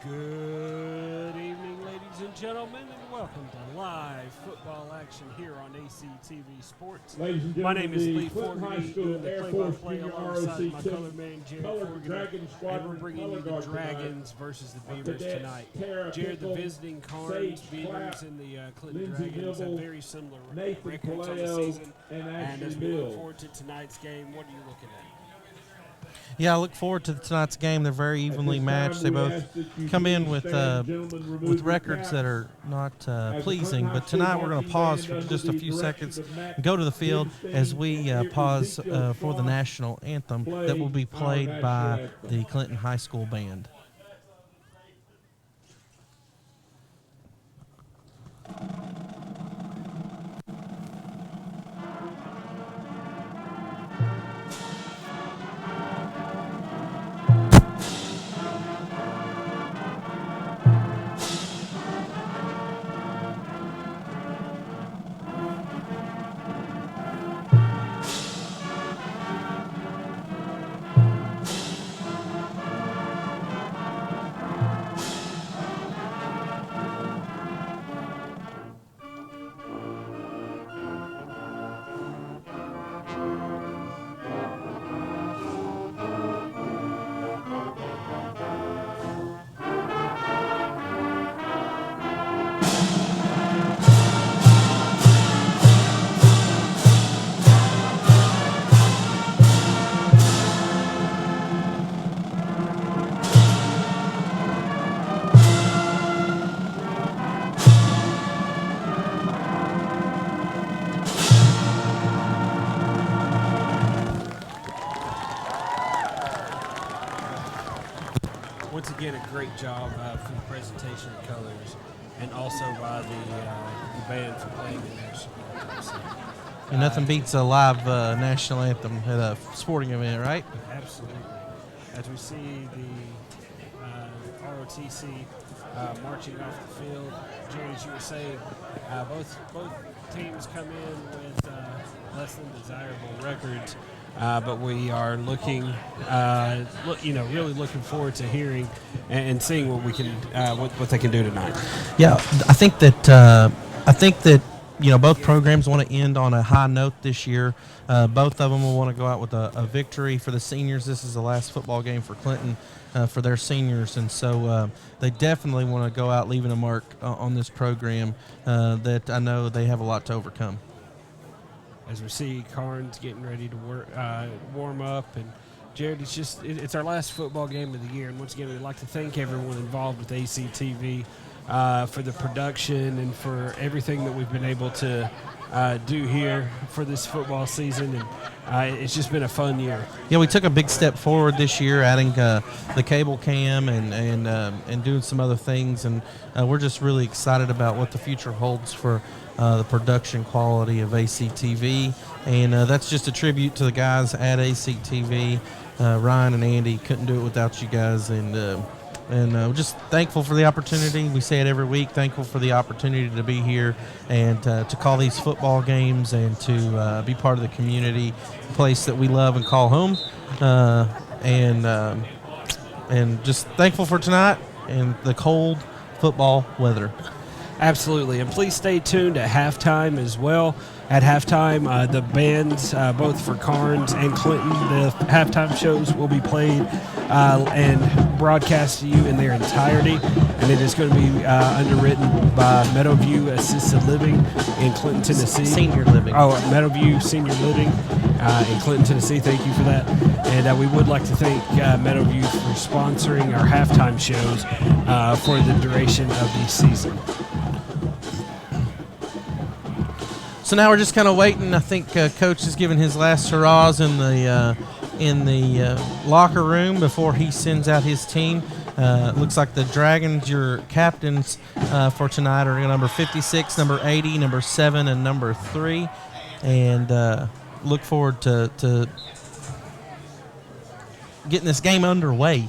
Good evening, ladies and gentlemen, and welcome to live football action here on ACTV Sports. My name is Lee Fogarty, doing the play-by-play alongside my color man, Jared Fogarty, and we're bringing you the Dragons versus the Beavers tonight. Jared, the visiting Karns Beavers and the Clinton Dragons have very similar records on the season, and as we look forward to tonight's game, what are you looking at? Yeah, I look forward to tonight's game. They're very evenly matched. They both come in with records that are not pleasing. But tonight we're going to pause for just a few seconds and go to the field as we pause for the national anthem that will be played by the Clinton High School Band. Once again, a great job for the presentation of colors, and also by the band for playing the national anthem. And nothing beats a live national anthem at a sporting event, right? Absolutely. As we see the ROTC marching off the field, Jerry, as you were saying, both teams come in with less than desirable records. But we are looking, really looking forward to hearing and seeing what we can, what they can do tonight. Yeah, I think that both programs want to end on a high note this year. Both of them will want to go out with a victory for the seniors. This is the last football game for Clinton for their seniors, and so they definitely want to go out leaving a mark on this program that I know they have a lot to overcome. As we see Karns getting ready to warm up. And, Jared, it's our last football game of the year. And, once again, we'd like to thank everyone involved with ACTV for the production and for everything that we've been able to do here for this football season. And it's just been a fun year. Yeah, we took a big step forward this year, adding the cable cam and doing some other things. And we're just really excited about what the future holds for the production quality of ACTV, and that's just a tribute to the guys at ACTV. Ryan and Andy, couldn't do it without you guys, and we're just thankful for the opportunity. We say it every week, thankful for the opportunity to be here and to call these football games and to be part of the community, a place that we love and call home, and just thankful for tonight and the cold football weather. Absolutely, and please stay tuned at halftime as well. At halftime, the bands, both for Karns and Clinton, the halftime shows will be played and broadcast to you in their entirety, and it is going to be underwritten by Meadowview Assisted Living in Clinton, Tennessee. Senior Living. Oh, Meadowview Senior Living in Clinton, Tennessee. Thank you for that. And we would like to thank Meadowview for sponsoring our halftime shows for the duration of the season. So now we're just kind of waiting. I think Coach is giving his last hurrahs in the locker room before he sends out his team. Looks like the Dragons, your captains for tonight, are number 56, number 80, number 7, and number 3. And look forward to getting this game underway.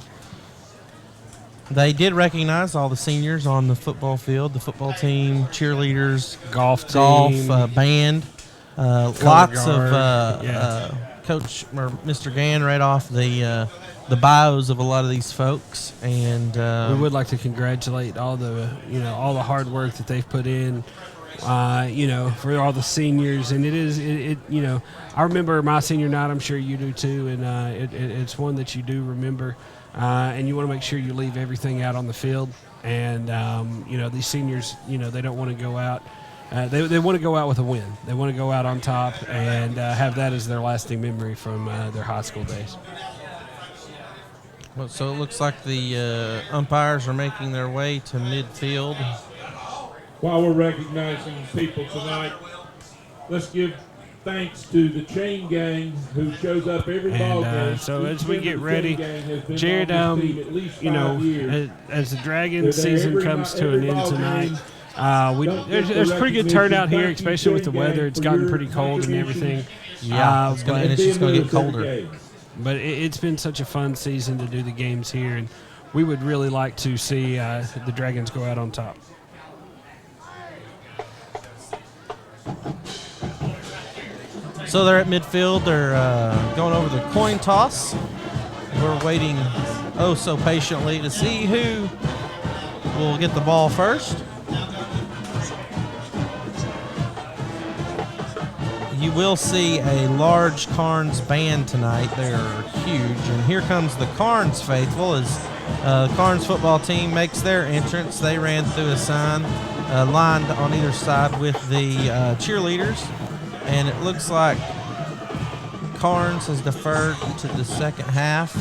They did recognize all the seniors on the football field, the football team, cheerleaders, golf, band, lots of Coach or Mr. Gann read off the bios of a lot of these folks, and we would like to congratulate all the hard work that they've put in. For all the seniors, and I remember my senior night. I'm sure you do too, and it's one that you do remember, and you want to make sure you leave everything out on the field. And these seniors, they don't want to go out. They want to go out with a win. They want to go out on top and have that as their lasting memory from their high school days. Well, so it looks like the umpires are making their way to midfield. While we're recognizing people tonight, let's give thanks to the Chain Gang who shows up every ball game. So as we get ready, Jared, as the Dragon season comes to an end tonight, there's pretty good turnout here, especially with the weather. It's gotten pretty cold and everything. Yeah, it's just going to get colder. But it's been such a fun season to do the games here, and we would really like to see the Dragons go out on top. So they're at midfield. They're going over the coin toss. We're waiting so patiently to see who will get the ball first. You will see a large Karns band tonight. They're huge. And here comes the Karns faithful as the Karns football team makes their entrance. They ran through a sign lined on either side with the cheerleaders. And it looks like Karns has deferred to the second half.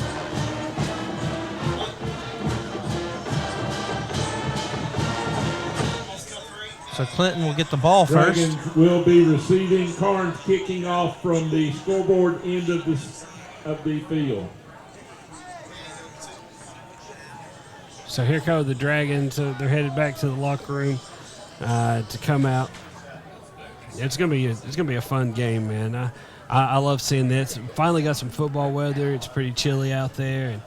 So Clinton will get the ball first. Dragons will be receiving. Karns kicking off from the scoreboard end of the field. So here go the Dragons. They're headed back to the locker room to come out. It's gonna be a fun game, man. I love seeing this. Finally got some football weather. It's pretty chilly out there,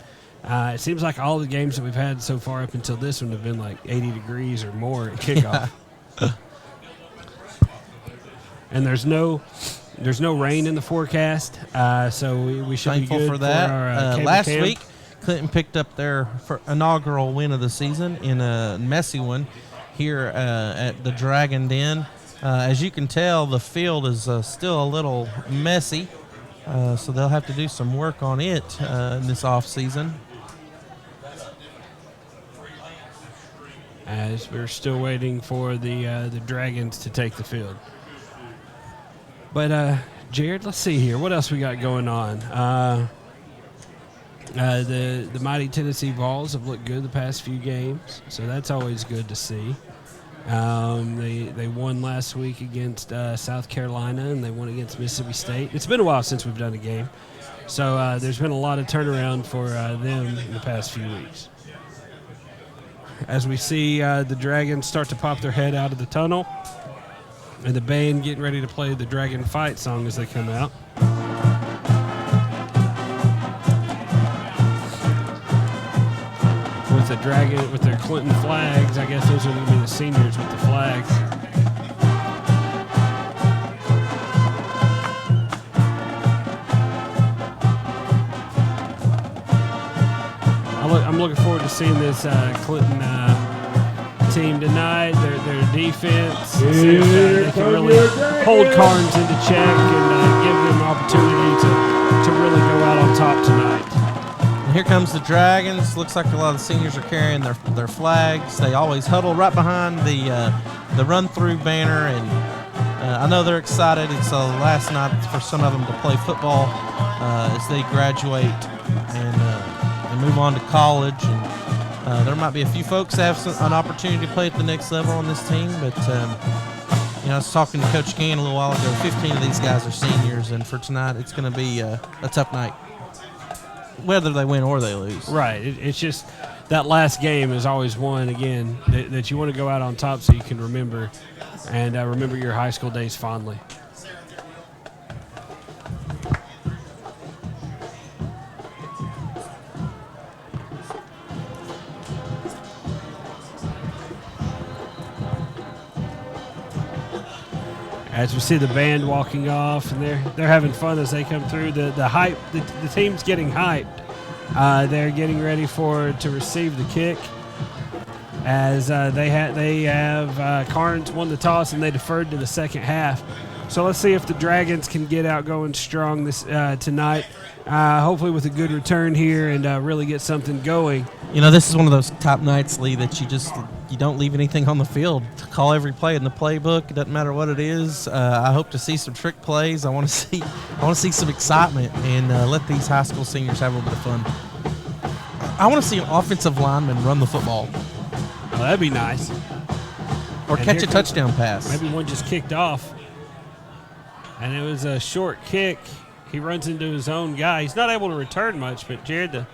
and it seems like all the games that we've had so far up until this one have been like 80 degrees or more at kickoff. Yeah. And there's no rain in the forecast, so we should thankful be good for that. For our last camp. week, Clinton picked up their inaugural win of the season in a messy one here at the Dragon Den. As you can tell, the field is still a little messy, so they'll have to do some work on it in this off season. As we're still waiting for the Dragons to take the field. But Jared, let's see here. What else we got going on? The mighty Tennessee Vols have looked good the past few games, so that's always good to see. They won last week against South Carolina, and they won against Mississippi State. It's been a while since we've done a game, so there's been a lot of turnaround for them in the past few weeks. As we see the Dragons start to pop their head out of the tunnel, and the band getting ready to play the Dragon Fight song as they come out. With the Dragon, with their Clinton flags, I guess those are going to be the seniors with the flags. I'm looking forward to seeing this Clinton team tonight. Their defense, see if they can really hold Karns into check and give them an opportunity to really go out on top tonight. And here comes the Dragons. Looks like a lot of the seniors are carrying their flags. They always huddle right behind the run-through banner, and I know they're excited. It's the last night for some of them to play football as they graduate and move on to college. And there might be a few folks that have an opportunity to play at the next level on this team, but I was talking to Coach Gann a little while ago. 15 of these guys are seniors, and for tonight, it's going to be a tough night, whether they win or they lose. Right. It's just that last game is always one, again, that you want to go out on top so you can remember and remember your high school days fondly. As we see the band walking off, and they're having fun as they come through. The hype, the team's getting hyped. They're getting ready to receive the kick. As they have Karns won the toss and they deferred to the second half. So let's see if the Dragons can get out going strong this tonight. Hopefully with a good return here and really get something going. You know, this is one of those top nights, Lee, that you don't leave anything on the field. Call every play in the playbook. It doesn't matter what it is. I hope to see some trick plays. I want to see some excitement and let these high school seniors have a little bit of fun. I want to see an offensive lineman run the football. Oh, that'd be nice. Or catch a touchdown pass. Maybe one just kicked off. And it was a short kick. He runs into his own guy. He's not able to return much, but Jared, the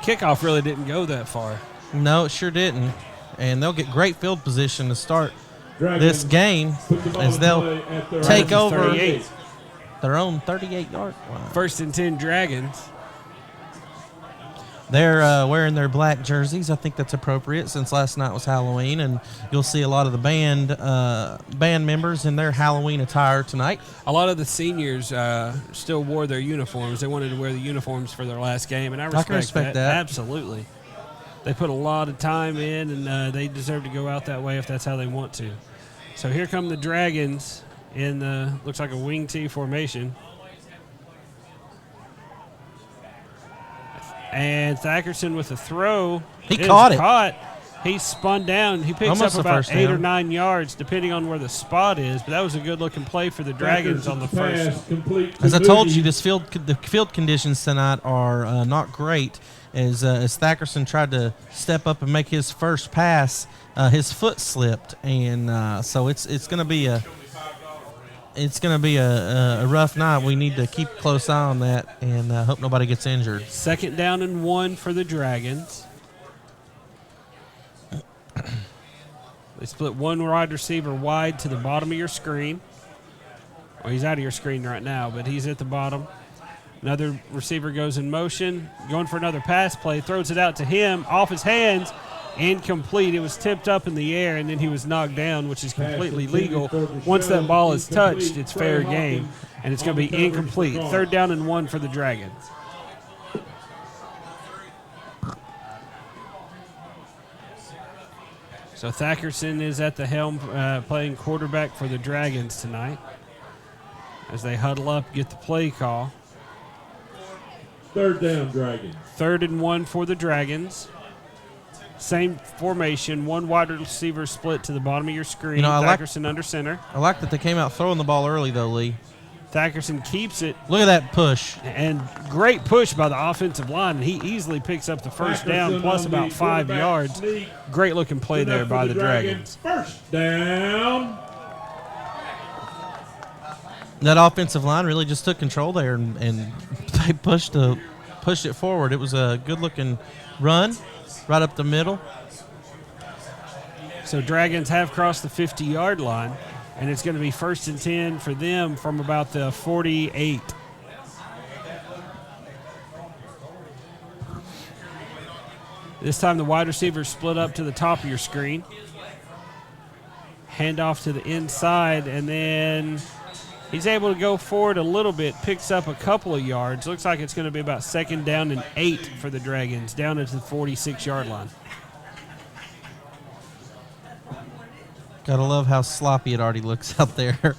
kickoff really didn't go that far. No, it sure didn't. And they'll get great field position to start this game as they'll take over 38. Their own 38-yard line. 1st and 10 Dragons. They're wearing their black jerseys. I think that's appropriate since last night was Halloween, and you'll see a lot of the band members in their Halloween attire tonight. A lot of the seniors still wore their uniforms. They wanted to wear the uniforms for their last game, and I can respect that. Absolutely. They put a lot of time in, and they deserve to go out that way if that's how they want to. So here come the Dragons in looks like a wing T formation. And Thackerson with a throw. He caught it. He spun down. He picks Almost up about 8 or down. 9 yards, depending on where the spot is. But that was a good-looking play for the Dragons on the first. As I told you, the field conditions tonight are not great. As Thackerson tried to step up and make his first pass, his foot slipped, and so it's going to be a rough night. We need to keep a close eye on that and hope nobody gets injured. 2nd down and 1 for the Dragons. They split one wide receiver wide to the bottom of your screen. Well, he's out of your screen right now, but he's at the bottom. Another receiver goes in motion, going for another pass play, throws it out to him, off his hands, incomplete. It was tipped up in the air, and then he was knocked down, which is completely legal. Once that ball is touched, it's fair game, and it's going to be incomplete. 3rd down and 1 for the Dragons. So Thackerson is at the helm playing quarterback for the Dragons tonight as they huddle up, get the play call. 3rd down, Dragons. 3rd and 1 for the Dragons. Same formation, one wide receiver split to the bottom of your screen. Thackerson under center. I like that they came out throwing the ball early, though, Lee. Thackerson keeps it. Look at that push. And great push by the offensive line. He easily picks up the first down plus about 5 yards. Great looking play there by the Dragons. 1st down. That offensive line really just took control there, and they pushed it forward. It was a good-looking run right up the middle. So Dragons have crossed the 50-yard line, and it's going to be 1st and 10 for them from about the 48. This time the wide receiver split up to the top of your screen. Hand off to the inside, and then he's able to go forward a little bit, picks up a couple of yards. Looks like it's going to be about 2nd down and 8 for the Dragons, down into the 46-yard line. Gotta love how sloppy it already looks out there.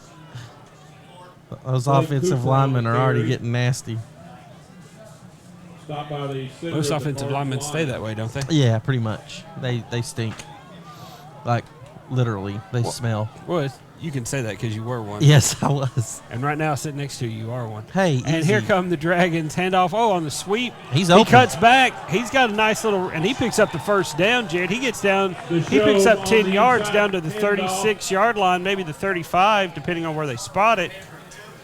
Those offensive linemen are already getting nasty. Most offensive linemen stay that way, don't they? Yeah, pretty much. They stink. Like, literally, they smell. Well, you can say that because you were one. Yes, I was. And right now, sitting next to you are one. Hey, and easy. here come the Dragons. Handoff. Oh, on the sweep. He's open. He cuts back. He's got a nice little, and he picks up the first down, Jared. He gets down. He picks up 10 yards down to the 36-yard line, maybe the 35, depending on where they spot it.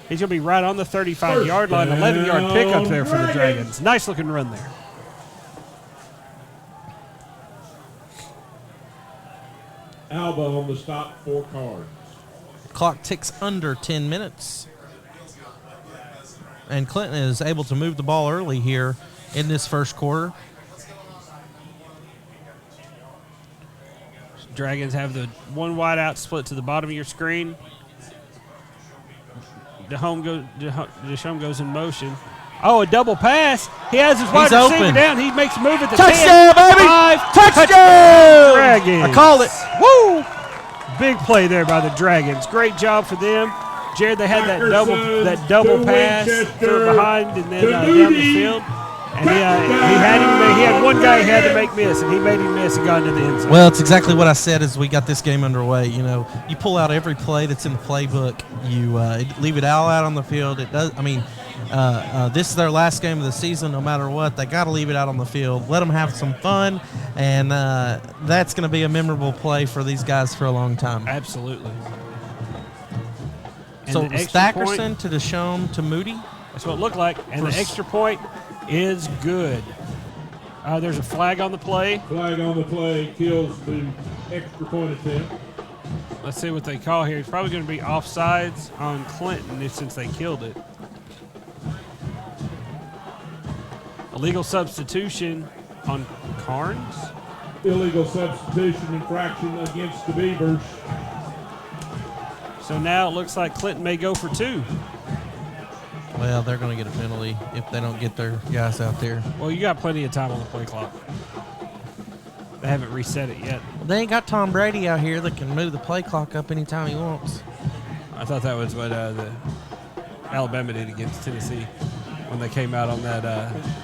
He's going to be right on the 35-yard line. 11-yard pickup there for the Dragons. Nice looking run there. Alba on the stop for Karns. Clock ticks under 10 minutes. And Clinton is able to move the ball early here in this first quarter. Dragons have the one wide out split to the bottom of your screen. Deshome goes in motion. Oh, a double pass. He has his wide He's receiver open. down. He makes a move at the Touchdown, 10. baby! 5. Touchdown! Dragons. I called it. Woo! Big play there by the Dragons. Great job for them. Jared, they had that double pass through behind and then down the field. And he had one guy he had to make miss, and he made him miss and got into the end zone. Well, it's exactly what I said as we got this game underway. You know, you pull out every play that's in the playbook. You leave it all out on the field. It does. I mean, this is their last game of the season. No matter what, they got to leave it out on the field. Let them have some fun, and that's going to be a memorable play for these guys for a long time. Absolutely. So it was Thackerson to Deshome to Moody. That's what it looked like. And the extra point is good. There's a flag on the play. Flag on the play kills the extra point attempt. Let's see what they call here. It's probably going to be offsides on Clinton since they killed it. Illegal substitution on Karns. Illegal substitution infraction against the Beavers. So now it looks like Clinton may go for 2. Well, they're going to get a penalty if they don't get their guys out there. Well, you got plenty of time on the play clock. They haven't reset it yet. They ain't got Tom Brady out here that can move the play clock up anytime he wants. I thought that was what the Alabama did against Tennessee when they came out on that.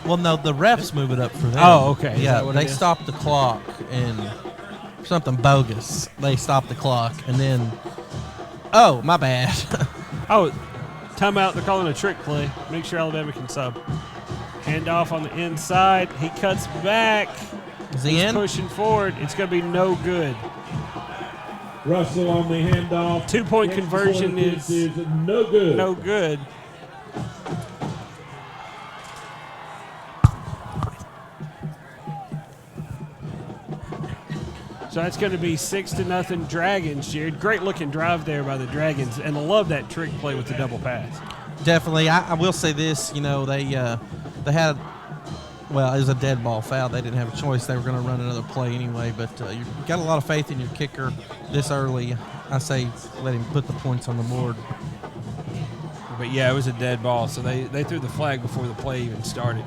Well, no, the refs move it up for them. Oh, okay. Yeah, they stopped the clock and something bogus. They stopped the clock and then, oh, my bad. Oh, timeout. They're calling a trick play. Make sure Alabama can sub. Handoff on the inside. He cuts back. Is he in? Pushing forward. It's going to be no good. Russell on the handoff. 2-point conversion is no good. No good. So that's going to be 6-0 Dragons, Jared. Great looking drive there by the Dragons, and I love that trick play with the double pass. Definitely. I will say this, you know, they had, well, it was a dead ball foul. They didn't have a choice. They were going to run another play anyway, but you've got a lot of faith in your kicker this early. I say let him put the points on the board. But, yeah, it was a dead ball, so they threw the flag before the play even started.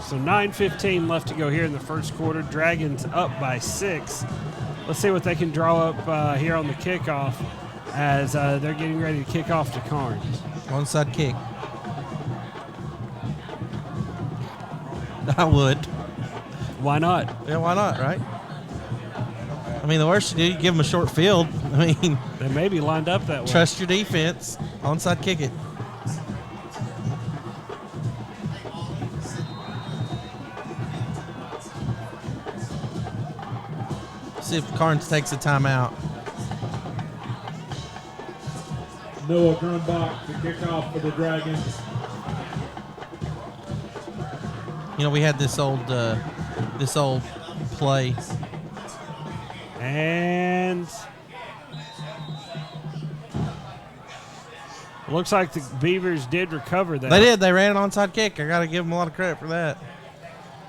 So 9:15 left to go here in the first quarter. Dragons up by 6. Let's see what they can draw up here on the kickoff as they're getting ready to kick off to Karns. Onside kick. I would. Why not? Yeah, why not, right? I mean, the worst you do, you give them a short field. I mean, they may be lined up that way. Trust your defense. Onside kick it. See if Karns takes a timeout. Noah Grunbach to kick off for the Dragons. You know, we had this old play. And looks like the Beavers did recover that. They did. They ran an onside kick. I got to give them a lot of credit for that.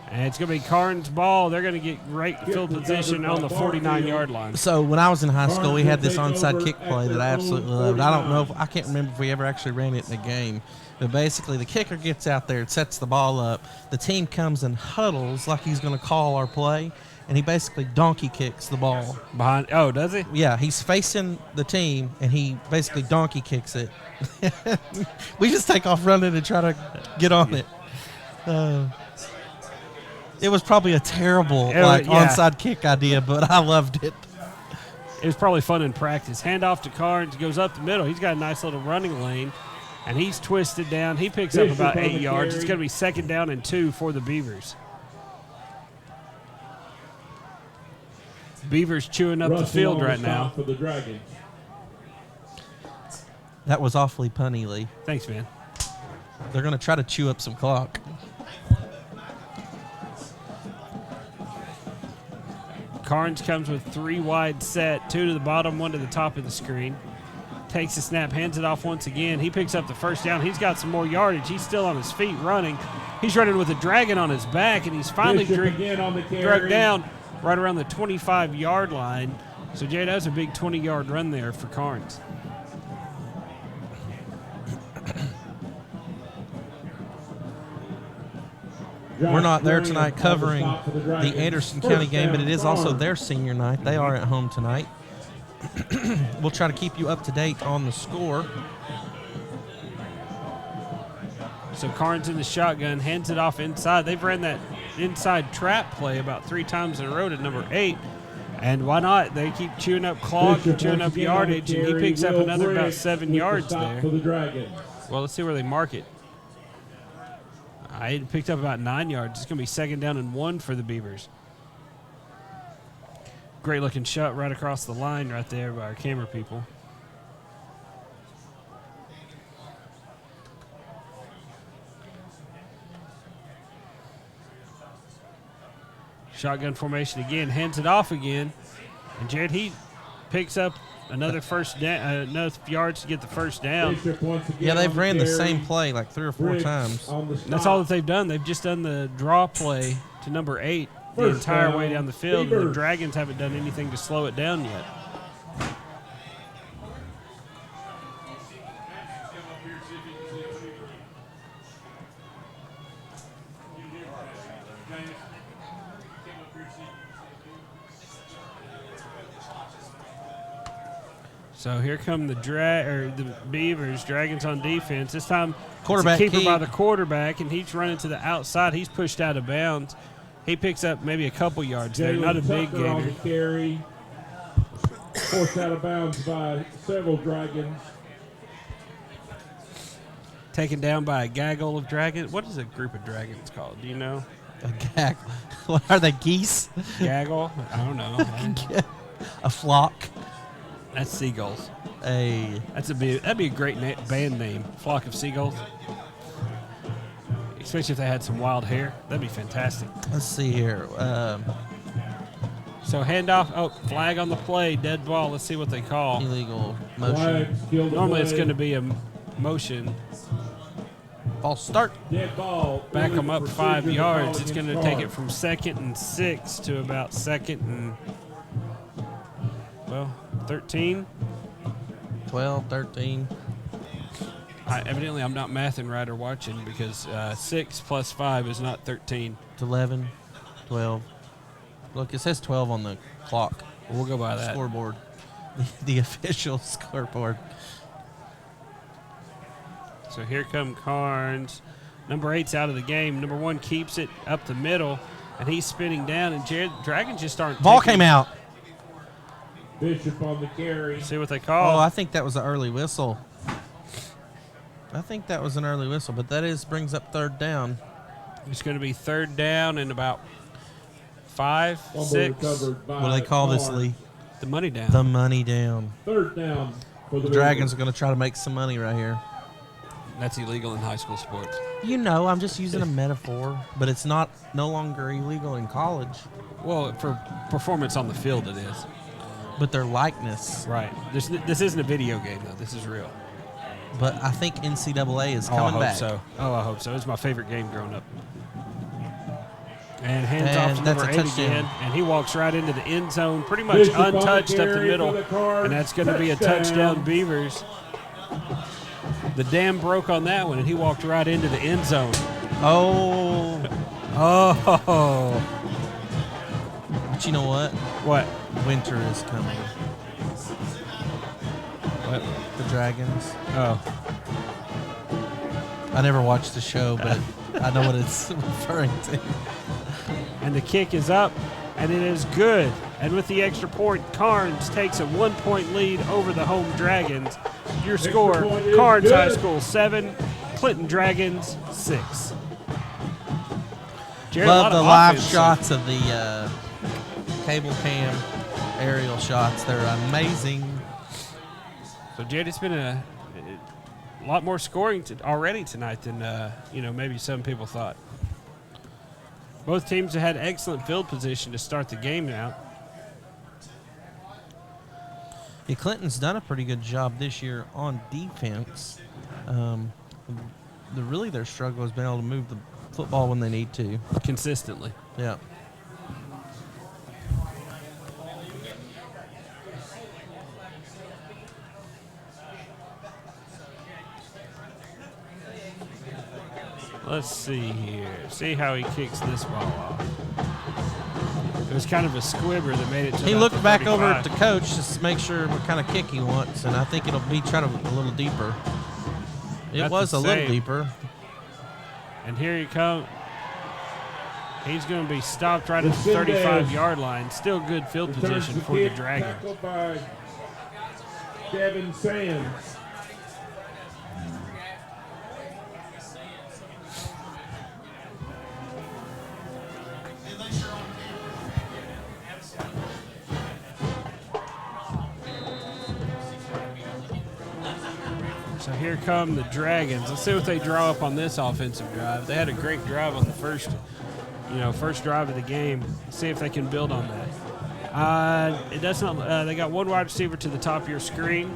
And it's going to be Karns' ball. They're going to get right field position on the 49-yard line. So when I was in high school, we had this onside kick play that I absolutely loved. I can't remember if we ever actually ran it in a game. But basically, the kicker gets out there and sets the ball up. The team comes and huddles like he's going to call our play, and he basically donkey kicks the ball. Behind? Oh, does he? Yeah, he's facing the team, and he basically donkey kicks it. We just take off running and try to get on it. It was probably a terrible onside kick idea, but I loved it. It was probably fun in practice. Handoff to Karns, goes up the middle. He's got a nice little running lane, and he's twisted down. He picks up about 8 yards. It's going to be 2nd down and 2 for the Beavers. Beavers chewing up the field right now. For the Dragons. That was awfully punny, Lee. Thanks, man. They're going to try to chew up some clock. Karns comes with 3 wide set, 2 to the bottom, 1 to the top of the screen. Takes the snap, hands it off once again. He picks up the first down. He's got some more yardage. He's still on his feet running. He's running with a dragon on his back, and he's finally dragged down right around the 25-yard line. So, Jay, that was a big 20-yard run there for Karns. We're not there tonight covering the Anderson County game, but it is also their senior night. They are at home tonight. We'll try to keep you up to date on the score. So Karns in the shotgun, hands it off inside. They've ran that inside trap play about 3 times in a row to number 8. And why not? They keep chewing up clock and chewing up yardage, and he picks up another about 7 yards there. Well, let's see where they mark it. I picked up about 9 yards. It's going to be 2nd down and 1 for the Beavers. Great looking shot right across the line right there by our camera people. Shotgun formation again, hands it off again. And Jared, he picks up another first down, enough yards to get the first down. Yeah, they've ran the same play like 3 or 4 times. That's all that they've done. They've just done the draw play to number 8 the entire way down the field. And the Dragons haven't done anything to slow it down yet. So here come the Beavers, Dragons on defense. This time, quarterback it's a keeper by the quarterback, and he's running to the outside. He's pushed out of bounds. He picks up maybe a couple yards there, not a big gainer. Carry, forced out of bounds by several Dragons. Taken down by a gaggle of dragons. What is a group of dragons called? Do you know? A gaggle. What are they, geese? Gaggle? I don't know. A flock. That's seagulls. Hey. That'd be a great band name, Flock of Seagulls. Especially if they had some wild hair. That'd be fantastic. Let's see here. So handoff. Oh, flag on the play. Dead ball. Let's see what they call. Illegal motion. Normally it's going to be a motion. False start. Dead ball. Back them up 5 yards. It's going to take it from 2nd and 6 to about 2nd and, 13. 12, 13. Evidently, I'm not mathing right or watching because 6 plus 5 is not 13. It's 11, 12. Look, it says 12 on the clock. We'll go by that. Scoreboard. The official scoreboard. So here come Karns. Number 8's out of the game. Number 1 keeps it up the middle, and he's spinning down. And Dragons just aren't. Ball came out. Bishop on the carry. See what they call. Oh, I think that was an early whistle. But that brings up 3rd down. It's going to be 3rd down and about 5, 6. What do they call this, Lee? The money down. The money down. 3rd down for the Dragons are going to try to make some money right here. That's illegal in high school sports. You know, I'm just using a metaphor, but it's no longer illegal in college. Well, for performance on the field, it is. But their likeness. Right. This isn't a video game, though. This is real. But I think NCAA is coming back. I hope so. It was my favorite game growing up. And hands off to number 8 again. And he walks right into the end zone, pretty much untouched up the middle. And that's going to be a touchdown, Beavers. The dam broke on that one, and he walked right into the end zone. Oh. But you know what? What? Winter is coming. What? The Dragons. Oh. I never watched the show, but I know what it's referring to. And the kick is up, and it is good. And with the extra point, Karns takes a 1-point lead over the home Dragons. Your score, Karns High School 7, Clinton Dragons 6. Jared, love the live shots of the cable cam aerial shots. They're amazing. So, Jared, it's been a lot more scoring already tonight than maybe some people thought. Both teams have had excellent field position to start the game out. Yeah, Clinton's done a pretty good job this year on defense. Their struggle has been able to move the football when they need to. Consistently. Yeah. Let's see here. See how he kicks this ball off. It was kind of a squibber that made it to He about looked the back 35. over at the coach just to make sure what kind of kick he wants, and I think it'll be trying to a little deeper. It That's was the a little same. deeper. And here he comes. He's going to be stopped right at the Resendez 35-yard line. Still good field returns position the for the kick, Dragons. tackled by Devin Sands. So here come the Dragons. Let's see what they draw up on this offensive drive. They had a great drive on the first drive of the game. Let's see if they can build on that. It does not. They got one wide receiver to the top of your screen,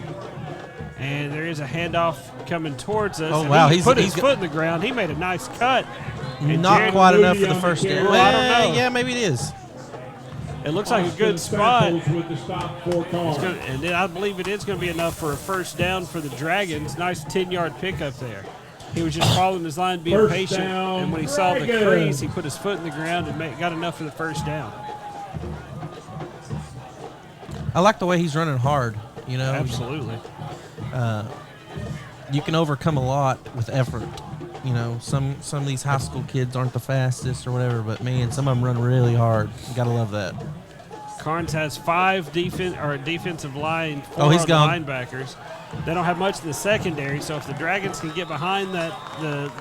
and there is a handoff coming towards us. Oh, And wow. He He's- put his he's foot in the ground. He made a nice cut. And Not Jared quite Moody enough for the on the first carry. down. Well, I don't know. Yeah, maybe it is. It looks like a Austin good spot. Samples with the stop for Karns. And then I believe it is going to be enough for a first down for the Dragons. Nice 10-yard pickup there. He was just following his line, being First patient, down, and when he saw the Dragons. crease, he put his foot in the ground and got enough for the first down. I like the way he's running hard. You know, Absolutely. you can overcome a lot with effort. You know, some of these high school kids aren't the fastest or whatever, but man, some of them run really hard. You gotta love that. Karns has 5 defensive line, 4 Oh, he's on gone. the linebackers. They don't have much in the secondary, so if the Dragons can get behind the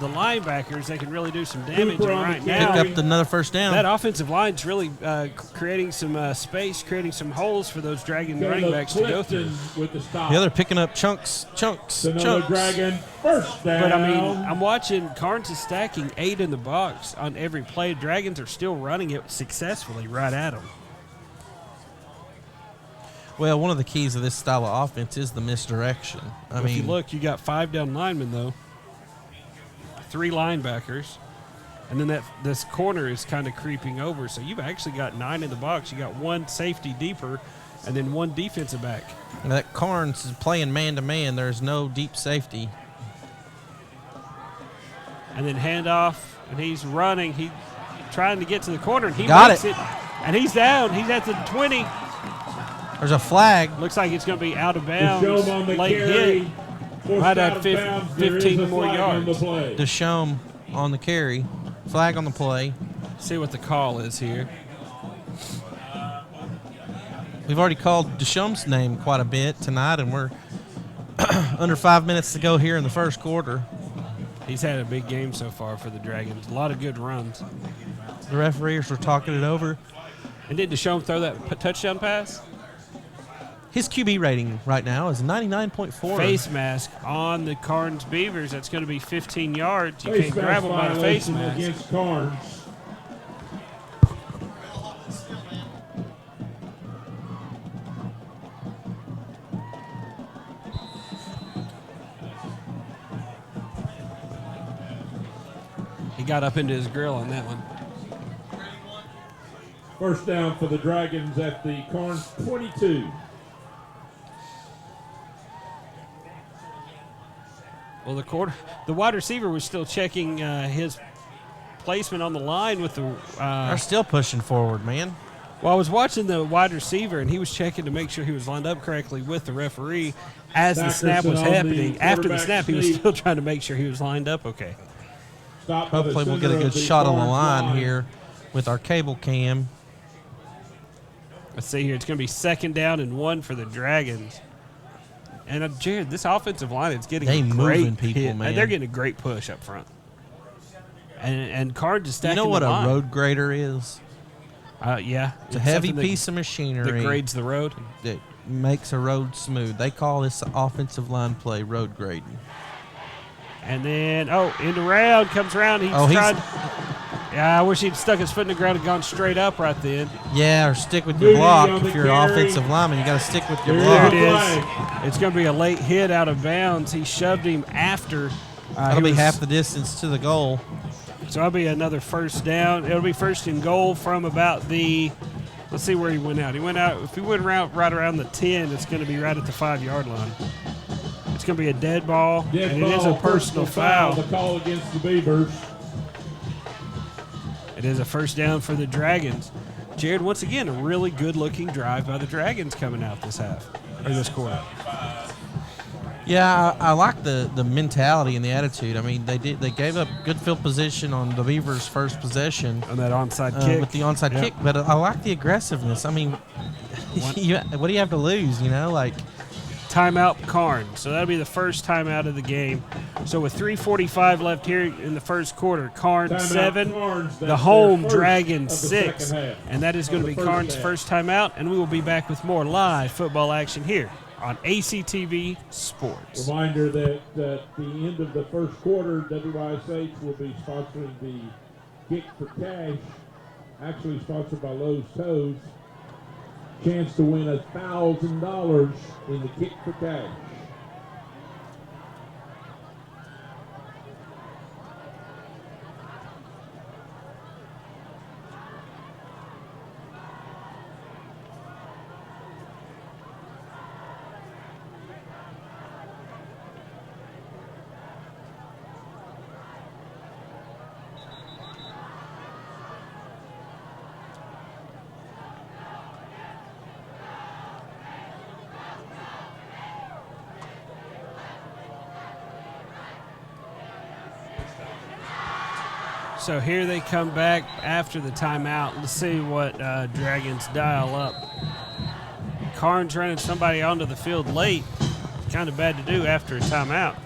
linebackers, they can really do some damage. Cooper And on the right carry. now, Pick up another first down. that offensive line's really creating some space, creating some holes for those Dragon running Caleb backs to go through. Clifton with the stop. Yeah, they're picking up chunks. Another Dragon first down. But, I mean, I'm watching Karns is stacking 8 in the box on every play. Dragons are still running it successfully right at them. Well, one of the keys of this style of offense is the misdirection. I If mean, you look, you got 5 down linemen, though, 3 linebackers, and then this corner is kind of creeping over. So you've actually got 9 in the box. You got 1 safety deeper and then 1 defensive back. that Karns is playing man-to-man. There's no deep safety. And then handoff, and he's running. He's trying to get to the corner, and he Got makes it. And he's down. He's at the 20. There's a flag. Looks like it's going to be out of The bounds. show on the Late carry. hit. Forced Right out at of 15 bounds. There is a 15 more flag on the yards. play. Deschamps on the carry. Flag on the play. See what the call is here. We've already called Deschamps' name quite a bit tonight, and we're under 5 minutes to go here in the first quarter. He's had a big game so far for the Dragons. A lot of good runs. The referees were talking it over. And did Deschamps throw that touchdown pass? His QB rating right now is 99.4. Face mask on the Karns Beavers. That's going to be 15 yards. You Face can't grab mask him by the face violation mask. against Karns. He got up into his grill on that one. First down for the Dragons at the Karns 22. Well, the wide receiver was still checking his placement on the line with the. They're still pushing forward, man. Well, I was watching the wide receiver, and he was checking to make sure he was lined up correctly with the referee as the snap was Dickerson on the happening. After the quarterback snap, he was sneak. still trying to make sure he was lined up okay. Stop by the Hopefully we'll get a center good of the shot on the Karns line here with our cable cam. Let's see here. It's going to be 2nd down and 1 for the Dragons. And, Jared, this offensive line is getting They a great moving people, hit. man. They're getting a great push up front. And Karns is You stacking know what the a line. road grader is? Yeah. It's a heavy something piece of that machinery grades the road. that makes a road smooth. They call this offensive line play road grading. And then, end around, comes around. He's Oh, he's- trying. Yeah, I wish he'd stuck his foot in the ground and gone straight up right then. Yeah, or stick with your Moody block. on the If you're an carry. offensive lineman, you got to stick with your There There block. it is. Flag. It's going to be a late hit out of bounds. He shoved him after. That'll be half the distance to the goal. So that'll be another first down. It'll be 1st and goal from about the. Let's see where he went out. He went out. If he went right around the 10, it's going to be right at the 5-yard line. It's going to be a dead ball, Dead and ball, it is a personal foul. The call against the Beavers. is a first down for the Dragons. Jared, once again, a really good-looking drive by the Dragons coming out this half, or this quarter. Yeah, I like the mentality and the attitude. I mean, they gave up good field position on the Beavers' first possession. On that onside kick. With the onside kick, but I like the aggressiveness. I mean, what do you have to lose, Like, timeout Karns. So that'll be the first timeout of the game. So with 3:45 left here in the first quarter, Karns 7, the home Dragons 6. And that is going to be Karns' first timeout, and we will be back with more live football action here on ACTV Sports. Reminder that at the end of the first quarter, WYSH will be sponsoring the Kick for Cash, actually sponsored by Lowe's Toes. Chance to win $1,000 in the Kick for Cash. So here they come back after the timeout. Let's see what Dragons dial up. Karns running somebody onto the field late. Kind of bad to do after a timeout.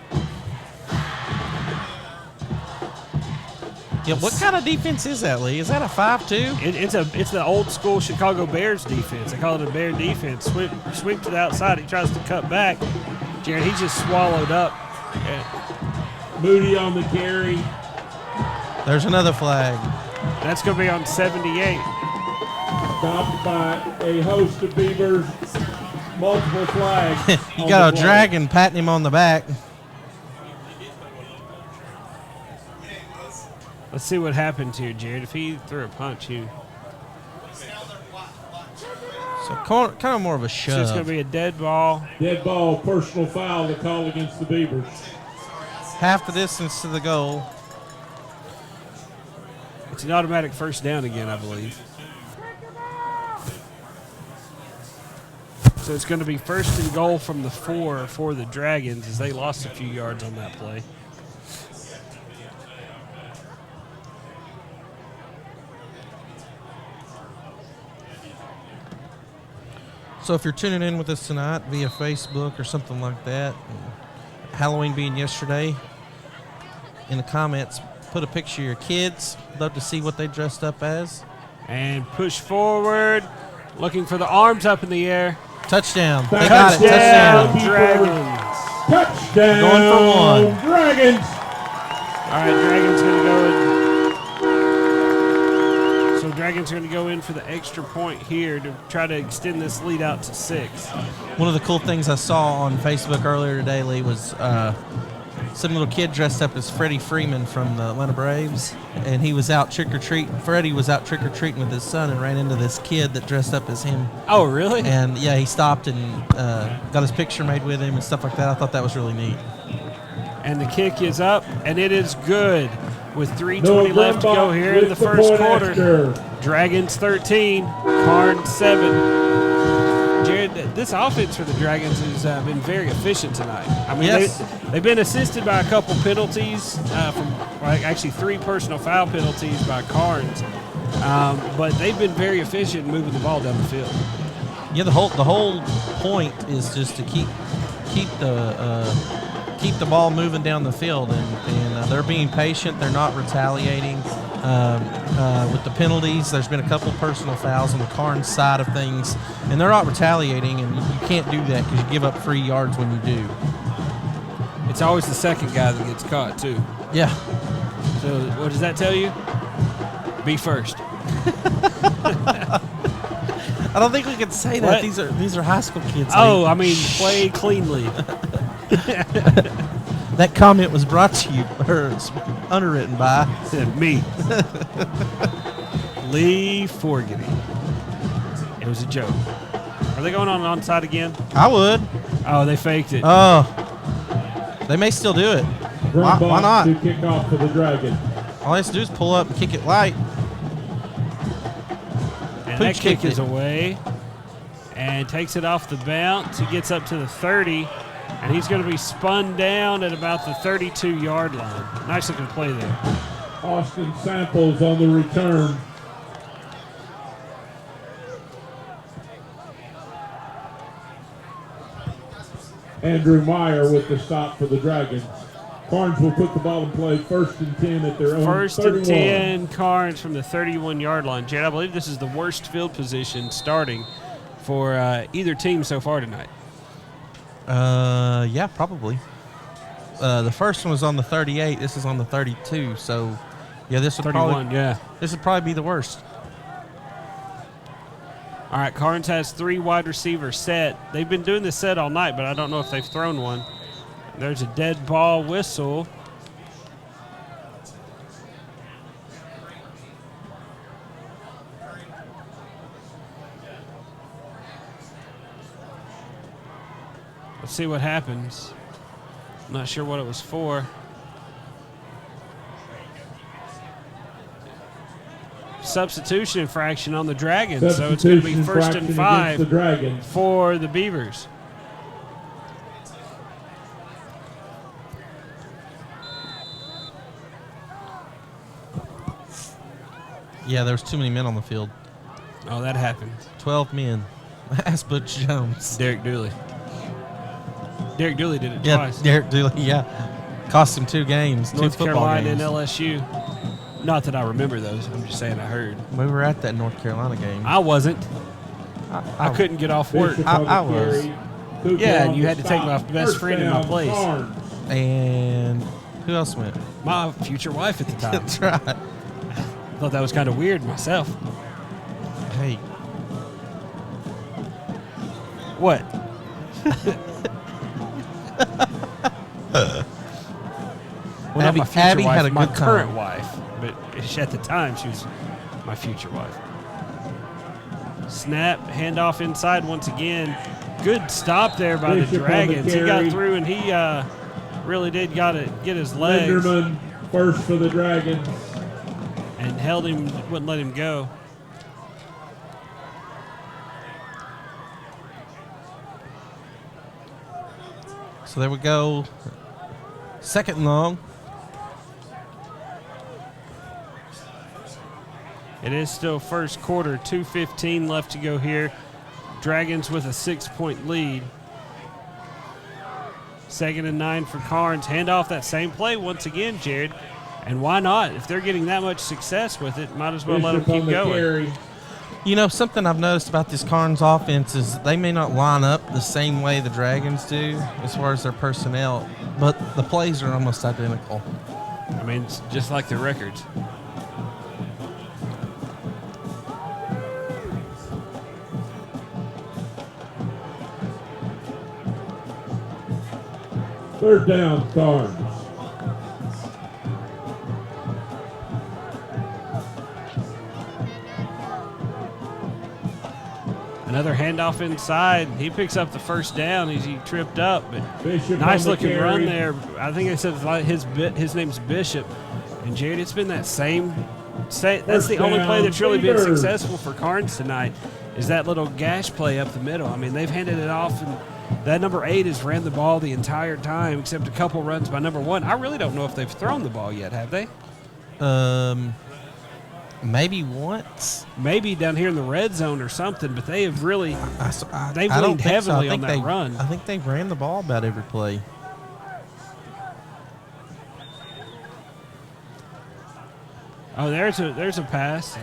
Yeah, what kind of defense is that, Lee? Is that a 5-2? It's the old school Chicago Bears defense. They call it a bear defense. Sweep to the outside. He tries to cut back. Jared, he's just swallowed up. Moody on the carry. There's another flag. That's going to be on 78. Stopped by a host of Beavers. Multiple flags. You got a dragon patting him on the back. Let's see what happened here, Jared. If he threw a punch, So kind of more of a shove. So it's going to be a dead ball. Dead ball, personal foul to call against the Beavers. Half the distance to the goal. It's an automatic first down again, I believe. So it's going to be first and goal from the 4 for the Dragons as they lost a few yards on that play. So if you're tuning in with us tonight via Facebook or something like that, Halloween being yesterday, in the comments, put a picture of your kids. Love to see what they dressed up as. And push forward, looking for the arms up in the air. Touchdown. They got it. Touchdown. Dragons. Touchdown. Going for one. Dragons. All right, Dragons going to go in. So Dragons are going to go in for the extra point here to try to extend this lead out to 6. One of the cool things I saw on Facebook earlier today, Lee, was some little kid dressed up as Freddie Freeman from the Atlanta Braves, and he was out trick-or-treating. Freddie was out trick-or-treating with his son and ran into this kid that dressed up as him. Oh, really? And, yeah, he stopped and got his picture made with him and stuff like that. I thought that was really neat. And the kick is up, and it is good with 3:20 left to go here in the first quarter. Extra. Dragons 13, Karns 7. Jared, this offense for the Dragons has been very efficient tonight. I mean, yes. they've been assisted by a couple penalties, actually 3 personal foul penalties by Karns, but they've been very efficient in moving the ball down the field. Yeah, the whole point is just to keep the ball moving down the field, and they're being patient. They're not retaliating with the penalties. There's been a couple personal fouls on the Karns side of things, and they're not retaliating, and you can't do that because you give up free yards when you do. It's always the second guy that gets caught, too. Yeah. So what does that tell you? Be first. I don't think we can say that. What? These are high school kids. Oh, I mean, play cleanly. That comment was brought to you, or underwritten by me, Lee Forgety. It was a joke. Are they going on onside again? I would. Oh, they faked it. Oh, they may still do it. Why not? To kick off for the Dragons. All they have to do is pull up and kick it light. That kick is away and takes it off the bounce. He gets up to the 30, and he's going to be spun down at about the 32-yard line. Nice looking play there. Austin Samples on the return. Andrew Meyer with the stop for the Dragons. Karns will put the ball in play 1st and 10 at their own 1st 31. and 10, Karns from the 31-yard line. Jared, I believe this is the worst field position starting for either team so far tonight. Yeah, probably. The first one was on the 38. This is on the 32. So, yeah, this would 31, This would probably be the worst. All right, Karns has 3 wide receivers set. They've been doing this set all night, but I don't know if they've thrown one. There's a dead ball whistle. Let's see what happens. I'm not sure what it was for. Substitution infraction on the Dragons, so it's going to be 1st and 5 for the Beavers. Yeah, there was too many men on the field. Oh, that happened. 12 men. That's Butch Jones. Derek Dooley. Derek Dooley did it Yeah, twice. Derek Dooley, yeah. Cost him 2 games, North 2 football Carolina games. and LSU. Not that I remember those. I'm just saying I heard. We were at that North Carolina game. I wasn't. I couldn't get off work. I was. Yeah, and you had to take my best friend in my place. And who else went? My future wife at the time. That's right. Thought that was kind of weird myself. Hey. What? Well, not my future Abby wife, had a my good current time. wife. But at the time, she was my future wife. Snap, handoff inside once again. Good stop there by the Dragons. He got through, and he really did get his legs. Linderman first for the Dragons. And held him, wouldn't let him go. So there we go. 2nd and long. It is still first quarter, 2:15 left to go here. Dragons with a 6-point lead. 2nd and 9 for Karns. Hand off that same play once again, Jared. And why not? If they're getting that much success with it, might as well let them keep going. Carry. You know, something I've noticed about this Karns offense is they may not line up the same way the Dragons do as far as their personnel, but the plays are almost identical. I mean, it's just like their records. Third down, Karns. Another handoff inside. He picks up the first down as he tripped up. But Bishop nice on the looking run carry. there. I think they said his name's Bishop. And Jared, it's been that same. That's the only play that's really been Beavers. successful for Karns tonight is that little gash play up the middle. I mean, they've handed it off, and that number 8 has ran the ball the entire time except a couple runs by number 1. I really don't know if they've thrown the ball yet, have they? Maybe once. Maybe down here in the red zone or something, but they have really they've I don't leaned think so. heavily I on think that run. I think they've ran the ball about every play. Oh, there's a pass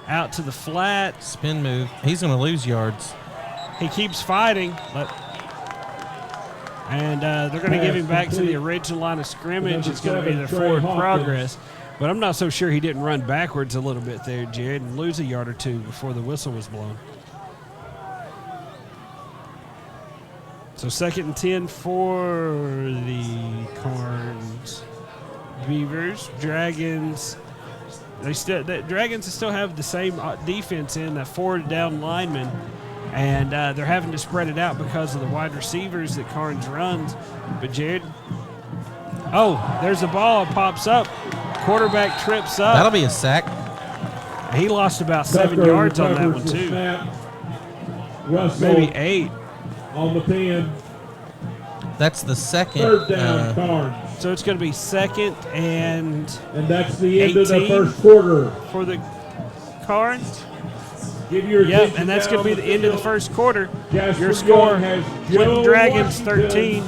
out to the flat. Spin move. He's going to lose yards. He keeps fighting, and they're going to give him back to the original line of scrimmage. It's going to be their forward progress. But I'm not so sure he didn't run backwards a little bit there, Jared, and lose a yard or two before the whistle was blown. So 2nd and 10 for the Karns Beavers. Dragons. The Dragons still have the same defense in that 4 down lineman, and they're having to spread it out because of the wide receivers that Karns runs. But Jared, there's a ball. It pops up. Quarterback trips up. That'll be a sack. He lost about 7 yards on that one, too. Russell maybe 8. On the 10. That's the second. Third down, Karns. So it's going to be second and that's the end of the 18 first quarter. for the Karns. Give your Yep, and that's going to be the end of the first quarter. Jasper Your score, Young has Clinton Joe Dragons Washington, 13,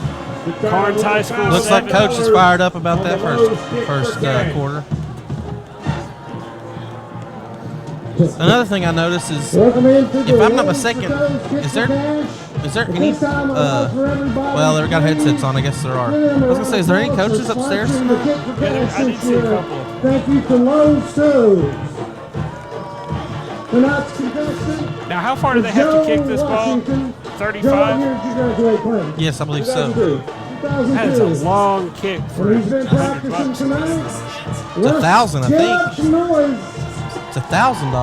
the Karns High School Looks 7. like Coach is fired up about that On the first game. quarter. Another thing I noticed is, if I'm not mistaken, is there any, well, they've got headsets on, I guess there are. I was going to say, is there any coaches upstairs? Yeah, I did see a couple of them. Thank you to Lowe's Toes. Tonight's contestant. Now, how far do they have to kick this ball? 35? Yes, I believe so. That's a long kick for He's been practicing $100. tonight. It's $1,000, I Get think. up some noise. It's $1,000.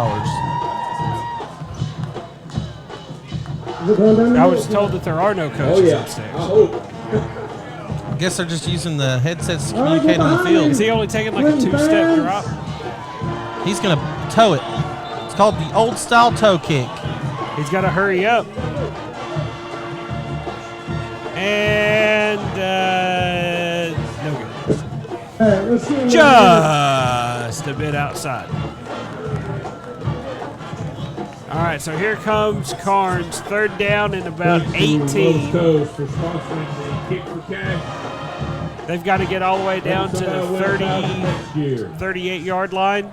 I was told that there are no coaches upstairs. I hope. I guess they're just using the headsets to communicate on the field. Is he only taking like a 2-step drop? He's going to toe it. It's called the old style toe kick. He's got to hurry up. And no good. Just a bit outside. All right, so here comes Karns, third down and about 18. For sponsoring the kick for cash. They've got to get all the way down to the 38-yard line.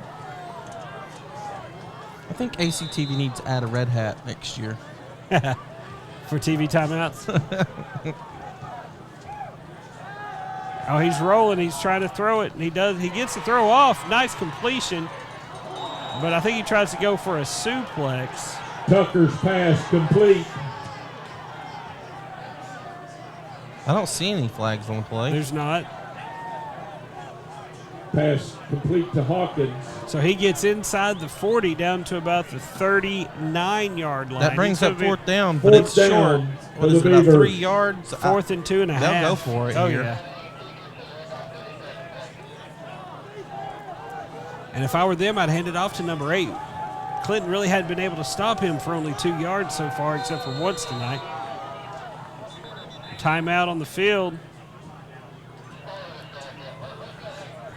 I think ACTV needs to add a red hat next year. For TV timeouts. Oh, he's rolling. He's trying to throw it, and he does. He gets the throw off. Nice completion. But I think he tries to go for a suplex. Tucker's pass complete. I don't see any flags on the play. There's not. Pass complete to Hawkins. So he gets inside the 40 down to about the 39-yard line. That brings up fourth down, but Fourth it's down short. for What the is it, about Beavers. 3 yards? Fourth and 2.5. They'll go for it Oh, here. yeah. And if I were them, I'd hand it off to number 8. Clinton really hadn't been able to stop him for only 2 yards so far, except for once tonight. Timeout on the field.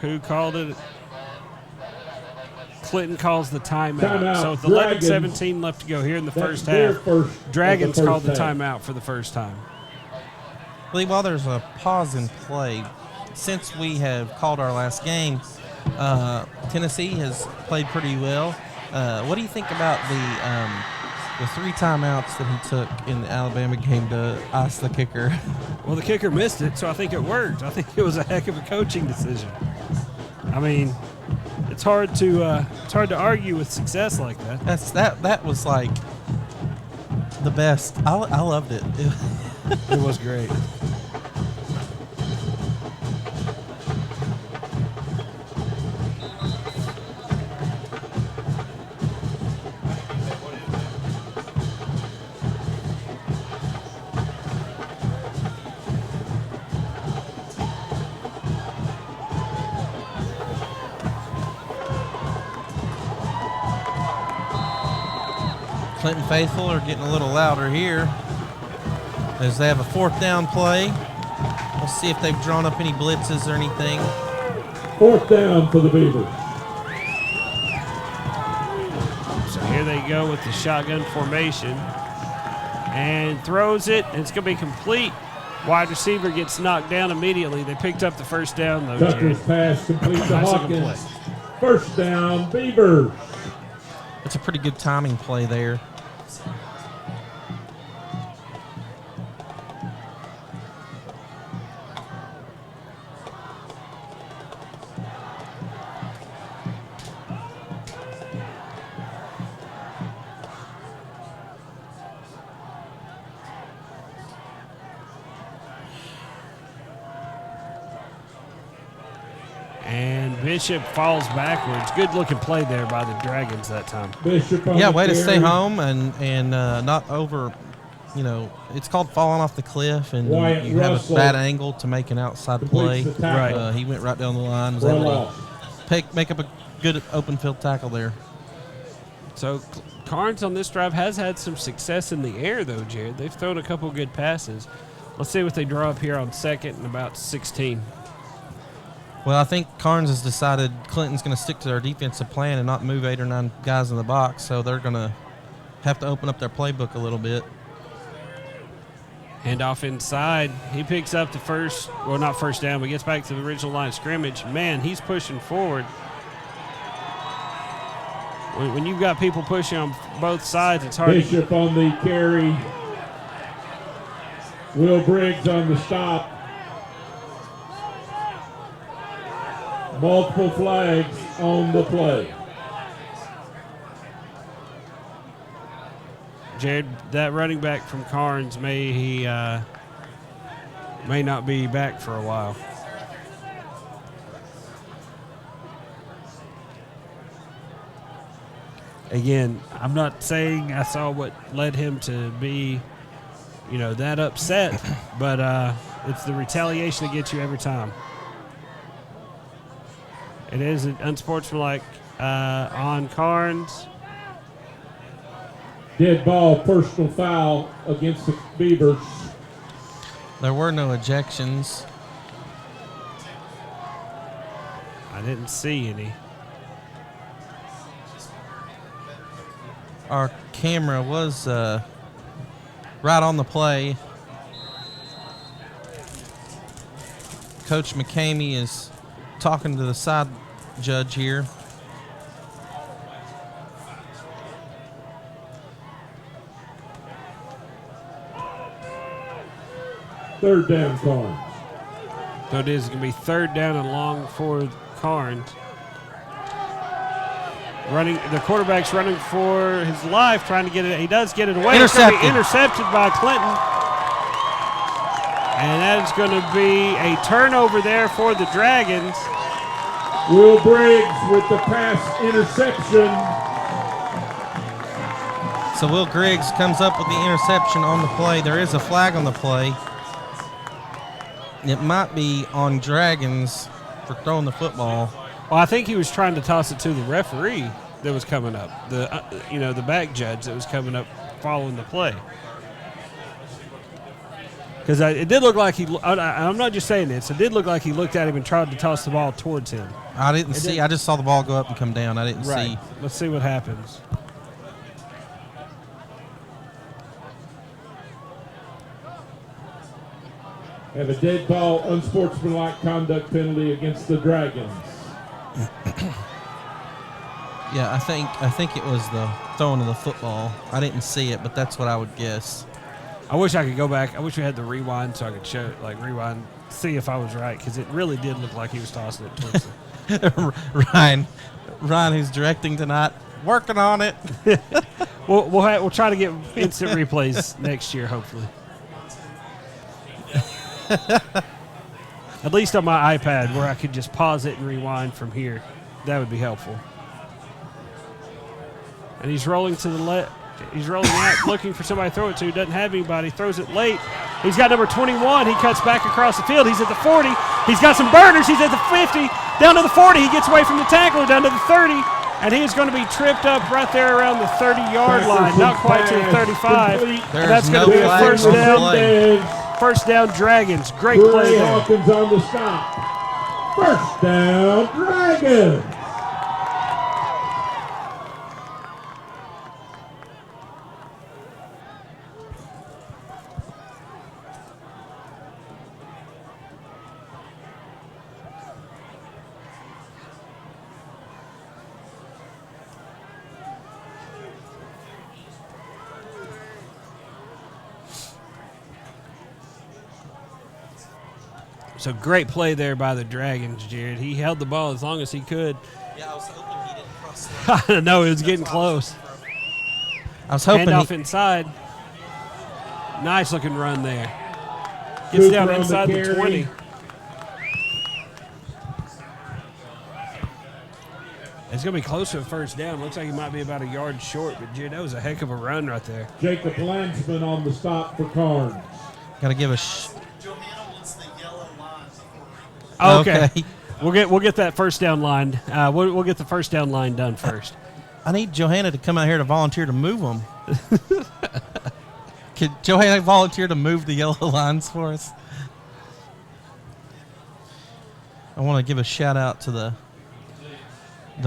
Who called it? Clinton calls the timeout. So with 11:17 left to go here in the first half, Dragons called the timeout for the first time. I believe while there's a pause in play, since we have called our last game, Tennessee has played pretty well. What do you think about the 3 timeouts that he took in the Alabama game to ice the kicker? Well, the kicker missed it, so I think it worked. I think it was a heck of a coaching decision. I mean, it's hard to argue with success like that. That was like the best. I loved it. It was great. Clinton faithful are getting a little louder here as they have a 4th down play. We'll see if they've drawn up any blitzes or anything. 4th down for the Beavers. So here they go with the shotgun formation and throws it, and it's going to be complete. Wide receiver gets knocked down immediately. They picked up the first down, though, Tucker's pass complete to Hawkins. First down, Beavers. It's a pretty good timing play there. And Bishop falls backwards. Good-looking play there by the Dragons that time. Bishop on Yeah, the way to stay carry. home and not over. You know, it's called falling off the cliff, and Wyatt you have Russell a bad angle to make an outside play. completes the tackle. He went right down the line, was Roll able off. to make up a good open field tackle there. So Karns on this drive has had some success in the air, though, Jared. They've thrown a couple good passes. Let's see what they draw up here on second and about 16. Well, I think Karns has decided Clinton's going to stick to their defensive plan and not move 8 or 9 guys in the box, so they're going to have to open up their playbook a little bit. Hand off inside. He picks up the first, well, not first down, but gets back to the original line of scrimmage. Man, he's pushing forward. When you've got people pushing on both sides, it's hard. Bishop on the carry. Will Briggs on the stop. Multiple flags on the play. Jared, that running back from Karns may not be back for a while. Again, I'm not saying I saw what led him to be, that upset, but it's the retaliation that gets you every time. It is unsportsmanlike on Karns. Dead ball, personal foul against the Beavers. There were no ejections. I didn't see any. Our camera was right on the play. Coach McCamey is talking to the side judge here. Third down, Karns. So it is going to be third down and long for Karns. The quarterback's running for his life, trying to get it. He does get it away. Intercepted. It's gonna be intercepted by Clinton. And that is going to be a turnover there for the Dragons. Will Briggs with the pass interception. So Will Griggs comes up with the interception on the play. There is a flag on the play. It might be on Dragons for throwing the football. Well, I think he was trying to toss it to the referee that was coming up, the back judge that was coming up following the play. Because it did look like I'm not just saying this, it did look like he looked at him and tried to toss the ball towards him. I didn't see. I just saw the ball go up and come down. I didn't see. Let's see what happens. Have a dead ball, unsportsmanlike conduct penalty against the Dragons. Yeah, I think it was the throwing of the football. I didn't see it, but that's what I would guess. I wish I could go back. I wish we had the rewind so I could show it, rewind, see if I was right, because it really did look like he was tossing it towards Ryan, who's directing tonight, working on it. We'll try to get instant replays next year, hopefully. At least on my iPad, where I could just pause it and rewind from here. That would be helpful. And he's rolling to the left. He's rolling out, looking for somebody to throw it to. Doesn't have anybody. Throws it late. He's got number 21. He cuts back across the field. He's at the 40. He's got some burners. He's at the 50. Down to the 40. He gets away from the tackler. Down to the 30. And he is going to be tripped up right there around the 30-yard line. Not quite to the 35. And that's going to be a first down. First down, Dragons. Great play there. Hawkins on the stop. First down, Dragons. So great play there by the Dragons, Jared. He held the ball as long as he could. Yeah, I was hoping he didn't cross the I know, it was getting close. I was hoping Handoff inside. Nice looking run there. Gets down inside the 20. It's going to be close to a first down. Looks like he might be about a yard short, but Jared, that was a heck of a run right there. Jacob Landsman on the stop for Karns. Got to give a Okay. We'll get that first down line. We'll get the first down line done first. I need Johanna to come out here to volunteer to move them. Could Johanna volunteer to move the yellow lines for us? I want to give a shout out to the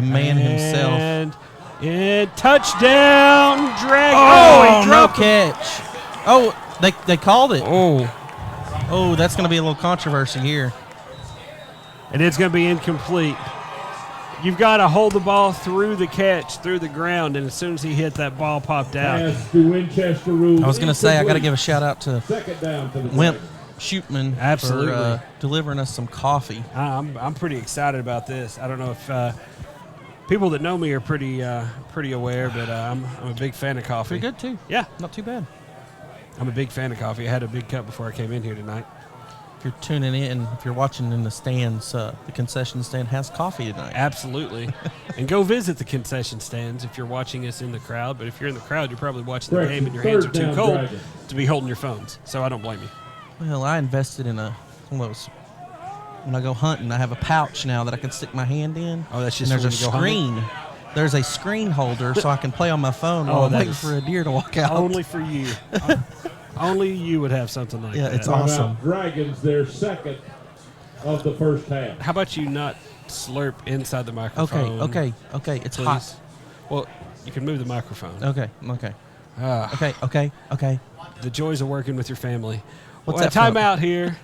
man himself. And touchdown, Dragon. Oh, he no dropped catch. Oh, they called it. Oh, that's going to be a little controversy here. and it's going to be incomplete. You've got to hold the ball through the catch, through the ground, and as soon as he hit, that ball popped out. Pass to Winchester rules. I was going to say I got to give a shout out to Second down to the Wimp Dragons. Shootman Absolutely. for delivering us some coffee. I'm pretty excited about this. I don't know if people that know me are pretty aware, but I'm a big fan of coffee. Pretty good, too. Yeah, Not too bad. I'm a big fan of coffee. I had a big cup before I came in here tonight. If you're tuning in, if you're watching in the stands, the concession stand has coffee tonight. Absolutely. And go visit the concession stands if you're watching us in the crowd. But if you're in the crowd, you're probably watching the game and your hands are too cold to be holding your phones. So I don't blame you. Well, I invested in one of those. When I go hunting, I have a pouch now that I can stick my hand in. Oh, that's just and there's a when you go hunting? screen. There's a screen holder so I can play on my phone while I'm that waiting is for a deer to walk out. Only for you. Only you would have something like Yeah, that. it's awesome. Dragons, their second of the first half. How about you not slurp inside the microphone? Okay. It's please? hot. Well, you can move the microphone. Okay. Ah, Okay. the joys of working with your family. What's Well, that from? timeout here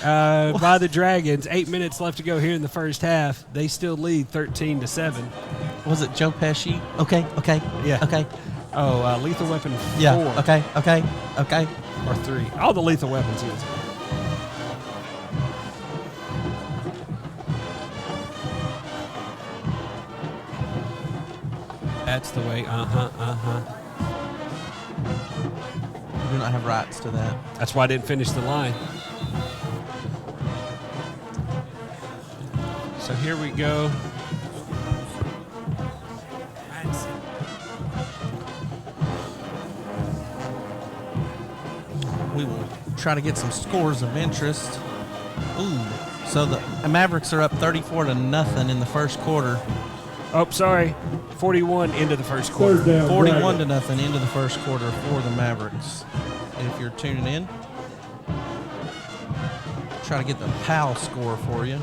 by the Dragons. 8 minutes left to go here in the first half. They still lead 13-7. Was it Joe Pesci? Okay. Yeah. Okay. Oh, Lethal Weapon 4 Yeah. Okay. or 3. All the Lethal Weapons he was in. That's the way. We do not have rights to that. That's why I didn't finish the line. So here we go. We will try to get some scores of interest. Ooh. So the Mavericks are up 34-0 in the first quarter. Oh, sorry. 41 into the first quarter. Third down, 41-0 Dragons. into the first quarter for the Mavericks. If you're tuning in, try to get the PAL score for you.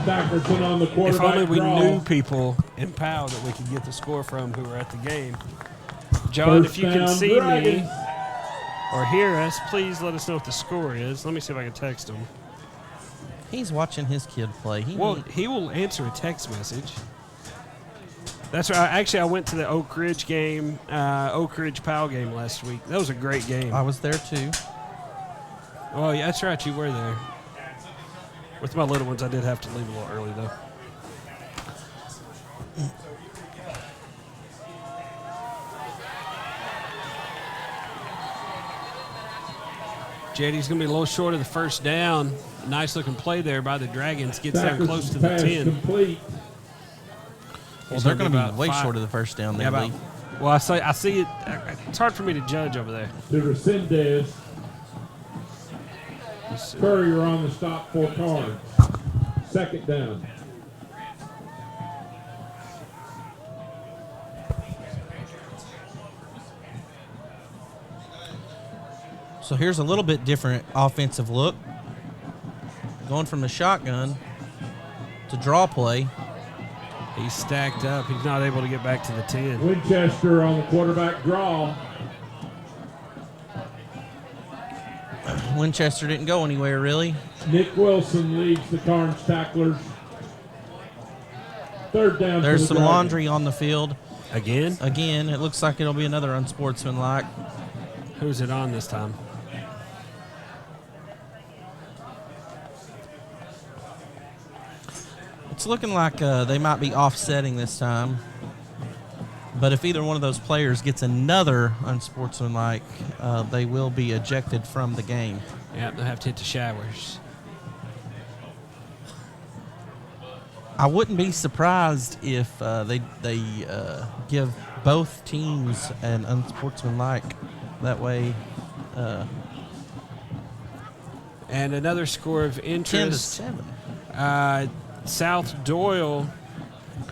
Dackerson on the quarterback If only we draw. knew people in POW that we could get the score from who were at the game. John, First if you can down, see Dragons. me or hear us, please let us know what the score is. Let me see if I can text him. He's watching his kid play. Well, he will answer a text message. That's right. Actually, I went to the Oak Ridge game, Oak Ridge POW game last week. That was a great game. I was there too. Oh, yeah, that's right. You were there. With my little ones, I did have to leave a little early, though. JD's going to be a little short of the first down. Nice looking play there by the Dragons. Gets down close to the pass 10. complete. Well, they're going to about be way 5. short of the first down. Yeah, Then, about, Lee. well, I see it. It's hard for me to judge over there. To Resendez. Courier on the stop for Karns. Second down. So here's a little bit different offensive look. Going from the shotgun to draw play. He's stacked up. He's not able to get back to the 10. Winchester on the quarterback draw. Winchester didn't go anywhere, really. Nick Wilson leads the Karns tacklers. Third down. There's for the some Dragons. laundry on the field. Again? Again, it looks like it'll be another unsportsmanlike. Who's it on this time? It's looking like they might be offsetting this time. But if either one of those players gets another unsportsmanlike, they will be ejected from the game. Yeah, they'll have to hit the showers. I wouldn't be surprised if they give both teams an unsportsmanlike. That way, And another score of 10 to interest. 7. South Doyle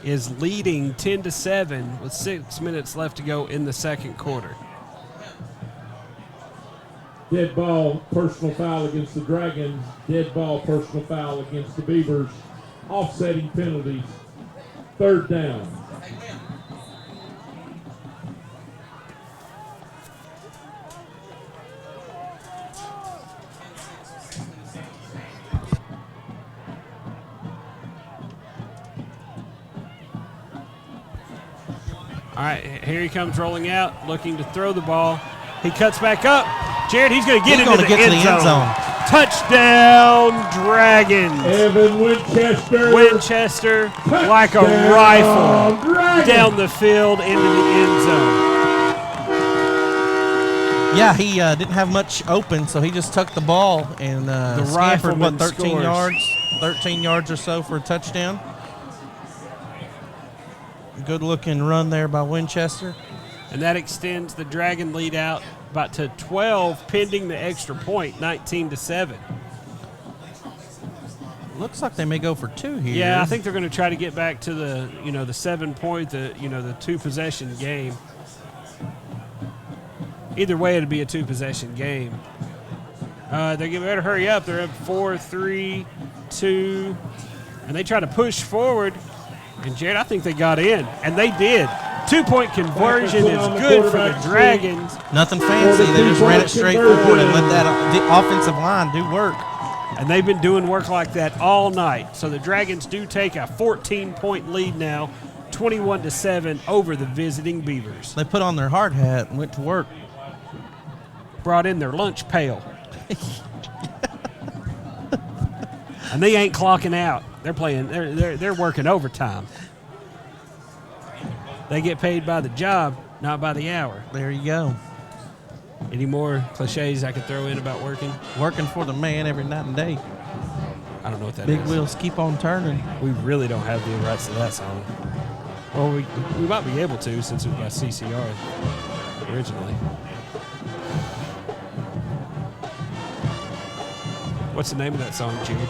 is leading 10-7 with 6 minutes left to go in the second quarter. Dead ball, personal foul against the Dragons. Dead ball, personal foul against the Beavers. Offsetting penalties. Third down. All right, here he comes rolling out, looking to throw the ball. He cuts back up. Jared, he's going to get into the end zone. Touchdown, Dragons. Evan Winchester. Winchester, like a rifle, down the field into the end zone. Yeah, he didn't have much open, so he just tucked the ball and scampered, 13 yards? 13 yards or so for a touchdown. Good looking run there by Winchester. And that extends the Dragon lead out about to 12, pending the extra point, 19-7. Looks like they may go for 2 here. Yeah, I think they're going to try to get back to the, the 7 point, the 2 possession game. Either way, it'd be a 2 possession game. They better hurry up. They're up 4-3-2, and they try to push forward. And Jared, I think they got in, and they did. 2-point conversion is good for the Dragons. Nothing fancy. They just ran it straight forward and let the offensive line do work. And they've been doing work like that all night. So the Dragons do take a 14-point lead now, 21-7 over the visiting Beavers. They put on their hard hat and went to work. Brought in their lunch pail. And they ain't clocking out. They're playing. They're working overtime. They get paid by the job, not by the hour. There you go. Any more cliches I could throw in about working? Working for the man every night and day. I don't know what that Big is. wheels keep on turning. We really don't have the rights to that song. Well, we might be able to since it was by CCR originally. What's the name of that song, Jimmy?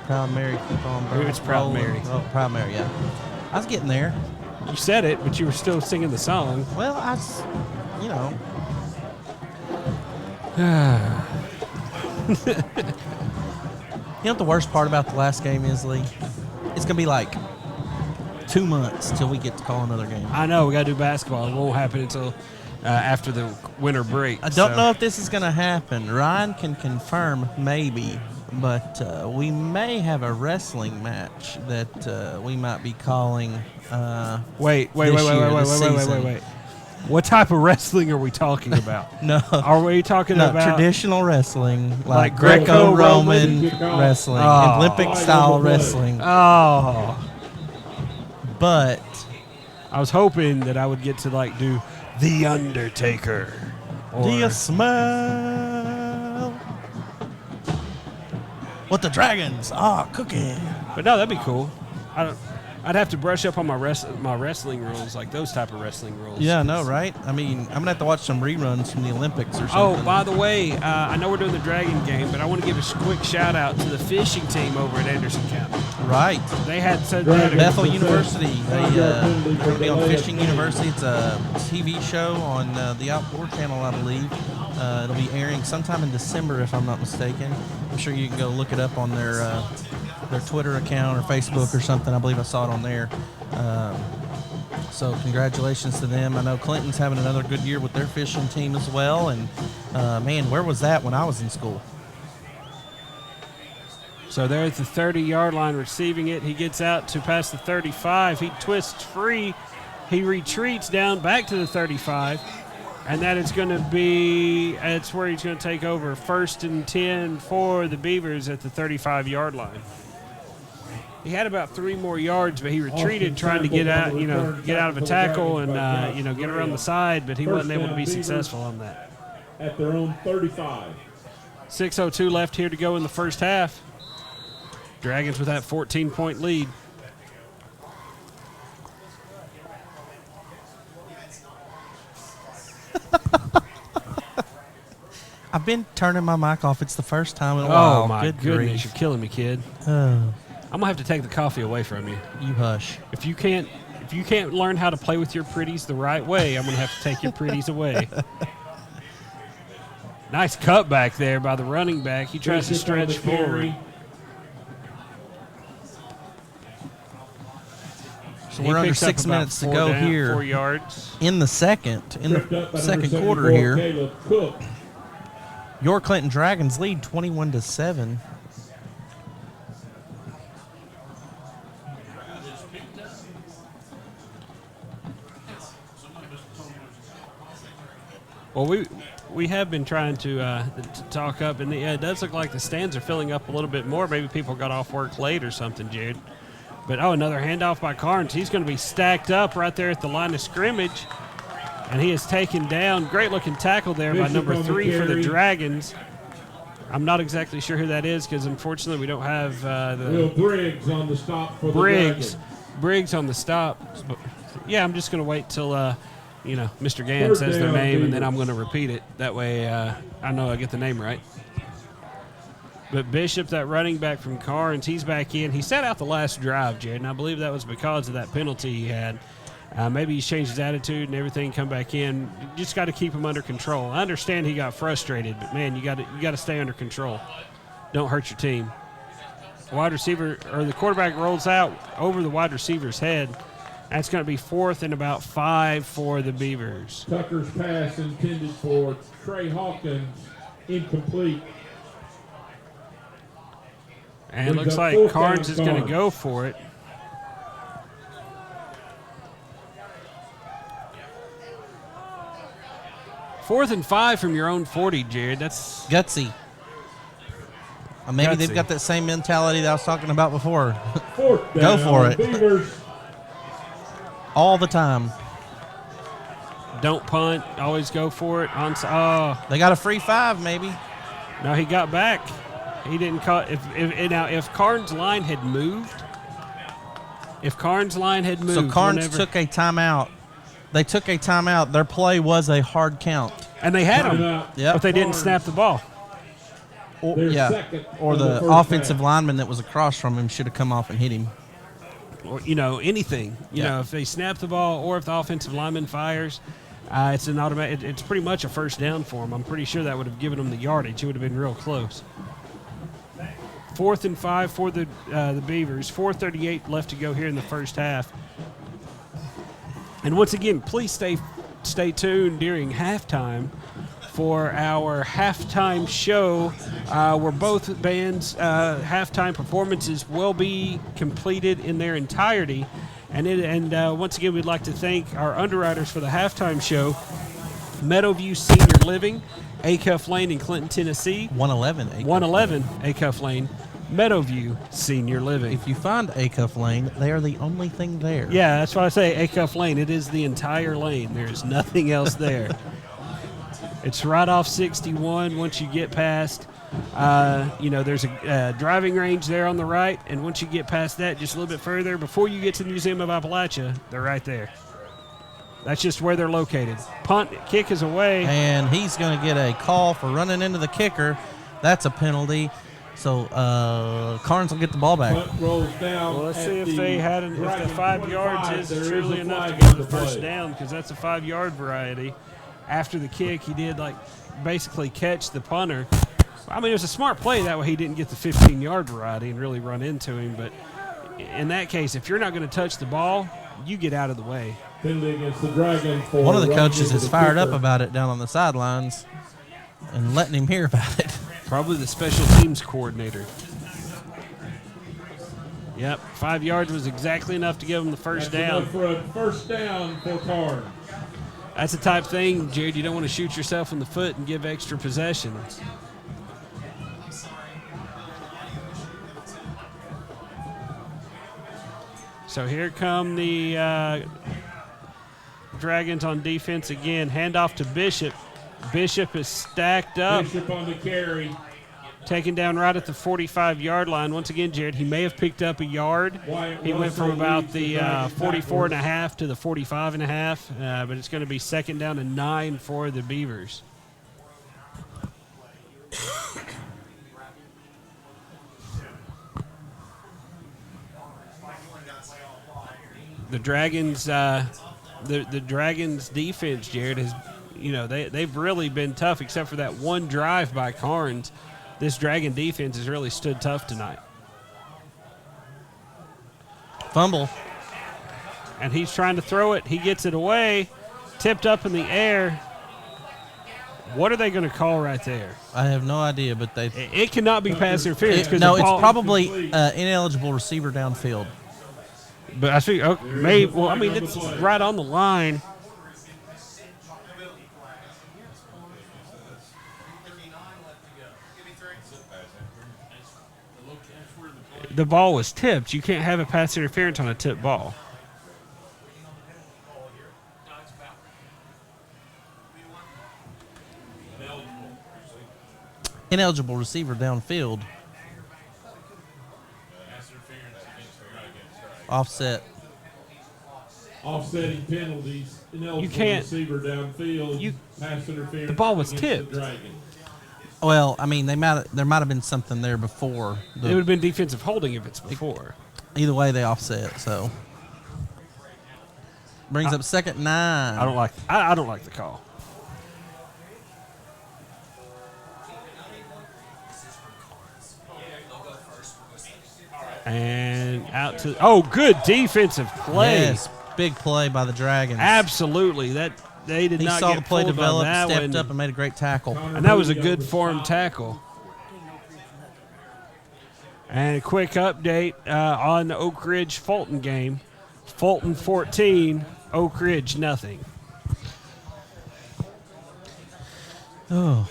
Proud Mary, keep on burning. It's Proud Mary. Oh, Proud Mary, yeah. I was getting there. You said it, but you were still singing the song. Well, you know. You know what the worst part about the last game is, Lee? It's going to be like 2 months till we get to call another game. I know, we got to do basketball. It won't happen until after the winter break. I don't know if this is going to happen. Ryan can confirm maybe, but we may have a wrestling match that we might be calling Wait. What type of wrestling are we talking about? No. Are we talking about traditional wrestling, like Greco-Roman Greco-Roman wrestling, Olympic-style wrestling. Oh. But I was hoping that I would get to do The Undertaker. Do you smell what the dragons are cooking? But no, that'd be cool. I'd have to brush up on my wrestling rules, like those type of wrestling rules. Yeah, no, right? I mean, I'm going to have to watch some reruns from the Olympics or something. Oh, by the way, I know we're doing the Dragon game, but I want to give a quick shout-out to the fishing team over at Anderson County. Right. They had Bethel University. They're going to be on Fishing University. It's a TV show on the Outdoor Channel, I believe. It'll be airing sometime in December, if I'm not mistaken. I'm sure you can go look it up on their Twitter account or Facebook or something. I believe I saw it on there. So congratulations to them. I know Clinton's having another good year with their fishing team as well. And, man, where was that when I was in school? So they're at the 30-yard line receiving it. He gets out to past the 35. He twists free. He retreats down back to the 35. And that is going to be, it's where he's going to take over 1st and 10 for the Beavers at the 35-yard line. He had about 3 more yards, but he retreated trying to get out, get out of a tackle and, get around the side, but he wasn't able to be successful on that. At their own 35. 6:02 left here to go in the first half. Dragons with that 14-point lead. I been turning my mic off. It's the first time in a while. Oh, my Good goodness. grief. You're killing me, kid. Oh, I'm going to have to take the coffee away from you. you hush. If you can't learn how to play with your pretties the right way, I'm going to have to take your pretties away. Nice cutback there by the running back. He tries to stretch forward. So we're under 6 minutes to go here 4 yards. in the second quarter here. Your Clinton Dragons lead 21-7. Well, we have been trying to talk up, and it does look like the stands are filling up a little bit more. Maybe people got off work late or something, Jared. But, another handoff by Karns. He's going to be stacked up right there at the line of scrimmage, and he is taken down. Great-looking tackle there by number 3 for the Dragons. I'm not exactly sure who that is because, unfortunately, we don't have Will Briggs on the stop for the Dragons. Briggs on the stop. Yeah, I'm just going to wait till Mr. Gann says their name, and then I'm going to repeat it. That way I know I get the name right. But Bishop, that running back from Karns, he's back in. He sat out the last drive, Jared, and I believe that was because of that penalty he had. Maybe he's changed his attitude and everything, come back in. You just got to keep him under control. I understand he got frustrated, but, man, you got to stay under control. Don't hurt your team. The quarterback rolls out over the wide receiver's head. That's going to be 4th and about 5 for the Beavers. Tucker's pass intended for Trey Hawkins, incomplete. And it looks like Karns is going to go for it. Fourth and 5 from your own 40, Jared. That's gutsy. Maybe they've got that same mentality that I was talking about before. Go for it. Beavers. All the time. Don't punt. Always go for it. They got a free 5, maybe. No, he got back. He didn't call. If Karns' line had moved. So Karns took a timeout. They took a timeout. Their play was a hard count. And they had him. Yep. But they didn't snap the ball. Or the offensive lineman that was across from him should have come off and hit him. Or, anything. If they snap the ball or if the offensive lineman fires, it's an automatic. It's pretty much a first down for them. I'm pretty sure that would have given them the yardage. It would have been real close. 4th and 5 for the Beavers. 4:38 left to go here in the first half. And once again, please stay tuned during halftime for our halftime show, where both bands' halftime performances will be completed in their entirety. And once again, we'd like to thank our underwriters for the halftime show: Meadowview Senior Living, Acuff Lane in Clinton, Tennessee. 111 Acuff Lane, Meadowview Senior Living. If you find Acuff Lane, they are the only thing there. Yeah, that's why I say Acuff Lane. It is the entire lane. There's nothing else there. It's right off 61 once you get past, there's a driving range there on the right, and once you get past that just a little bit further, before you get to the Museum of Appalachia, they're right there. That's just where they're located. Punt, kick is away. And he's going to get a call for running into the kicker. That's a penalty. So Karns will get the ball back. Punt rolls down. Well, let's see if the 5 yards is truly enough to get the first down, because that's a 5-yard variety. After the kick, he did basically catch the punter. I mean, it was a smart play. That way he didn't get the 15-yard variety and really run into him. But in that case, if you're not going to touch the ball, you get out of the way. Penalty against the Dragon for one of the coaches is fired up about it down on the sidelines and letting him hear about it. Probably the special teams coordinator. Yep, 5 yards was exactly enough to give him the first down. For a first down for Karns. That's the type of thing, Jared, you don't want to shoot yourself in the foot and give extra possessions. So here come the Dragons on defense again. Handoff to Bishop. Bishop is stacked up. Bishop on the carry. Taken down right at the 45-yard line. Once again, Jared, he may have picked up a yard. He went from about the 44.5 to the 45.5, but it's going to be 2nd down and 9 for the Beavers. the Dragons, the Dragons defense, Jared, has, they've really been tough, except for that one drive by Karns. This Dragon defense has really stood tough tonight. Fumble. And he's trying to throw it. He gets it away, tipped up in the air. What are they going to call right there? I have no idea, but it cannot be pass interference. No, it's probably ineligible receiver downfield. But I think maybe. Well, I mean, it's right on the line. The ball was tipped. You can't have a pass interference on a tipped ball. Ineligible receiver downfield. Offset. Offsetting penalties. Ineligible You can't. Receiver downfield. Pass interference. The ball was against tipped. the Dragon. Well, I mean, there might have been something there before. It would have been defensive holding if it's before. Either way, they offset. So brings up 2nd and 9. I don't like the call. And out to good defensive play. Yes, big play by the Dragons. Absolutely, that they did he not saw get the play pulled on develop, that stepped one. up, and made a great tackle. And that was a good form tackle. And a quick update on the Oak Ridge Fulton game. Fulton 14, Oak Ridge nothing. Oh.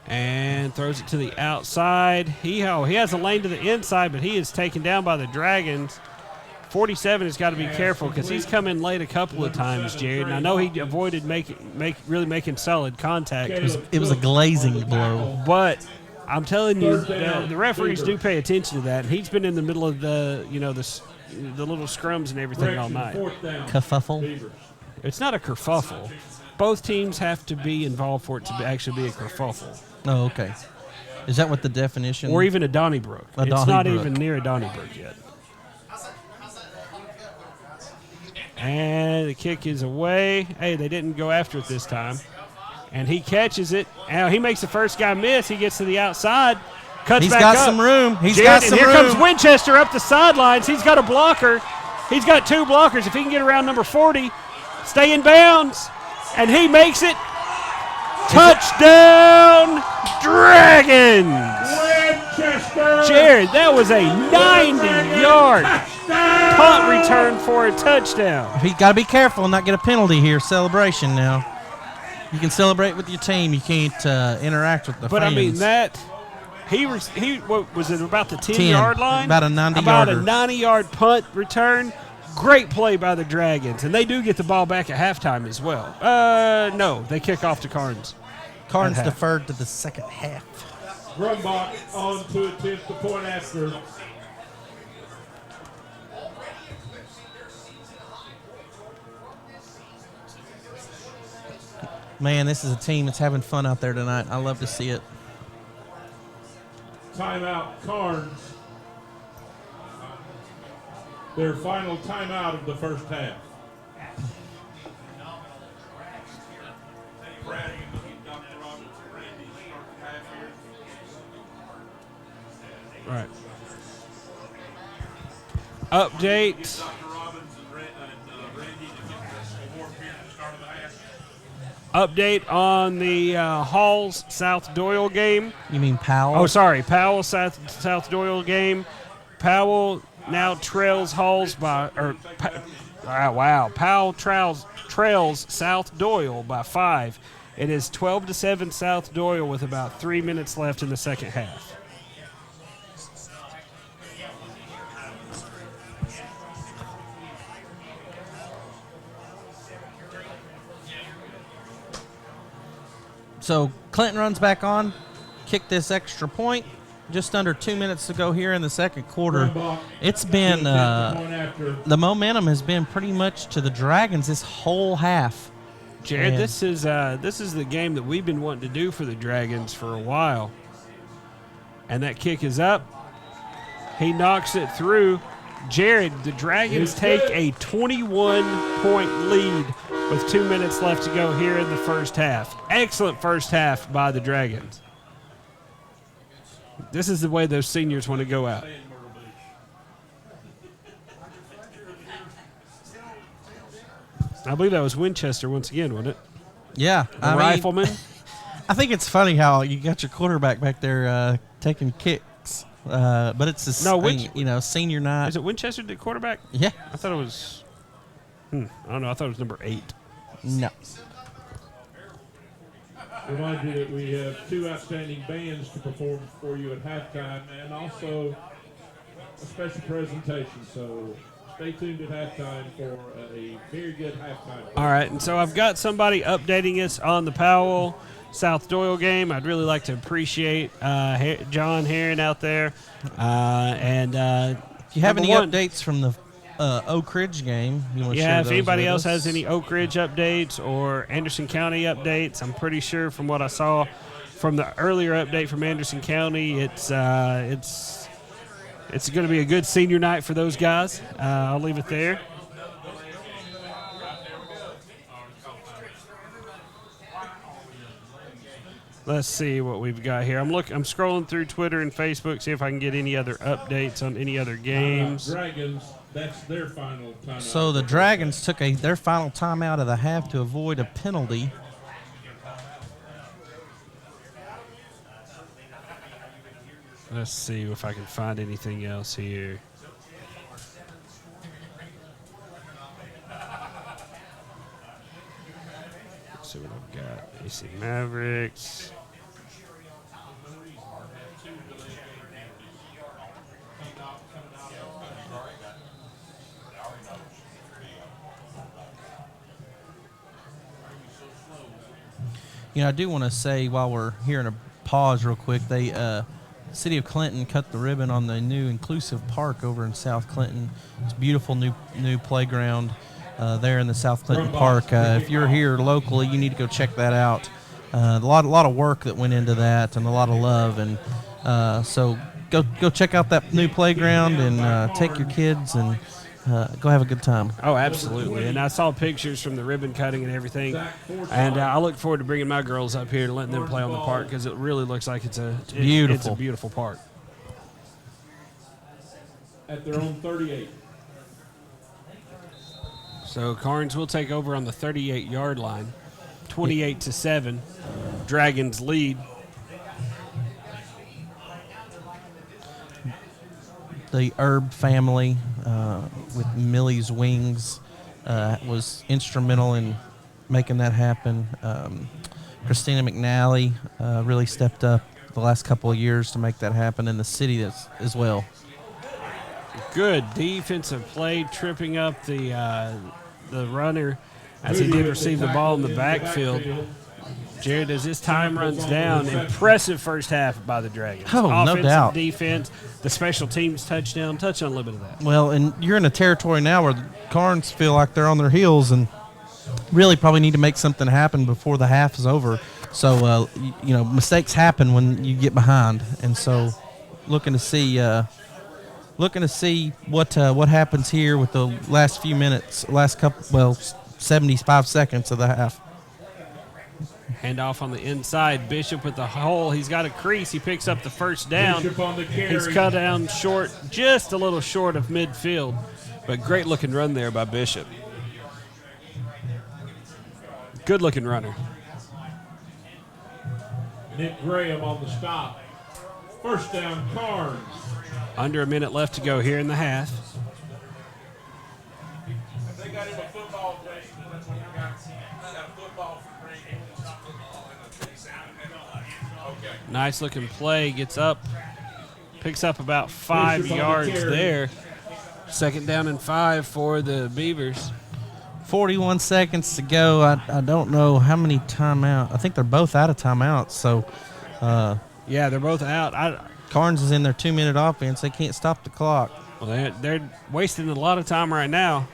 And throws it to the outside. He has a lane to the inside, but he is taken down by the Dragons. 47 has got to be careful because he's come in late a couple of times, Jared. And I know he avoided really making solid contact. It was a glazing blow. But I'm telling you, the referees do pay attention to that. And he's been in the middle of the little scrums and everything all night. Kerfuffle? It's not a kerfuffle. Both teams have to be involved for it to actually be a kerfuffle. Oh, okay. Is that what the definition? Or even a Donnybrook. It's not even near a Donnybrook yet. And the kick is away. Hey, they didn't go after it this time. And he catches it. Now he makes the first guy miss. He gets to the outside. Cuts back up. He's got some room. Here comes Winchester up the sidelines. He's got a blocker. He's got 2 blockers. If he can get around number 40, stay in bounds. And he makes it. Touchdown, Dragons! Winchester! Jared, that was a 90-yard punt return for a touchdown. He's got to be careful and not get a penalty here. Celebration now. You can celebrate with your team. You can't interact with the fans. But, I mean, what was it, about the 10-yard line? About a 90-yarder. About a 90-yard punt return. Great play by the Dragons. And they do get the ball back at halftime as well. No, they kick off to Karns. Karns deferred to the second half. Grumbach on to attempt the point after. Man, this is a team that's having fun out there tonight. I love to see it. Timeout, Karns. Their final timeout of the first half. All right. Update. Update on the Halls South Doyle game. You mean Powell? Oh, sorry. Powell South Doyle game. Powell now trails Halls by Powell trails South Doyle by 5. It is 12-7 South Doyle with about 3 minutes left in the second half. So Clinton runs back on, kick this extra point. just under 2 minutes to go here in the second quarter. It's been the momentum has been pretty much to the Dragons this whole half. Jared, this is the game that we've been wanting to do for the Dragons for a while. And that kick is up. He knocks it through. Jared, the Dragons take a 21-point lead with 2 minutes left to go here in the first half. Excellent first half by the Dragons. This is the way those seniors want to go out. I believe that was Winchester once again, wasn't it? Yeah. The Rifleman. I think it's funny how you got your quarterback back there taking kicks, but it's senior night. Is it Winchester the quarterback? Yeah. I thought it was I don't know. I thought it was number 8. No. Remind you that we have 2 outstanding bands to perform for you at halftime and also a special presentation. So stay tuned at halftime for a very good halftime. All right, and so I've got somebody updating us on the Powell South Doyle game. I'd really like to appreciate John Herron out there. If you have any updates from the Oak Ridge game, you want to share if those anybody with else us? has any Oak Ridge updates or Anderson County updates, I'm pretty sure from what I saw from the earlier update from Anderson County, it's going to be a good senior night for those guys. I'll leave it there. Let's see what we've got here. I'm scrolling through Twitter and Facebook, see if I can get any other updates on any other games. Dragons, that's their final timeout. So the Dragons took their final timeout of the half to avoid a penalty. Let's see if I can find anything else here. Let's see what I've got. AC Mavericks. I do want to say while we're here in a pause real quick, City of Clinton cut the ribbon on the new inclusive park over in South Clinton. It's a beautiful new playground there in the South Clinton Park. If you're here locally, you need to go check that out. A lot of work that went into that and a lot of love. And so go check out that new playground and take your kids and go have a good time. Oh, absolutely. And I saw pictures from the ribbon cutting and everything. And I look forward to bringing my girls up here and letting them play on the park because it really looks like it's a beautiful park. At their own 38. So Karns will take over on the 38-yard line. 28-7. Dragons lead. The Herb family with Millie's Wings was instrumental in making that happen. Christina McNally really stepped up the last couple of years to make that happen, and the city as well. Good defensive play, tripping up the runner as he did receive the ball in the backfield. Jared, as his time runs down, impressive first half by the Dragons. Oh, no doubt. Offensive, defense, the special teams touchdown. Touch on a little bit of that. Well, and you're in a territory now where the Karns feel like they're on their heels and really probably need to make something happen before the half is over. So, mistakes happen when you get behind. And so looking to see what happens here with the last few minutes, 75 seconds of the half. Handoff on the inside. Bishop with the hole. He's got a crease. He picks up the first down. Bishop on the carry. He's cut down short, just a little short of midfield. But great looking run there by Bishop. Good looking runner. Nick Graham on the stop. First down, Karns. Under a minute left to go here in the half. They got him a football play. Nice looking play. Gets up. Picks up about 5 yards there. Second down and 5 for the Beavers. 41 seconds to go. I don't know how many timeouts. I think they're both out of timeouts. So, yeah, they're both out. Karns is in their 2-minute offense. They can't stop the clock. Well, they're wasting a lot of time right now.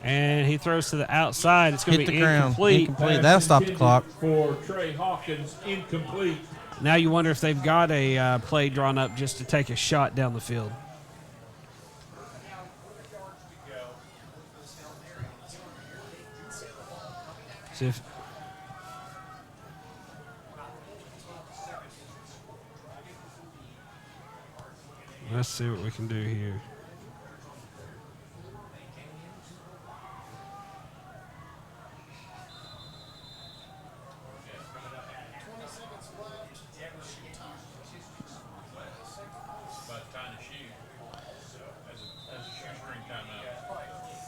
And he throws to the outside. It's going to be incomplete. That'll stop the clock. For Trey Hawkins, incomplete. Now you wonder if they've got a play drawn up just to take a shot down the field. Let's see what we can do here.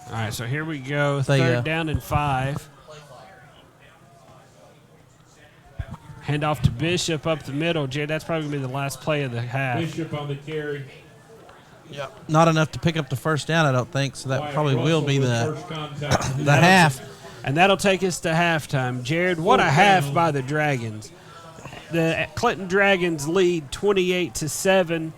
All right, so here we go. Third down and 5. Hand off to Bishop up the middle. Jay, that's probably going to be the last play of the half. Bishop on the carry. Yep. Not enough to pick up the first down, I don't think, so that Wyatt probably will be the half. And that'll take us to halftime. Jared, what a half by the Dragons. The Clinton Dragons lead 28-7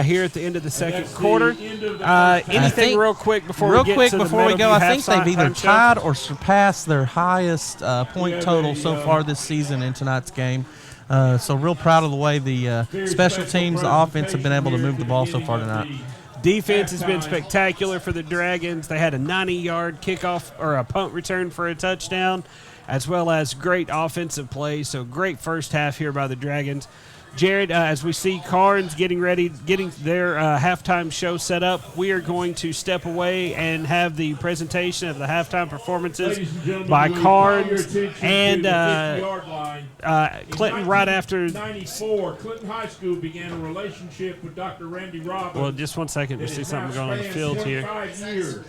here at the end of the second quarter. Anything real quick before we get to the before we go, I think they've either show? tied or surpassed their highest point total so far this season in tonight's game. So real proud of the way the special teams, the offense have been able to move the ball so far tonight. Defense has been spectacular for the Dragons. They had a 90-yard kickoff or a punt return for a touchdown, as well as great offensive play. So great first half here by the Dragons. Jared, as we see Karns getting their halftime show set up, we are going to step away and have the presentation of the halftime performances by Karns and Clinton right after. 94, Clinton High School began a relationship with Dr. Randy Robbins. Well, just 1 second. We see something going on the field here. Years.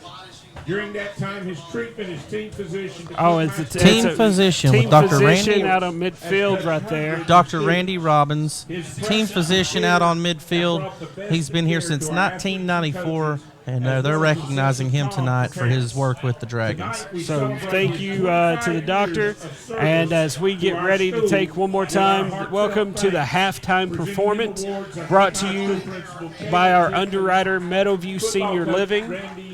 During that time, his treatment as team physician. It's a team physician with Dr. Randy out on midfield right there. Dr. Randy Robbins, team physician out on midfield. He's been here since 1994, and they're recognizing him tonight for his work with the Dragons. So thank you to the doctor. And as we get ready to take one more time, welcome to the halftime performance brought to you by our underwriter, Meadowview Senior Living.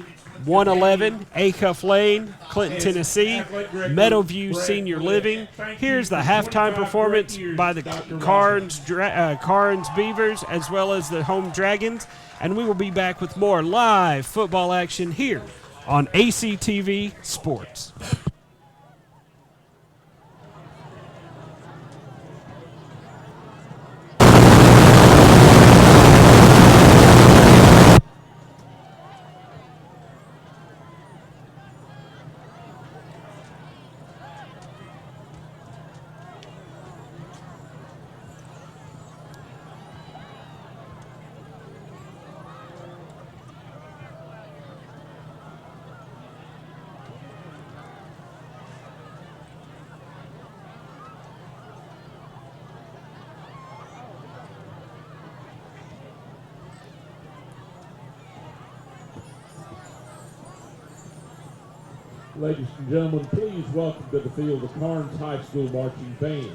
111 Acuff Lane, Clinton, Tennessee, Meadowview Senior Living. Here's the halftime performance by the Karns Beavers as well as the home Dragons. And we will be back with more live football action here on ACTV Sports. Ladies and gentlemen, please welcome to the field the Karns High School Marching Band.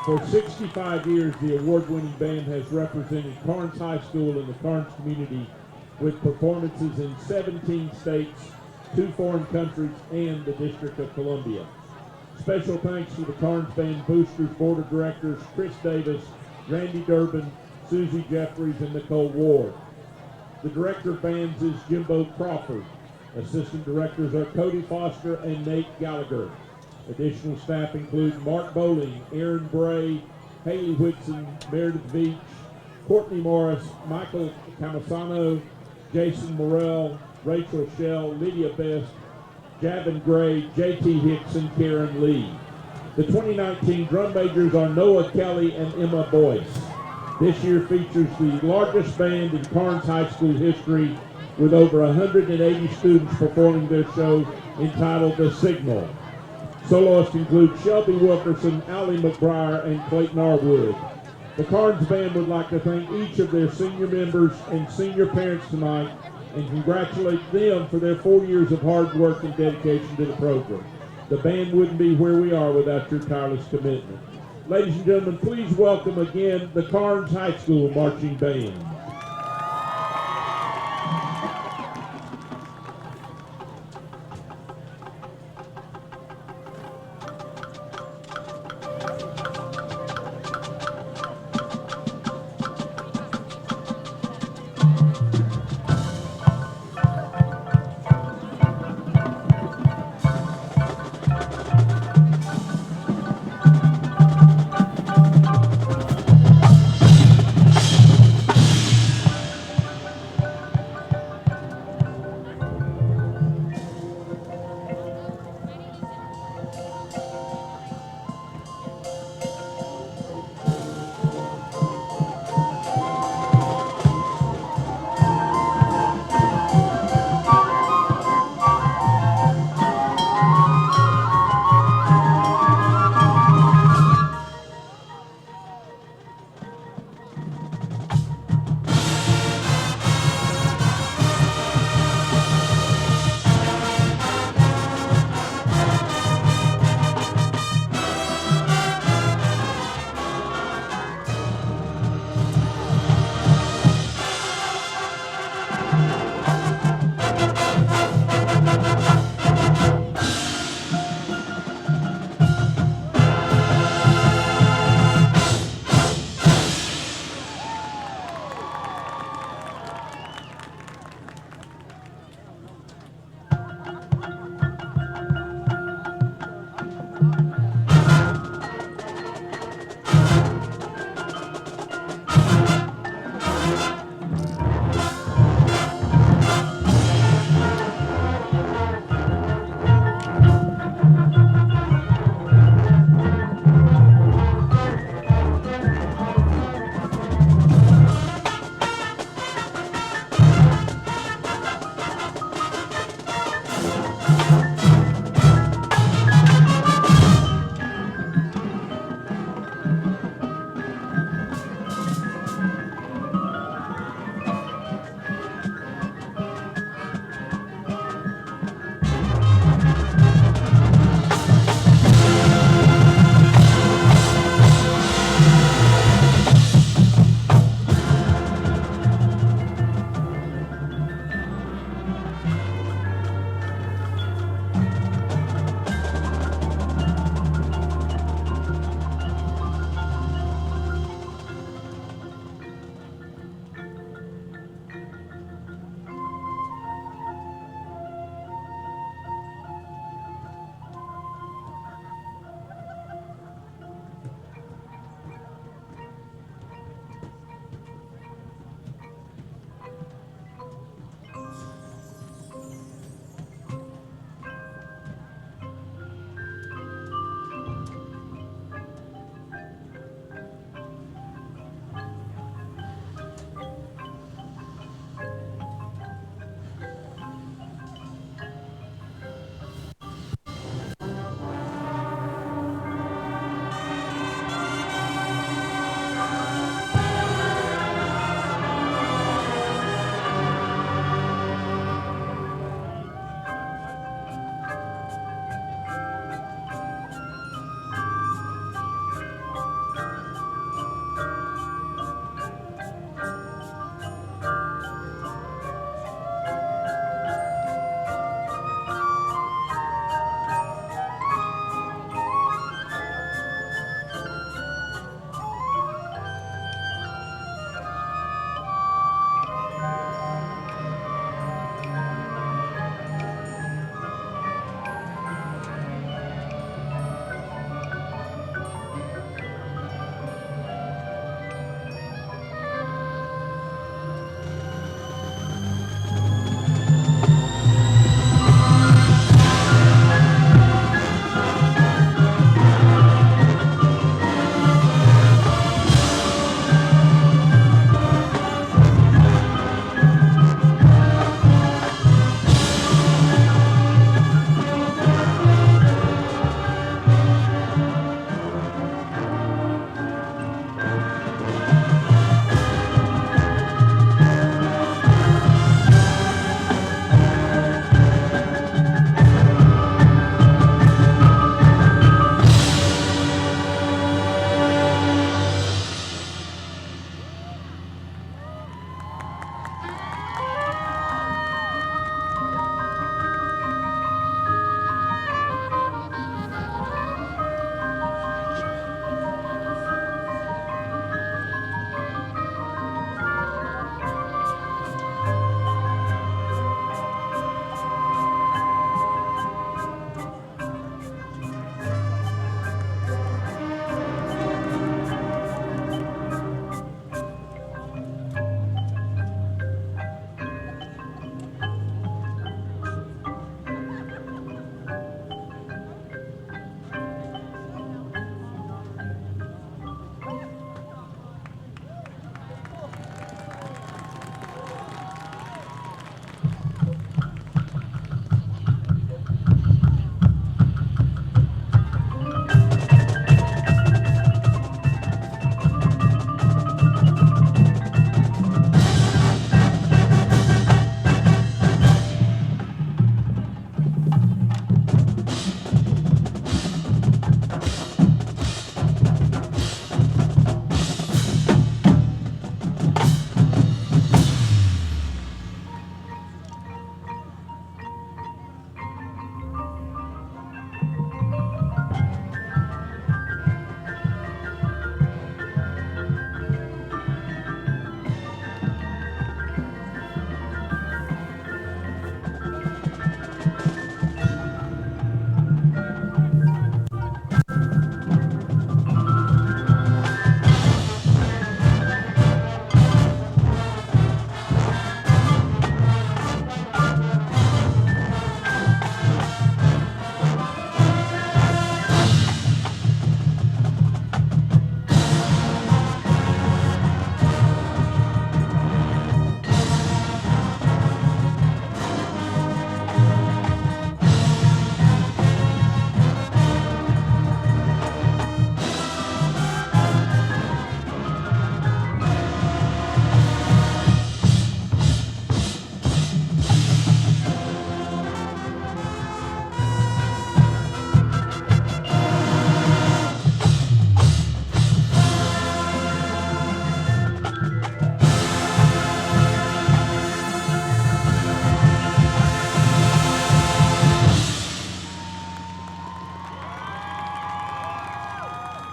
For 65 years, the award-winning band has represented Karns High School and the Karns community with performances in 17 states, 2 foreign countries, and the District of Columbia. Special thanks to the Karns Band Boosters Board of Directors, Chris Davis, Randy Durbin, Susie Jeffries, and Nicole Ward. The director of bands is Jimbo Crawford. Assistant directors are Cody Foster and Nate Gallagher. Additional staff include Mark Bowling, Aaron Bray, Haley Whitson, Meredith Veach, Courtney Morris, Michael Camasano, Jason Morrell, Rachel Shell, Lydia Best, Javin Gray, JT Hicks, and Karen Lee. The 2019 drum majors are Noah Kelly and Emma Boyce. This year features the largest band in Karns High School history with over 180 students performing their show entitled The Signal. Soloists include Shelby Wilkerson, Allie McBriar, and Clayton Arwood. The Karns Band would like to thank each of their senior members and senior parents tonight and congratulate them for their 4 years of hard work and dedication to the program. The band wouldn't be where we are without your tireless commitment. Ladies and gentlemen, please welcome again the Karns High School Marching Band.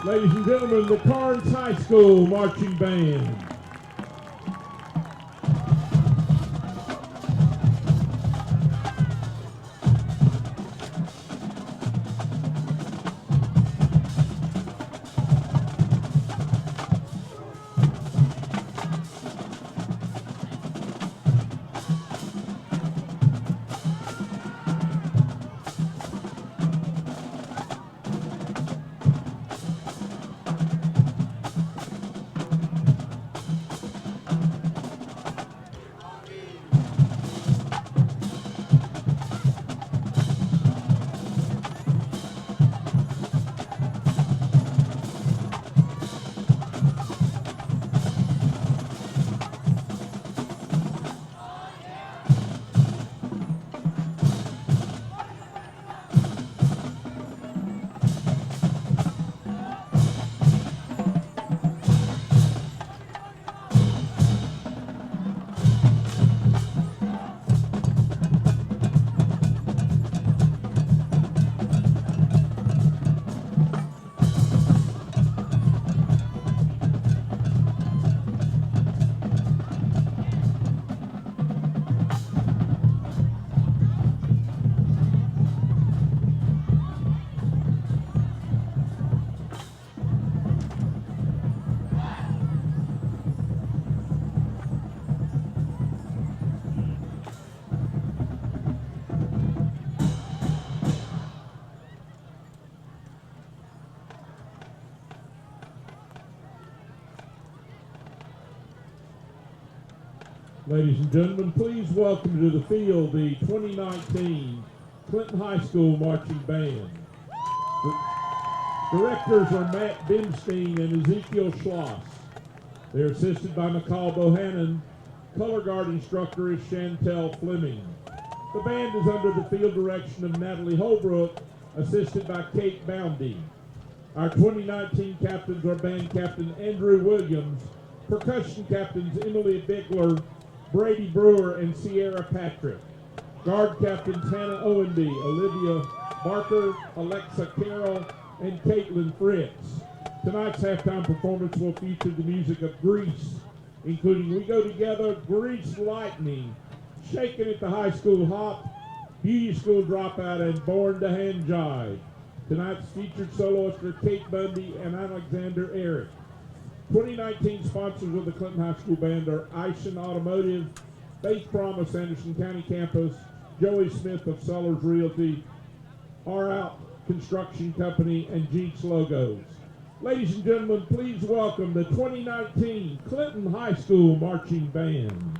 Ladies and gentlemen, the Karns High School Marching Band. Ladies and gentlemen, please welcome to the field the 2019 Clinton High School Marching Band. The directors are Matt Bimstein and Ezekiel Schloss. They're assisted by McCall Bohannon. Color guard instructor is Chantel Fleming. The band is under the field direction of Natalie Holbrook, assisted by Kate Boundy. Our 2019 captains are band captain Andrew Williams, percussion captains Emily Bickler, Brady Brewer, and Sierra Patrick. Guard captains Hannah Owenby, Olivia Barker, Alexa Carroll, and Caitlin Fritz. Tonight's halftime performance will feature the music of Grease, including We Go Together, Grease Lightning, Shaking at the High School Hop, Beauty School Dropout, and Born to Hand Jive. Tonight's featured soloists are Kate Bundy and Alexander Eric. 2019 sponsors of the Clinton High School Band are Ison Automotive, Faith Promise Anderson County Campus, Joey Smith of Sellers Realty, R Out Construction Company, and Jinx Logos. Ladies and gentlemen, please welcome the 2019 Clinton High School Marching Band.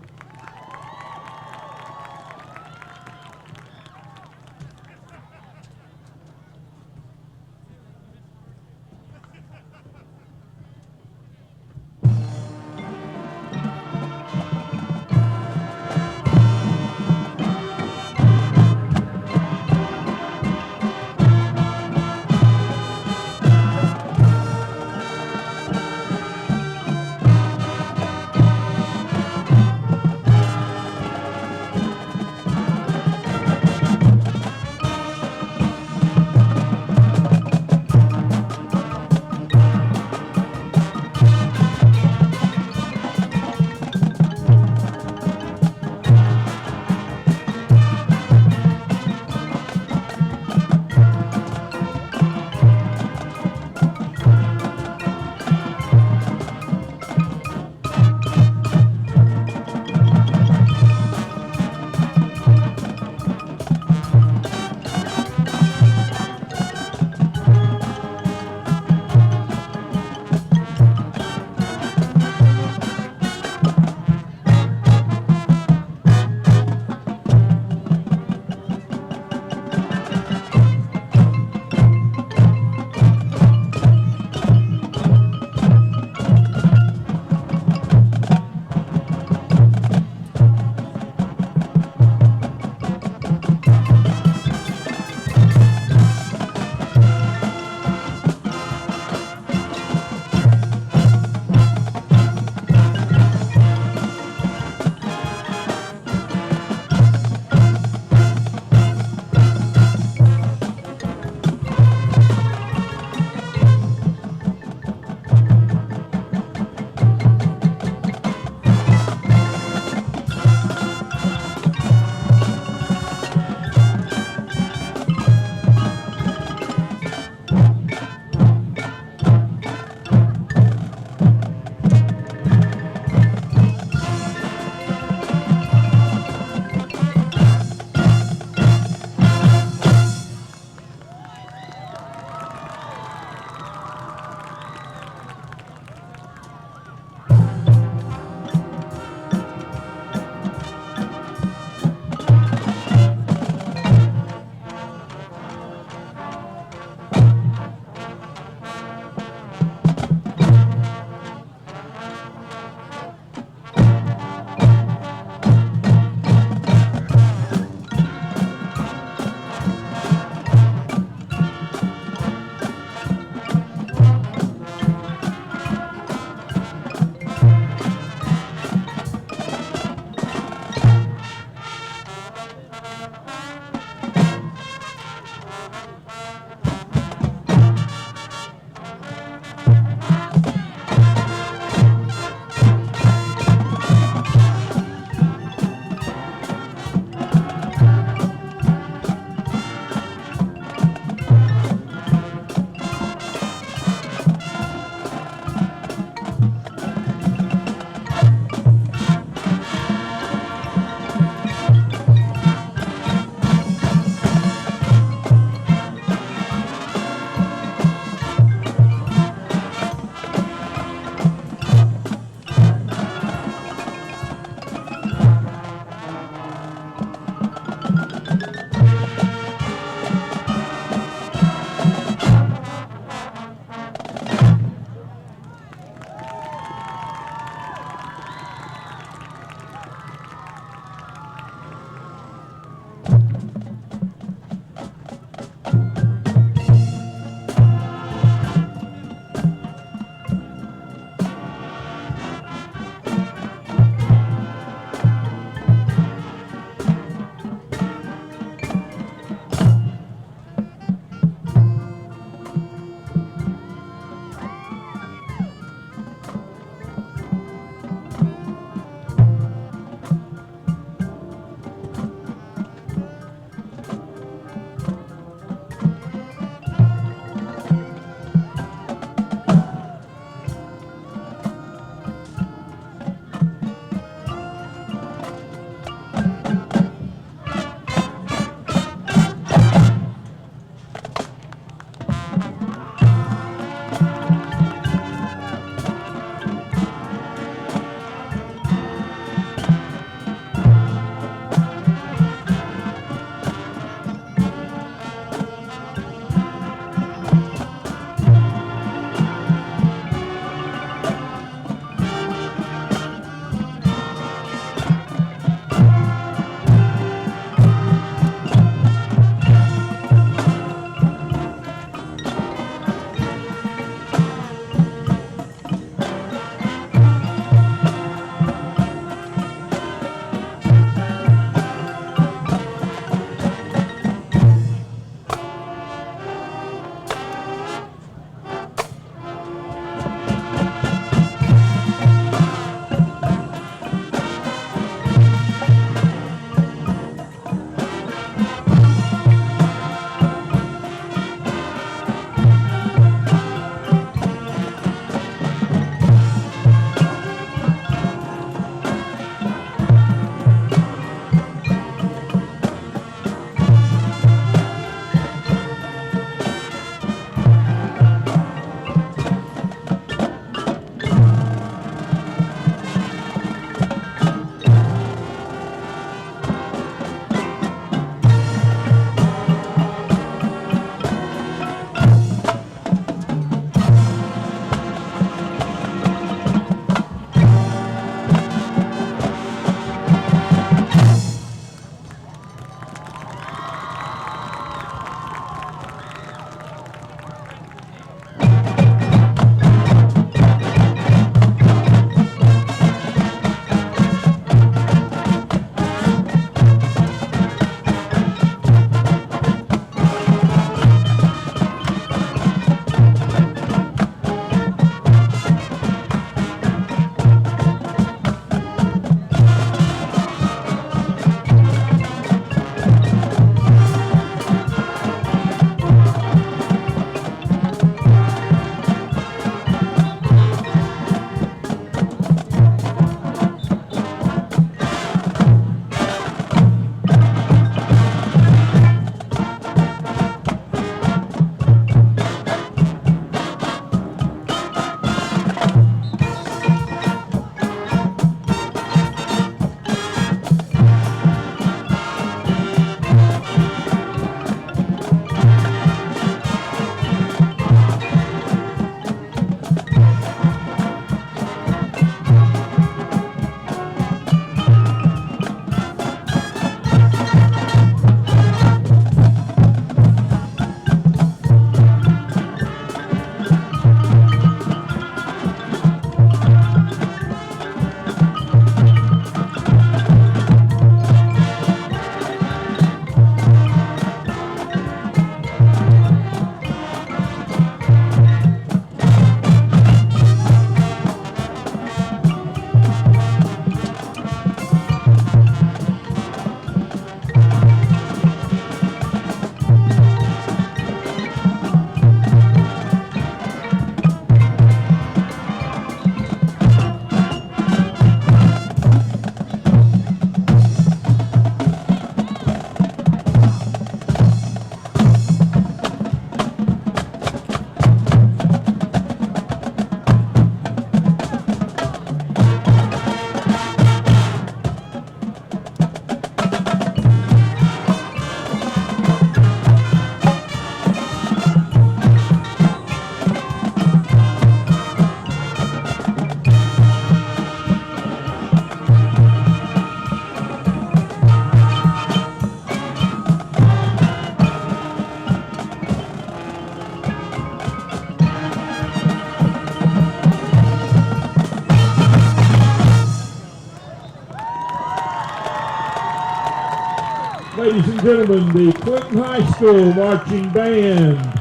ladies and gentlemen, the Clinton High School Marching Band.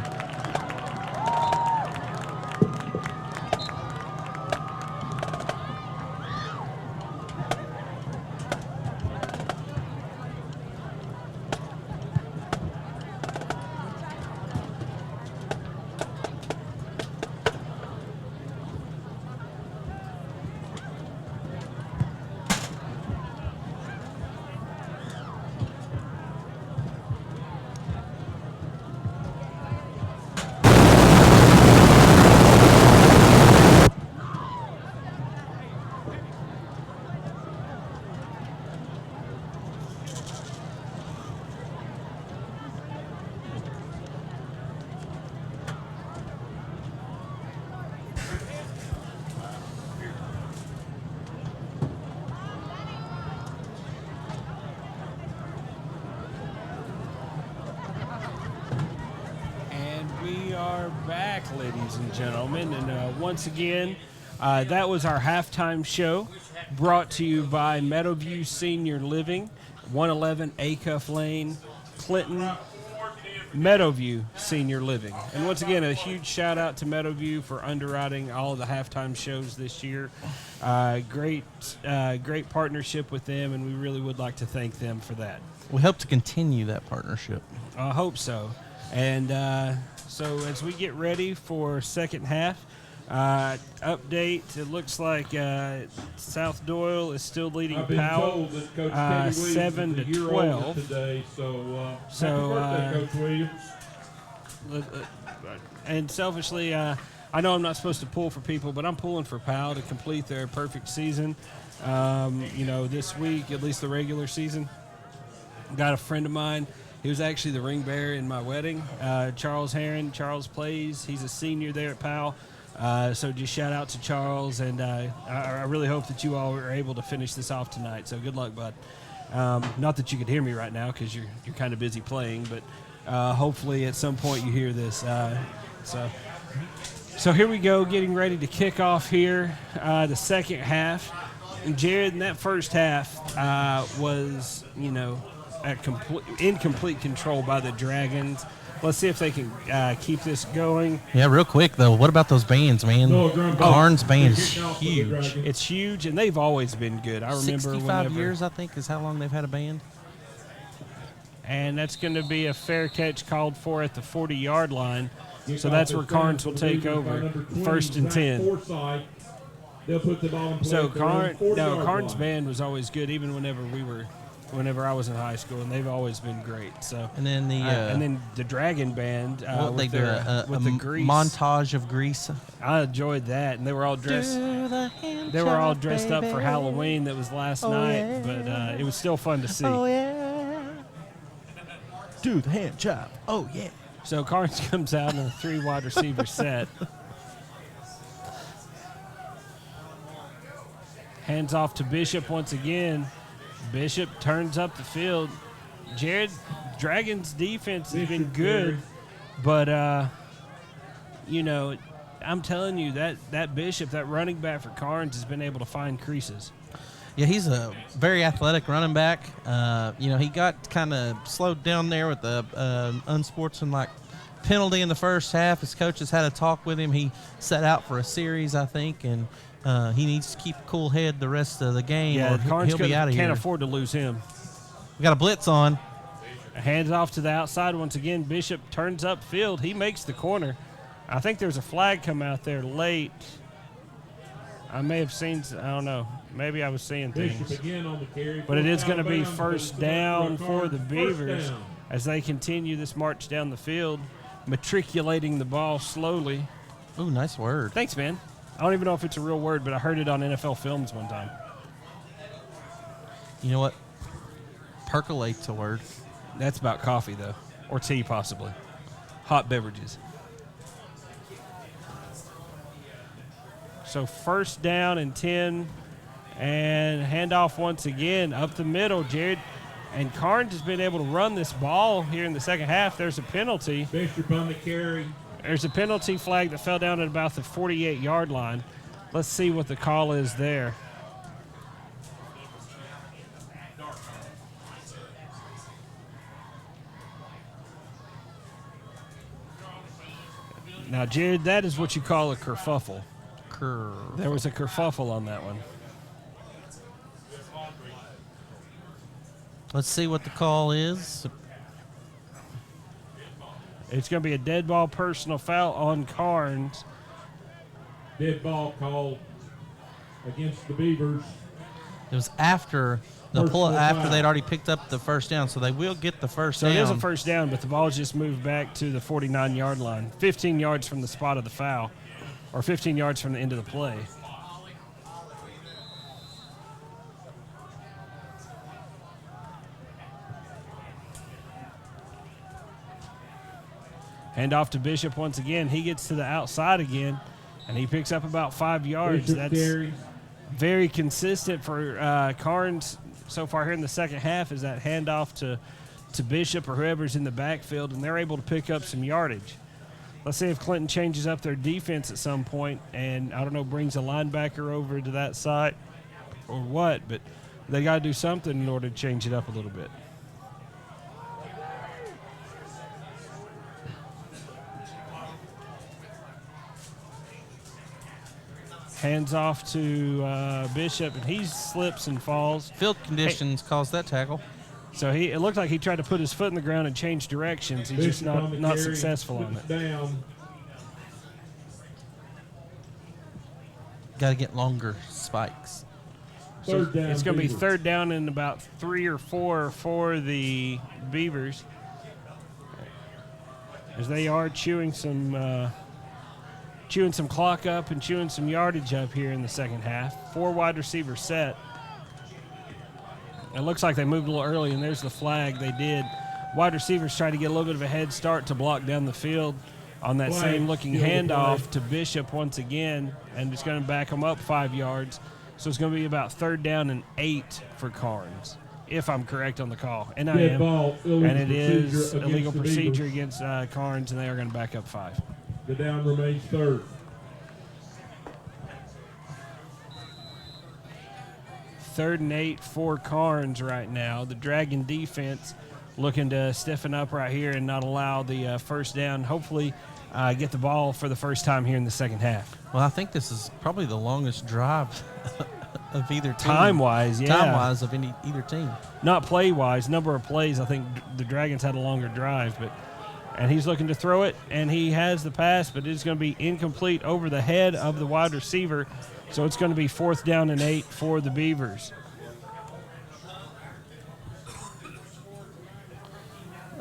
Ladies and gentlemen, and once again, that was our halftime show, brought to you by Meadowview Senior Living, 111 Acuff Lane, Clinton. Meadowview Senior Living. And once again, a huge shout out to Meadowview for underwriting all of the halftime shows this year. Great partnership with them, and we really would like to thank them for that. We hope to continue that partnership. I hope so. And so as we get ready for second half, update, it looks like South Doyle is still leading Powell 7-12 today. So happy birthday, Coach Williams. And selfishly, I know I'm not supposed to pull for people, but I'm pulling for Powell to complete their perfect season. This week, at least the regular season. Got a friend of mine. He was actually the ring bearer in my wedding. Charles Heron. Charles plays. He's a senior there at Powell. So just shout out to Charles, and I really hope that you all are able to finish this off tonight. So good luck, bud. Not that you could hear me right now because you're kind of busy playing, but hopefully at some point you hear this. So here we go, getting ready to kick off here the second half. And Jared, in that first half was, in complete control by the Dragons. Let's see if they can keep this going. Yeah, real quick, though, what about those bands, man? Karns band is huge. It's huge, and they've always been good. I remember 65 years, I think, is how long they've had a band. And that's going to be a fair catch called for at the 40-yard line. So that's where Karns will take over, 1st and 10. So Karns band was always good, even whenever I was in high school, and they've always been great. So and then the Dragon Band with the Grease montage of Grease. I enjoyed that, and they were all dressed. They were all dressed up for Halloween. That was last night, but it was still fun to see. Oh yeah, do the hand chop. Oh yeah. So Karns comes out in a 3 wide receiver set. Hands off to Bishop once again. Bishop turns up the field. Jared, Dragons' defense has been good, but, I'm telling you, that Bishop, that running back for Karns, has been able to find creases. Yeah, he's a very athletic running back. He got kind of slowed down there with the unsportsmanlike penalty in the first half. His coaches had a talk with him. He set out for a series, I think, and he needs to keep a cool head the rest of the game, or he'll be out of here. Can't afford to lose him. We got a blitz on. Hands off to the outside once again. Bishop turns upfield. He makes the corner. I think there's a flag come out there late. I may have seen, I don't know. Maybe I was seeing things. But it is going to be first down for the Beavers as they continue this march down the field, matriculating the ball slowly. Ooh, nice word. Thanks, man. I don't even know if it's a real word, but I heard it on NFL Films one time. You know what? Percolate's a word. That's about coffee, though, or tea, possibly. Hot beverages. So first down and 10, and handoff once again up the middle, Jared. And Karns has been able to run this ball here in the second half. There's a penalty. Bishop on the carry. There's a penalty flag that fell down at about the 48-yard line. Let's see what the call is there. Now, Jared, that is what you call a kerfuffle. Curve. There was a kerfuffle on that one. Let's see what the call is. It's going to be a dead ball personal foul on Karns. Dead ball called against the Beavers. It was after the Personal after foul. they'd already picked up the first down, so they will get the first So down. it is a first down, but the ball just moved back to the 49-yard line, 15 yards from the spot of the foul, or 15 yards from the end of the play. Hand off to Bishop once again. He gets to the outside again, and he picks up about 5 yards. Bishop That's carries. very consistent for Karns so far here in the second half, is that handoff to Bishop or whoever's in the backfield, and they're able to pick up some yardage. Let's see if Clinton changes up their defense at some point and, I don't know, brings a linebacker over to that side or what, but they got to do something in order to change it up a little bit. Hands off to Bishop, and he slips and falls. Field conditions caused that tackle. So it looked like he tried to put his foot in the ground and change directions. He's just Bishop on the not carry, successful on slips it. Down. Got to get longer spikes. Third down. It's going to be Beavers. third down and about 3 or 4 for the Beavers, as they are chewing some clock up and chewing some yardage up here in the second half. 4 wide receivers set. It looks like they moved a little early, and there's the flag. They did. Wide receivers try to get a little bit of a head start to block down the field on that Flag, same looking still the handoff flag. to Bishop once again, and it's going to back them up 5 yards. So it's going to be about third down and 8 for Karns, if I'm correct on the call. And I Dead am. ball, illegal And it is procedure illegal against the procedure Beavers. against Karns, and they are going to back up 5. The down remains third. Third and 8 for Karns right now. The Dragon defense looking to stiffen up right here and not allow the first down. Hopefully get the ball for the first time here in the second half. Well, I think this is probably the longest drive of either team. Time-wise, yeah. Time-wise of either team. Not play-wise. Number of plays, I think the Dragons had a longer drive. And he's looking to throw it, and he has the pass, but it's going to be incomplete over the head of the wide receiver. So it's going to be fourth down and 8 for the Beavers.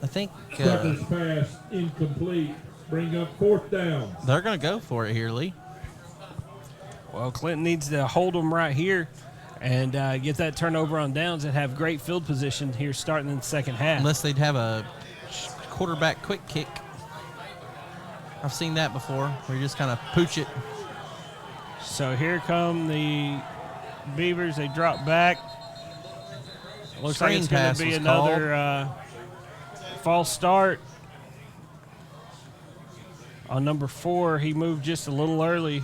I think Tucker's pass incomplete. Bring up fourth down. they're going to go for it here, Lee. Well, Clinton needs to hold them right here and get that turnover on downs and have great field position here starting in the second half. Unless they'd have a quarterback quick kick. I've seen that before, where you just kind of pooch it. So here come the Beavers. They drop back. Looks like it's Screen going pass to be was another false start on number 4. He moved just a little early.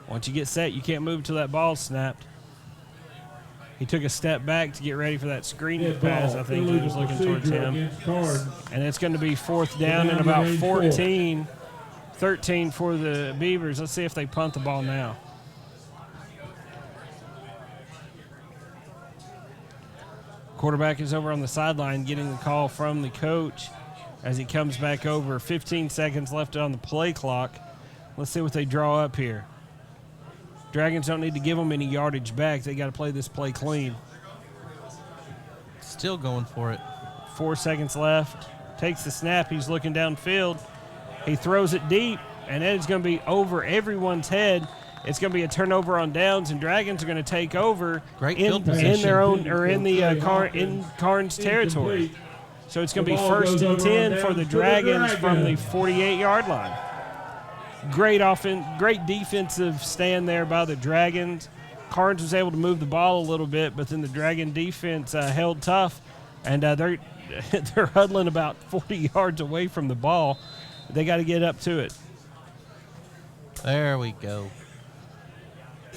Once you get set, you can't move until that ball's snapped. He took a step back to get ready for that screen Dead pass. ball, I think he was illegal looking towards procedure him. against Karns. And it's going to be fourth down and down about remains 14, 13 for the Beavers. Let's see if they punt the ball now. Quarterback is over on the sideline getting the call from the coach as he comes back over. 15 seconds left on the play clock. Let's see what they draw up here. Dragons don't need to give them any yardage back. They got to play this play clean. Still going for it. 4 seconds left. Takes the snap. He's looking downfield. He throws it deep, and it's going to be over everyone's head. It's going to be a turnover on downs, and Dragons are going to take over Great in field position. their own or in the in Karns territory. Incomplete. So it's going to be The ball first goes and over 10 on for downs the to the Dragons from the Dragons. 48-yard line. Great offense, great defensive stand there by the Dragons. Karns was able to move the ball a little bit, but then the Dragon defense held tough, and they're huddling about 40 yards away from the ball. They got to get up to it. There we go.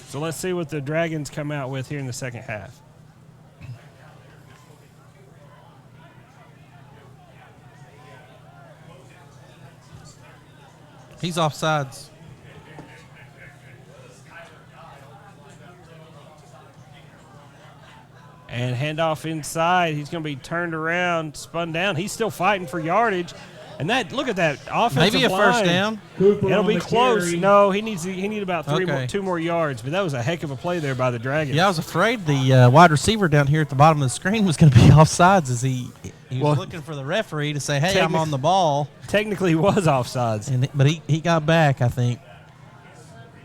So let's see what the Dragons come out with here in the second half. He's offsides. And handoff inside. He's going to be turned around, spun down. He's still fighting for yardage. And that, look at that offensive Maybe a line. first down. Cooper It'll on be the close. carry. No, he needs about Okay. 2 more yards. But that was a heck of a play there by the Dragons. Yeah, I was afraid the wide receiver down here at the bottom of the screen was going to be offsides as he was looking for the referee to say, hey, I'm on the ball. Technically, he was offsides. But he got back, I think.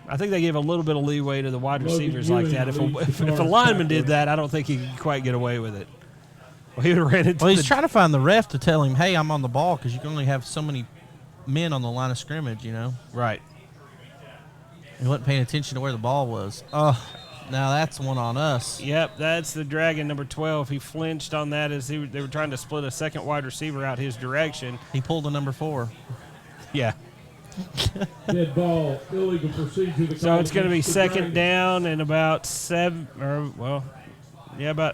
I think they gave a little bit of leeway to the wide Logan receivers like Ewing that. leads the If a Karns lineman did tackler. that, I don't think he could quite get away with it. Well, he would have ran into Well, he's trying to find the ref to tell him, hey, I'm on the ball, because you can only have so many men on the line of scrimmage, you know. Right. He wasn't paying attention to where the ball was. Oh, now that's one on us. Yep, that's the Dragon, number 12. He flinched on that as they were trying to split a second wide receiver out his direction. He pulled the number 4. Yeah. Dead ball, illegal procedure. So it's going to be second down and about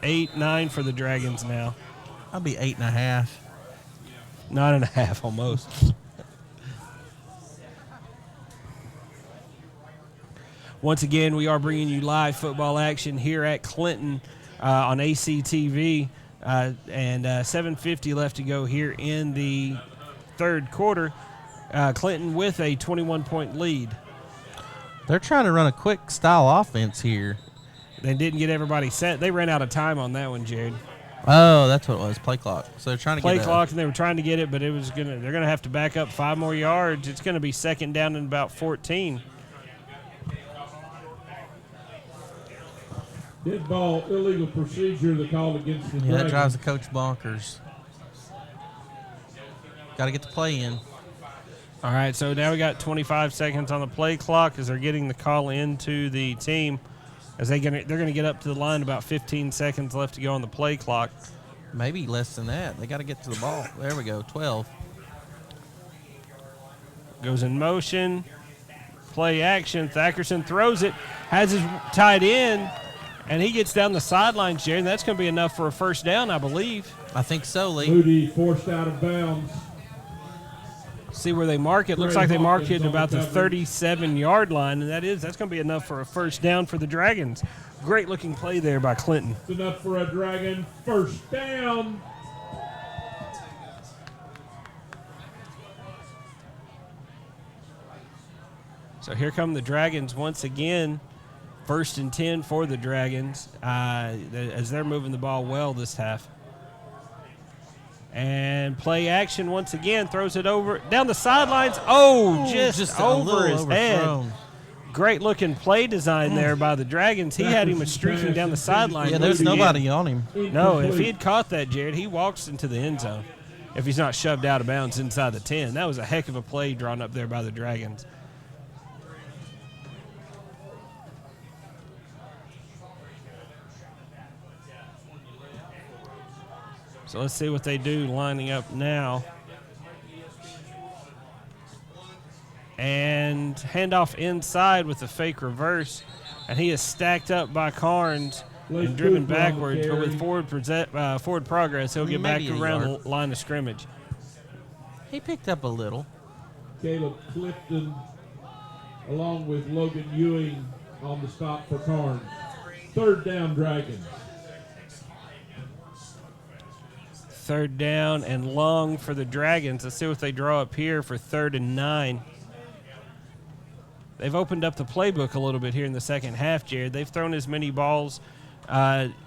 8, 9 for the Dragons now. I'll be 8.5. 9.5 almost. Once again, we are bringing you live football action here at Clinton on ACTV, and 7:50 left to go here in the third quarter. Clinton with a 21-point lead. They're trying to run a quick style offense here. They didn't get everybody set. They ran out of time on that one, Jared. Oh, that's what it was, play clock. So they're trying to Play get clock, and they were trying to get it, but they're gonna have to back up 5 more yards. It's gonna be second down and about 14. Dead ball, illegal procedure. The call against the that Dragons. drives the coach bonkers. Got to get the play in. All right, so now we got 25 seconds on the play clock as they're getting the call into the team. As they're gonna get up to the line, about 15 seconds left to go on the play clock. Maybe less than that. They got to get to the ball. There we go, 12. Goes in motion, play action. Thackerson throws it, has his tight end, and he gets down the sidelines, Jared. And that's going to be enough for a first down, I believe. I think so, Lee. Moody forced out of bounds. See where they mark it. Looks Trey like they marked Hawkins it at on the about the cover. 37-yard line, and that's going to be enough for a first down for the Dragons. Great looking play there by Clinton. It's enough for a Dragon first down. So here come the Dragons once again. First and 10 for the Dragons as they're moving the ball well this half. And play action once again, throws it over down the sidelines. Oh, just a over little his head. overthrown. Great looking play design there by the Dragons. He had him streaking down the sideline. Yeah, there's Moving in. nobody on him. No, if he had caught that, Jared, he walks into the end zone if he's not shoved out of bounds inside the 10. That was a heck of a play drawn up there by the Dragons. So let's see what they do lining up now. And handoff inside with the fake reverse. And he is stacked up by Karns and driven backwards. But with forward progress, he'll get back Maybe a around yard. the line of scrimmage. He picked up a little. Caleb Clifton along with Logan Ewing on the stop for Karns. Third down, Dragons. Third down and long for the Dragons. Let's see what they draw up here for 3rd and 9. They've opened up the playbook a little bit here in the second half, Jared. They've thrown as many balls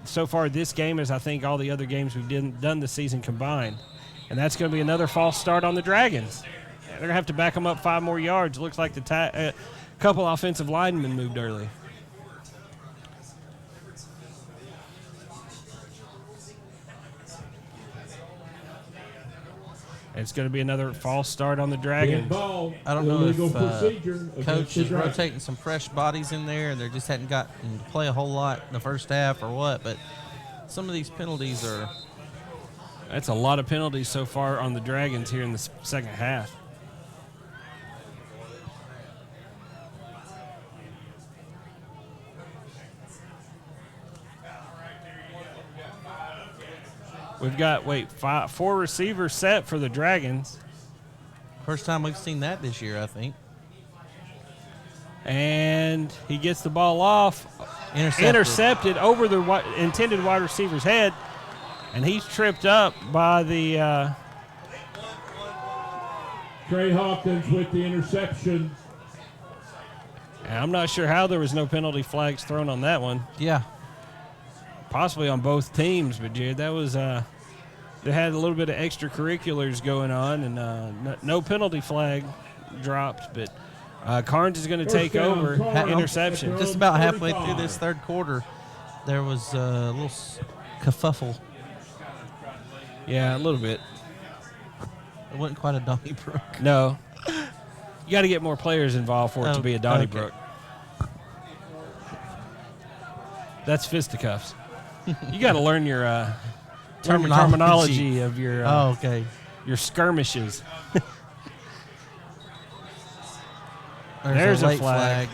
so far this game as I think all the other games we've done this season combined. And that's going to be another false start on the Dragons. They're going to have to back them up 5 more yards. Looks like the couple offensive linemen moved early. It's going to be another false start on the Dead Dragons. ball, I don't know illegal if procedure against Coach the is Dragons. rotating some fresh bodies in there, and they just hadn't gotten to play a whole lot in the first half or what. But some of these penalties are. That's a lot of penalties so far on the Dragons here in the second half. We've got, 4 receivers set for the Dragons. First time we've seen that this year, I think. And he gets the ball off. Intercepted. Over the intended wide receiver's head. And he's tripped up by the Trey Hawkins with the interception. I'm not sure how there was no penalty flags thrown on that one. Yeah. Possibly on both teams, but Jared, that was they had a little bit of extracurriculars going on, and no penalty flag dropped. But Karns is going to take over. Interception. Just about halfway through this third quarter, there was a little kerfuffle. Yeah, a little bit. It wasn't quite a Donnybrook. No. You got to get more players involved for it to be a Donnybrook. Okay. That's fisticuffs. You got to learn your Terminology of your your skirmishes. There's a flag.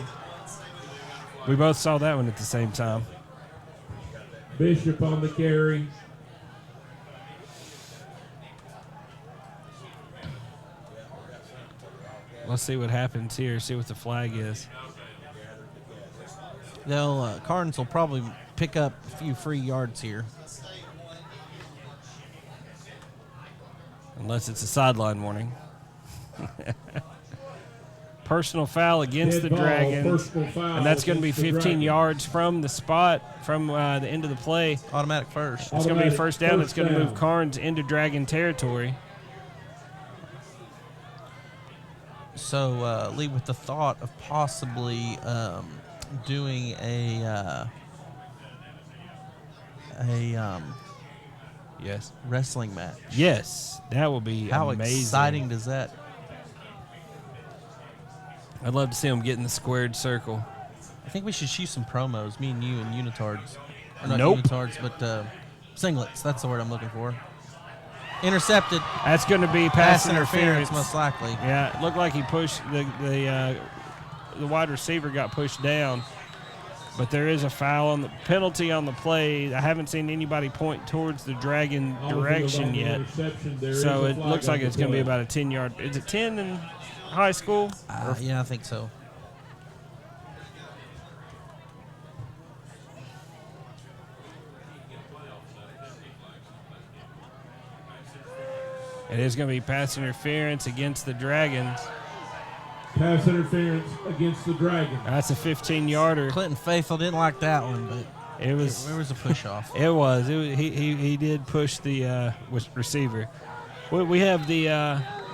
We both saw that one at the same time. Bishop on the carry. Let's see what happens here. See what the flag is. Karns will probably pick up a few free yards here. Unless it's a sideline warning. Personal foul against the Dragons. And that's going to be 15 yards from the spot, from the end of the play. Automatic first. It's going to be first down. It's going to move Karns into Dragon territory. So leave with the thought of possibly doing a yes, wrestling match. Yes, that will be How amazing. exciting does that? I'd love to see them get in the squared circle. I think we should shoot some promos, me and you and unitards. Or not Nope. unitards, but singlets. That's the word I'm looking for. Intercepted. That's going to be pass interference, most likely. Yeah, it looked like he pushed the wide receiver got pushed down, but there is a foul on the penalty on the play. I haven't seen anybody point towards the Dragon direction yet, so it looks like it's going to be about a 10-yard. Is it 10 in high school? Yeah, I think so. It is going to be pass interference against the Dragons. Pass interference against the Dragons. That's a 15-yarder. Clinton Faithful didn't like that one, but It was a push-off. It was. He did push the receiver. We have the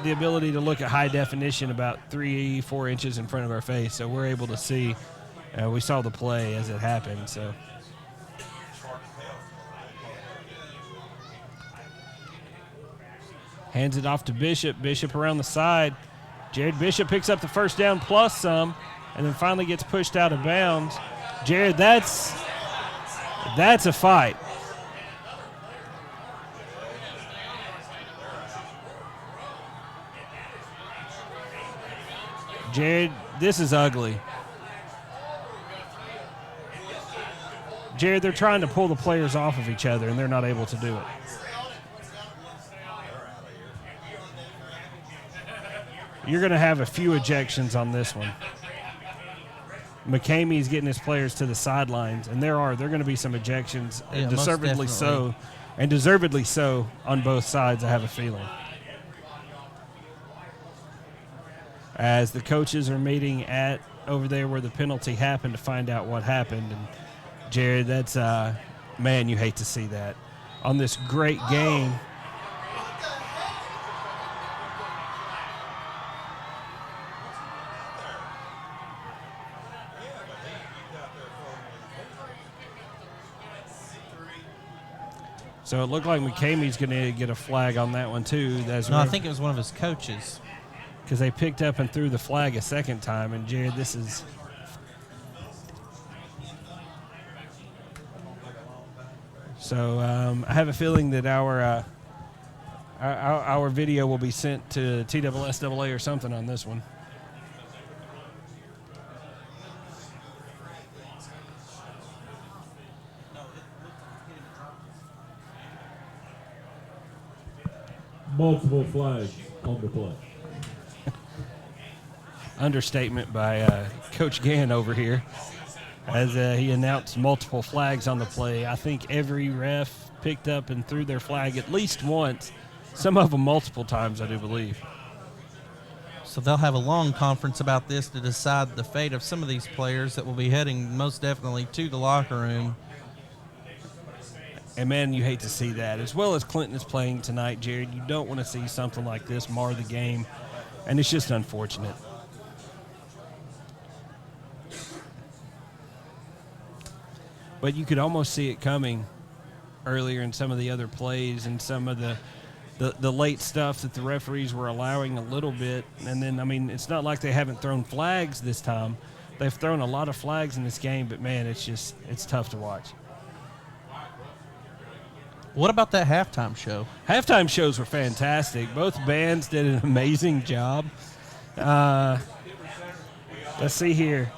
ability to look at high definition about 3-4 inches in front of our face, so we're able to see. We saw the play as it happened. So. Hands it off to Bishop. Bishop around the side. Jared Bishop picks up the first down plus some, and then finally gets pushed out of bounds. Jared, that's a fight. Jared, this is ugly. Jared, they're trying to pull the players off of each other, and they're not able to do it. You're going to have a few ejections on this one. McCamey's getting his players to the sidelines, and there are going to be some ejections, Yeah, deservedly so, and deservedly so on both sides, I have a feeling. As the coaches are meeting at over there where the penalty happened to find out what happened. And Jared, that's man, you hate to see that on this great game. So it looked like McCamey's going to get a flag on that one, too. I think it was one of his coaches. Because they picked up and threw the flag a second time. And, Jared, this is – so I have a feeling that our video will be sent to TSSAA or something on this one. Multiple flags on the play. understatement by Coach Gann over here, as he announced multiple flags on the play. I think every ref picked up and threw their flag at least once, some of them multiple times, I do believe. So they'll have a long conference about this to decide the fate of some of these players that will be heading most definitely to the locker room. And, man, you hate to see that. As well as Clinton is playing tonight, Jared, you don't want to see something like this mar the game, and it's just unfortunate. But you could almost see it coming earlier in some of the other plays and some of the late stuff that the referees were allowing a little bit. And then, I mean, it's not like they haven't thrown flags this time. They've thrown a lot of flags in this game, but, man, it's tough to watch. What about that halftime show? Halftime shows were fantastic. Both bands did an amazing job. Let's see here.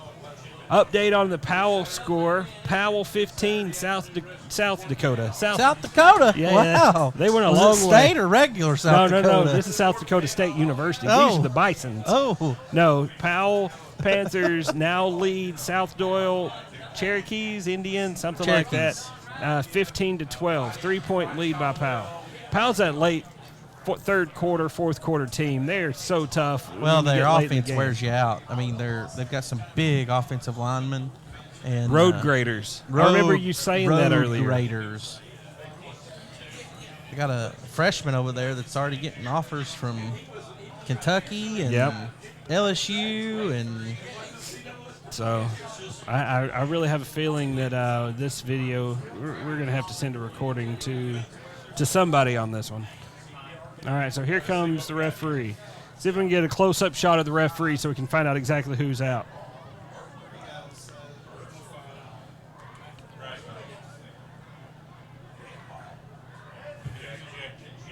Update on the Powell score. Powell 15, South Dakota. South Dakota? Yeah, wow. They went a Was long it way. state or regular South Dakota? No. This is South Dakota State University. Oh. These are the Bisons. Oh. No, Powell Panthers now lead South Doyle Cherokees, Indians, something like that. 15-12, 3-point lead by Powell. Powell's that late third quarter, fourth quarter team. They're so tough. Well, their offense wears you out. I mean, they've got some big offensive linemen and road graders. I remember you saying that earlier. Road graders. They got a freshman over there that's already getting offers from Kentucky and LSU and. So, I really have a feeling that this video, we're going to have to send a recording to somebody on this one. All right, so here comes the referee. See if we can get a close-up shot of the referee so we can find out exactly who's out.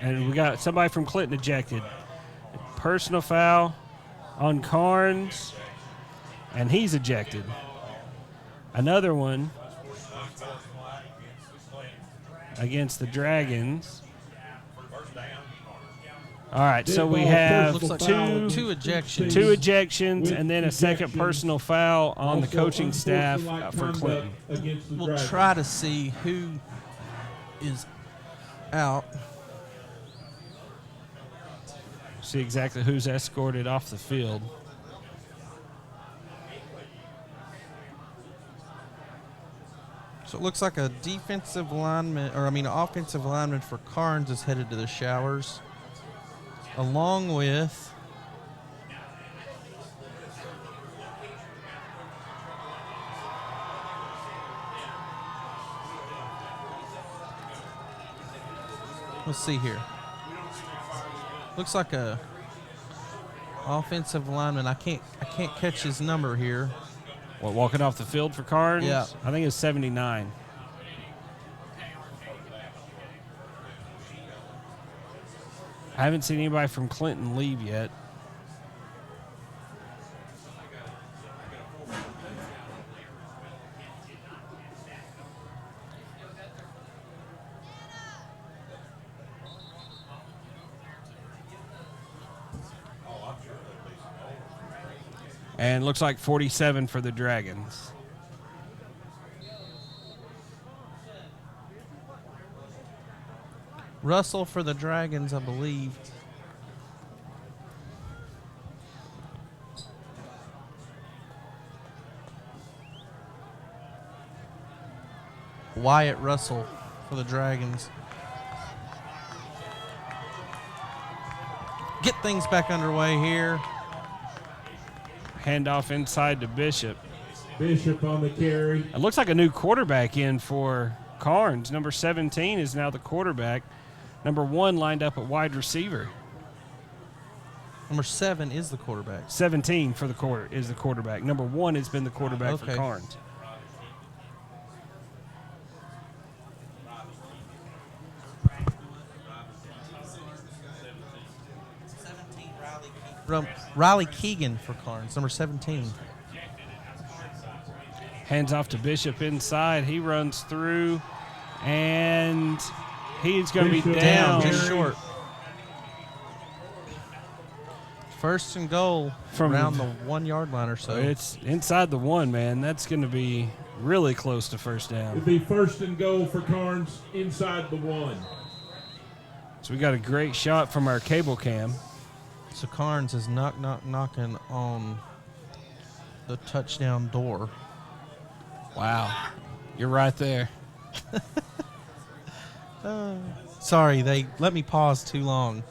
And we got somebody from Clinton ejected. Personal foul on Karns. And he's ejected. Another one against the Dragons. All right, so we have two ejections. Two ejections and then a second personal foul on the coaching staff for Clinton. We'll try to see who is out. See exactly who's escorted off the field. So it looks like a offensive lineman for Karns is headed to the showers, along with let's see here. Looks like a offensive lineman. I can't catch his number here. What, walking off the field for Karns? Yeah. I think it's 79. I haven't seen anybody from Clinton leave yet. And looks like 47 for the Dragons. Russell for the Dragons, I believe. Wyatt Russell for the Dragons. Get things back underway here. Handoff inside to Bishop. Bishop on the carry. It looks like a new quarterback in for Karns. Number 17 is now the quarterback. Number 1 lined up at wide receiver. Number 7 is the quarterback. 17 for the quarter is the quarterback. Number 1 has been the quarterback for Karns. Riley Keegan for Karns, number 17. Hands off to Bishop inside. He runs through, and he's going to be down. Just short. First and goal From around the 1 yard line or so. It's inside the 1, man. That's going to be really close to first down. It'd be first and goal for Karns inside the 1. So we got a great shot from our cable cam. So Karns is knocking on the touchdown door. Wow. You're right there. Sorry, they let me pause too long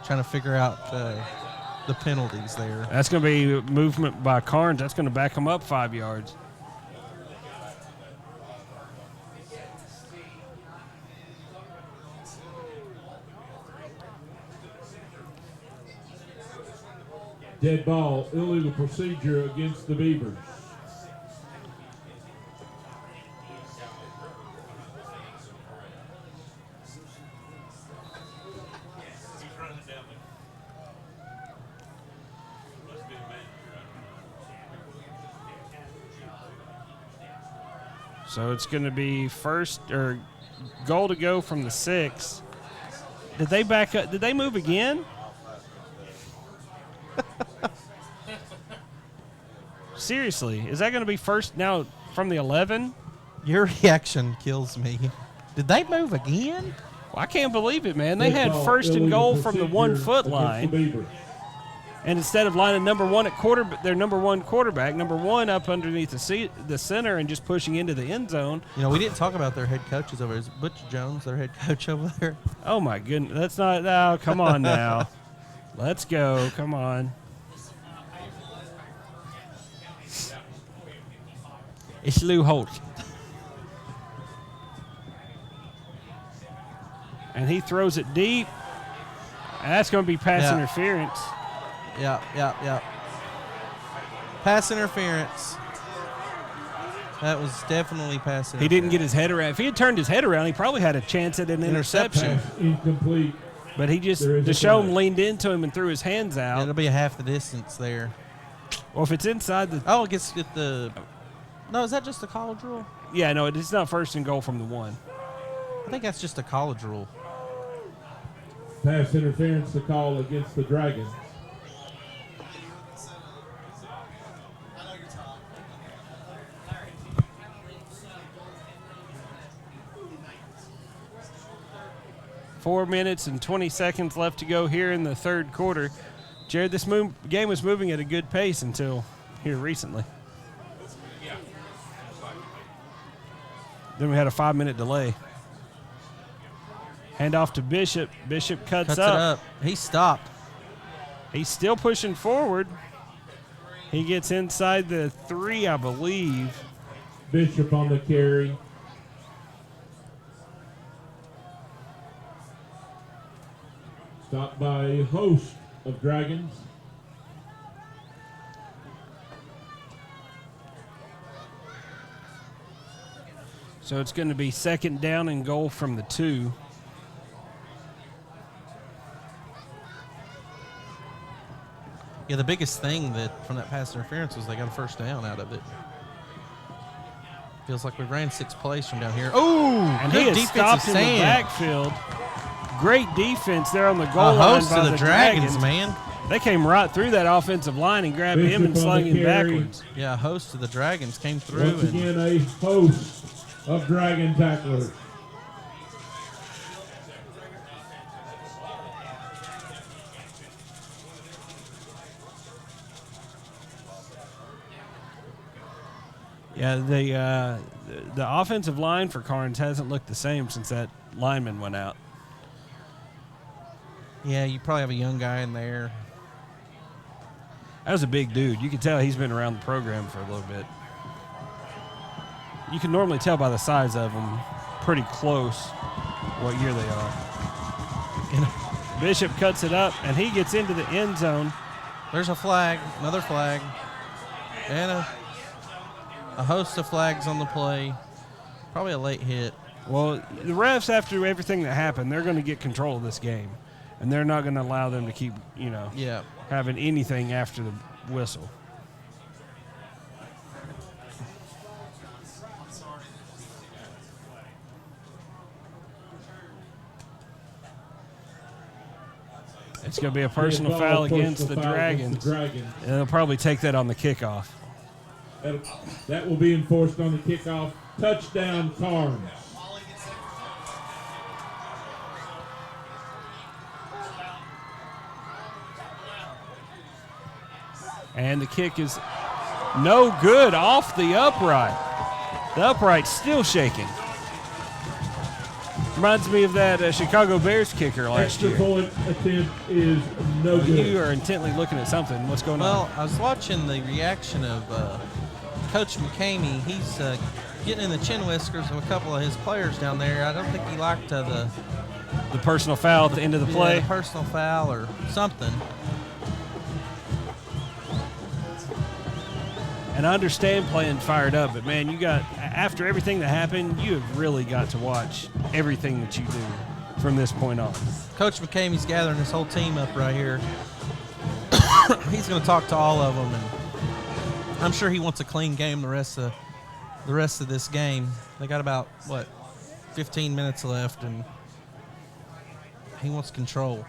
trying to figure out the penalties there. That's going to be movement by Karns. That's going to back him up 5 yards. Dead ball, illegal procedure against the Beavers. So it's going to be goal to go from the 6. Did they back up? Did they move again? Seriously, is that going to be first now from the 11? Your reaction kills me. Did they move again? Well, I can't believe it, man. They had first and goal from the 1 foot the line. Beavers. And instead of lining number 1 at their number 1 quarterback, number 1 up underneath the center and just pushing into the end zone. You know, we didn't talk about their head coaches over there. Is Butch Jones their head coach over there? Oh, my goodness. That's not – oh, come on now. Let's go. Come on. It's Lou Holt. And he throws it deep. And that's going to be pass interference. Yeah. Pass interference. That was definitely pass interference. He didn't get his head around. If he had turned his head around, he probably had a chance at an interception. Pass incomplete. But he just, Deshaun leaned into him and threw his hands out. It'll be a half the distance there. Well, if it's inside the... Oh, it gets the... No, is that just a college rule? Yeah, no, it's not first and goal from the 1. I think that's just a college rule. Pass interference to call against the Dragons. Four minutes and 20 seconds left to go here in the third quarter. Jared, this game was moving at a good pace until here recently. Then we had a 5-minute delay. Hand off to Bishop. Bishop cuts it up. He stopped. He's still pushing forward. He gets inside the 3, I believe. Bishop on the carry. Stopped by a host of Dragons. So it's going to be second down and goal from the 2. Yeah, the biggest thing from that pass interference was they got a first down out of it. Feels like we ran 6 plays from down here. Oh, and he is stopped in the backfield. Great defense there on the goal line. A host of the Dragons, man. They came right through that offensive line and grabbed him and slung him backwards. Yeah, a host of the Dragons came through. Once again, a host of Dragon tacklers. Yeah, the offensive line for Karns hasn't looked the same since that lineman went out. Yeah, you probably have a young guy in there. That was a big dude. You can tell he's been around the program for a little bit. You can normally tell by the size of them pretty close what year they are. Bishop cuts it up, and he gets into the end zone. There's a flag, another flag, and a host of flags on the play. Probably a late hit. Well, the refs, after everything that happened, they're going to get control of this game. And they're not going to allow them to keep, having anything after the whistle. It's going to be a personal foul against the Dragons. And they'll probably take that on the kickoff. That will be enforced on the kickoff. Touchdown, Karns. And the kick is no good off the upright. The upright's still shaking. Reminds me of that Chicago Bears kicker last year. Extra point attempt is no good. You are intently looking at something. What's going on? Well, I was watching the reaction of Coach McCamey. He's getting in the chin whiskers of a couple of his players down there. I don't think he liked the personal foul at the end of the play. The personal foul or something. And I understand playing fired up, but man, after everything that happened, you have really got to watch everything that you do from this point on. Coach McCamey's gathering his whole team up right here. He's going to talk to all of them, and I'm sure he wants a clean game the rest of this game. They got about 15 minutes left, and he wants control.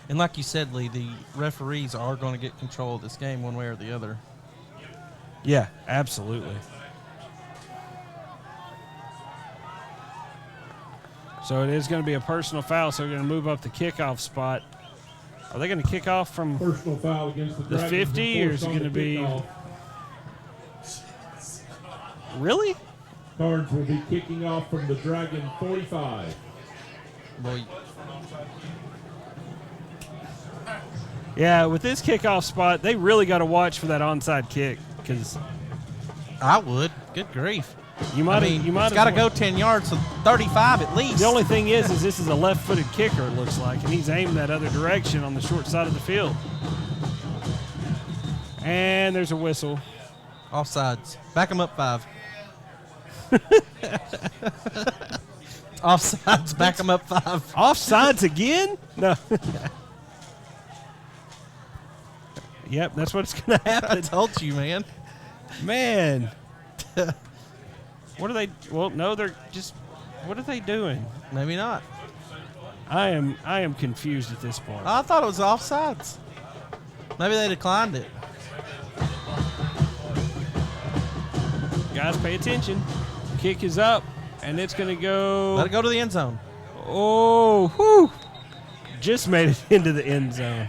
And like you said, Lee, the referees are going to get control of this game one way or the other. Yeah, absolutely. So it is going to be a personal foul, so we're going to move up the kickoff spot. Are they going to kick off from personal foul against the Dragons 50, or is it going to be... Really? Karns will be kicking off from the Dragon 45. Boy. Yeah, with this kickoff spot, they really got to watch for that onside kick, because I would. Good grief. You might got to go 10 yards, so 35 at least. The only thing is this is a left-footed kicker, it looks like, and he's aimed that other direction on the short side of the field. And there's a whistle. Offsides. Back him up 5. Offsides. Back him up 5. Offsides again? No. Yep, that's what's going to happen. I told you, man. Man. What are they? Well, no, they're just. What are they doing? Maybe not. I am confused at this point. I thought it was offsides. Maybe they declined it. Guys, pay attention. Kick is up, and it's going to go. Let it go to the end zone. Oh, whew. Just made it into the end zone.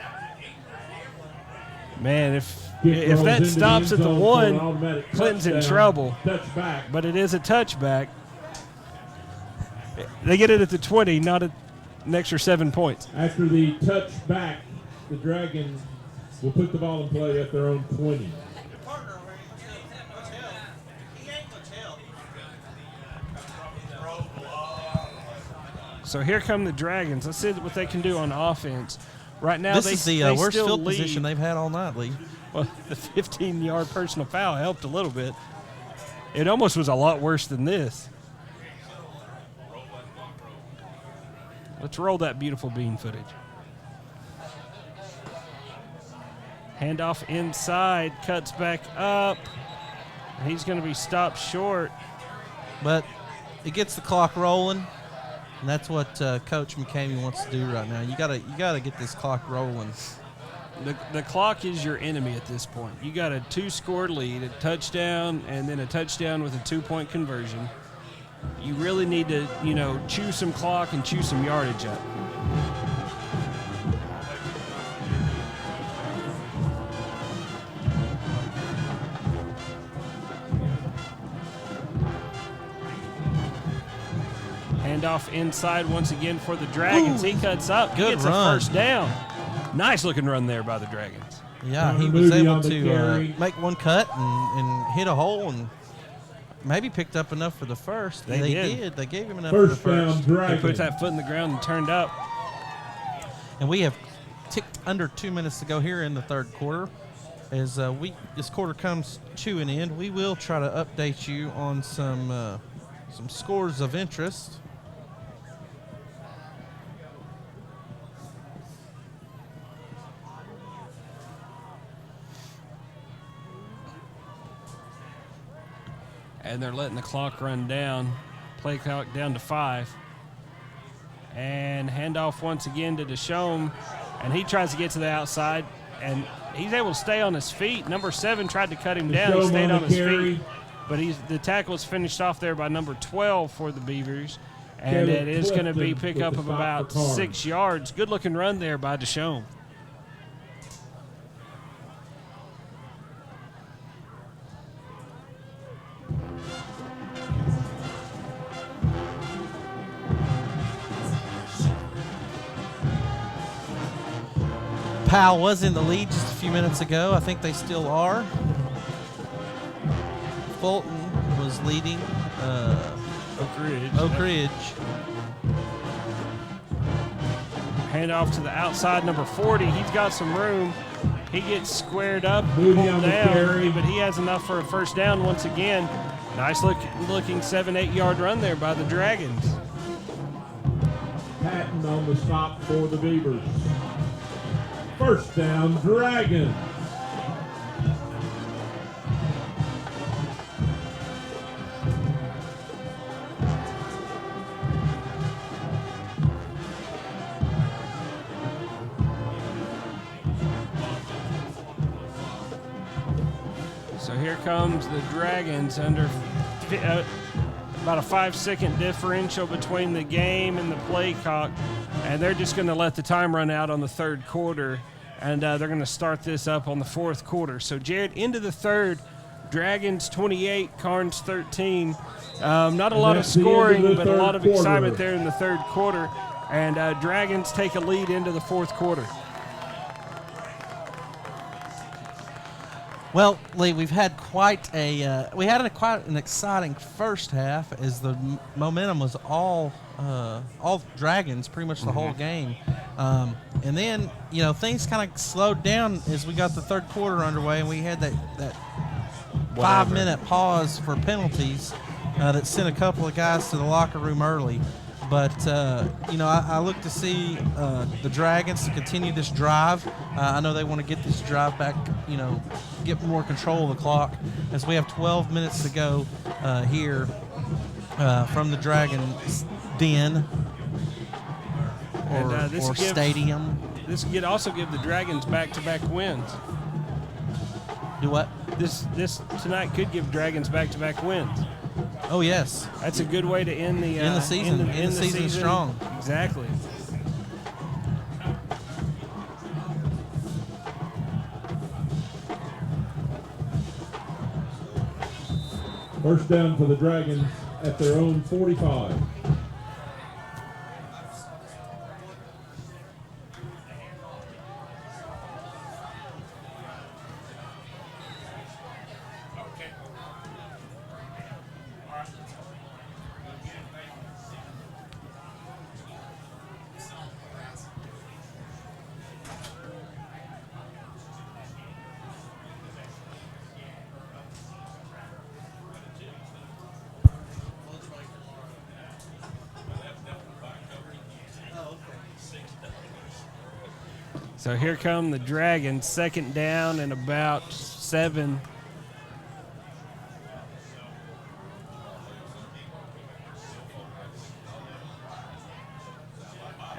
Man, if that stops at the 1, Clinton's in trouble. Touchback. But it is a touchback. They get it at the 20, not an extra 7 points. After the touchback, the Dragons will put the ball in play at their own 20. So here come the Dragons. Let's see what they can do on offense. Right now, this is the worst field lead. position they've had all night, Lee. Well, the 15-yard personal foul helped a little bit. It almost was a lot worse than this. Let's roll that beautiful bean footage. Handoff inside, cuts back up. He's going to be stopped short. But it gets the clock rolling. And that's what Coach McCamey wants to do right now. You gotta get this clock rolling. The clock is your enemy at this point. You got a 2-score lead, a touchdown, and then a touchdown with a 2-point conversion. You really need to, chew some clock and chew some yardage up. Handoff inside once again for the Dragons. Ooh, he cuts up. He gets run. A first down. Nice looking run there by the Dragons. Yeah, he was able to make one cut and hit a hole and maybe picked up enough for the first. They did. They gave him enough for the first. They put that foot in the ground and turned up. And we have ticked under 2 minutes to go here in the third quarter. As this quarter comes to an end, we will try to update you on some scores of interest. And they're letting the clock run down, play clock down to 5. And handoff once again to Deshaun, and he tries to get to the outside, and he's able to stay on his feet. Number 7 tried to cut him down. He stayed on his feet, but the tackle is finished off there by number 12 for the Beavers, and it is going to be pickup of about 6 yards. Good-looking run there by Deshaun. Powell was in the lead just a few minutes ago. I think they still are. Fulton was leading Oak Ridge. Hand off to the outside, number 40. He's got some room. He gets squared up, pulled down, but he has enough for a first down once again. Nice looking 7-8 yard run there by the Dragons. Patton on the stop for the Beavers. First down, Dragons. So here comes the Dragons under about a 5-second differential between the game and the play clock, and they're just going to let the time run out on the third quarter, and they're going to start this up on the fourth quarter. So, Jared, into the third, Dragons 28, Karns 13. Not a lot of scoring, but a lot of excitement there in the third quarter, and Dragons take a lead into the fourth quarter. Well, Lee, we've had quite an exciting first half as the momentum was all Dragons pretty much the whole game, and then things kind of slowed down as we got the third quarter underway, and we had that 5-minute pause for penalties that sent a couple of guys to the locker room early. But, I look to see the Dragons to continue this drive. I know they want to get this drive back, get more control of the clock, as we have 12 minutes to go here from the Dragons den or stadium. This could also give the Dragons back-to-back wins. Do what? This tonight could give Dragons back-to-back wins. Oh, yes. That's a good way to end the season. End the season strong. Exactly. First down for the Dragons at their own 45. So here come the Dragons, second down and about 7.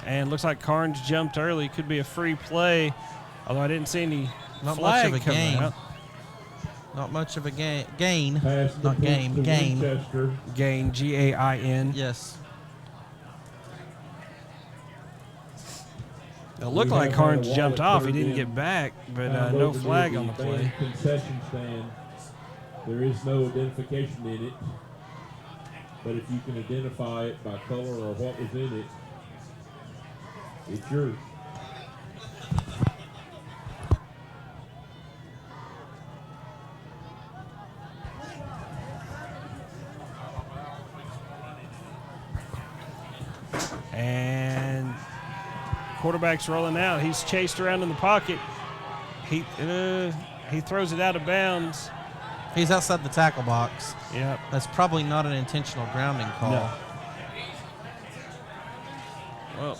And looks like Karns jumped early. Could be a free play, although I didn't see any flag coming out. Not much of a gain. Not game. Gain. Gain, G-A-I-N. Yes. It looked like Karns jumped off. He didn't get back, but no flag on the play. Concession stand. There is no identification in it, but if you can identify it by color or what was in it, it's yours. And quarterback's rolling out. He's chased around in the pocket. He throws it out of bounds. He's outside the tackle box. Yep. That's probably not an intentional grounding call. No. Well,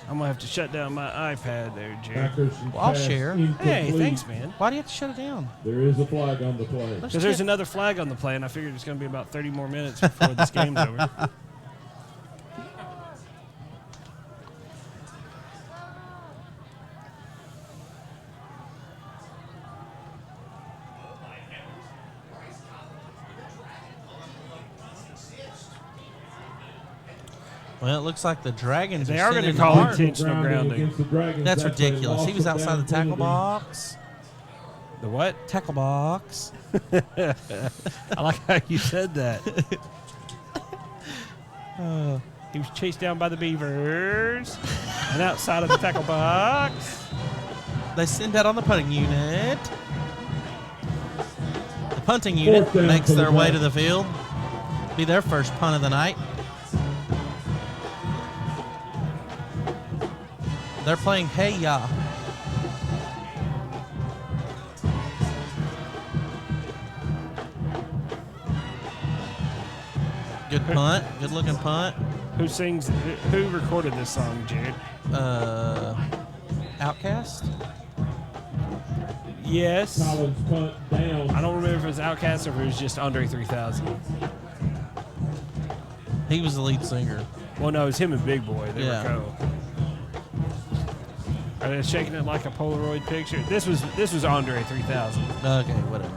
I'm going to have to shut down my iPad there, Jerry. Well, I'll share. Hey, thanks, man. Why do you have to shut it down? There is a flag on the play. Because there's another flag on the play, and I figured it's going to be about 30 more minutes before this game's over. Well, it looks like the Dragons They are going to sending call Karns. intentional grounding. That's ridiculous. He was outside the tackle box. The what? Tackle box. I like how you said that. He was chased down by the Beavers and outside of the tackle box. They send that on the punting unit. The punting unit makes their way to the field. Be their first punt of the night. They're playing Hey Ya. Good punt. Good looking punt. Who recorded this song, Jared? Outcast? Yes. Collins punt down. I don't remember if it was Outkast or if it was just Andre 3000. He was the lead singer. Well, no, it was him and Big Boy. They Yeah. were co. Are they shaking it like a Polaroid picture? This was Andre 3000. Okay, whatever.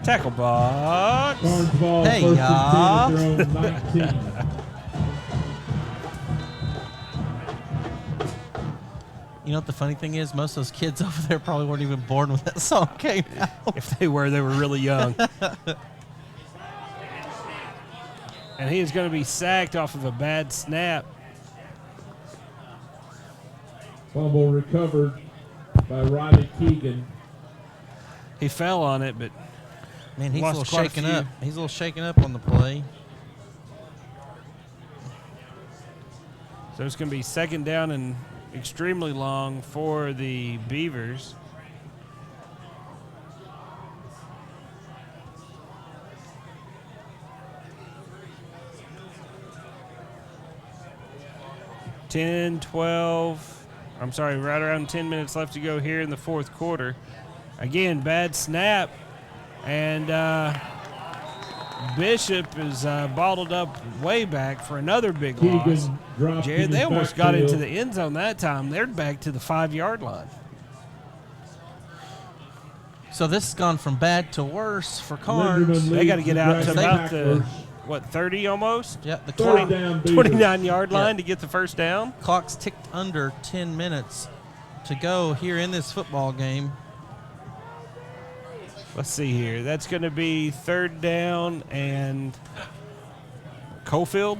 Tackle box. Karns ball, Hey, first y'all. and 10 at their own 19. You know what the funny thing is? Most of those kids over there probably weren't even born when that song came out. If they were really young. And he is going to be sacked off of a bad snap. Fumble recovered by Roddy Keegan. He fell on it, but Man, he's a Lost little quite a shaken few. up. He's a little shaken up on the play. so it's going to be second down and extremely long for the Beavers. Right around 10 minutes left to go here in the fourth quarter. Again, bad snap. And Bishop is bottled up way back for another big loss. Keegan dropped Jared, in they his almost got into backfield. the end zone that time. They're back to the 5-yard line. So this has gone from bad to worse for Karns. Linderman They got to leads get the out to Dragon about the, tacklers. 30 almost? Yep, the Third down, Beavers. 29-yard line to get the first down. clock's ticked under 10 minutes to go here in this football game. Let's see here. That's going to be third down and Cofield.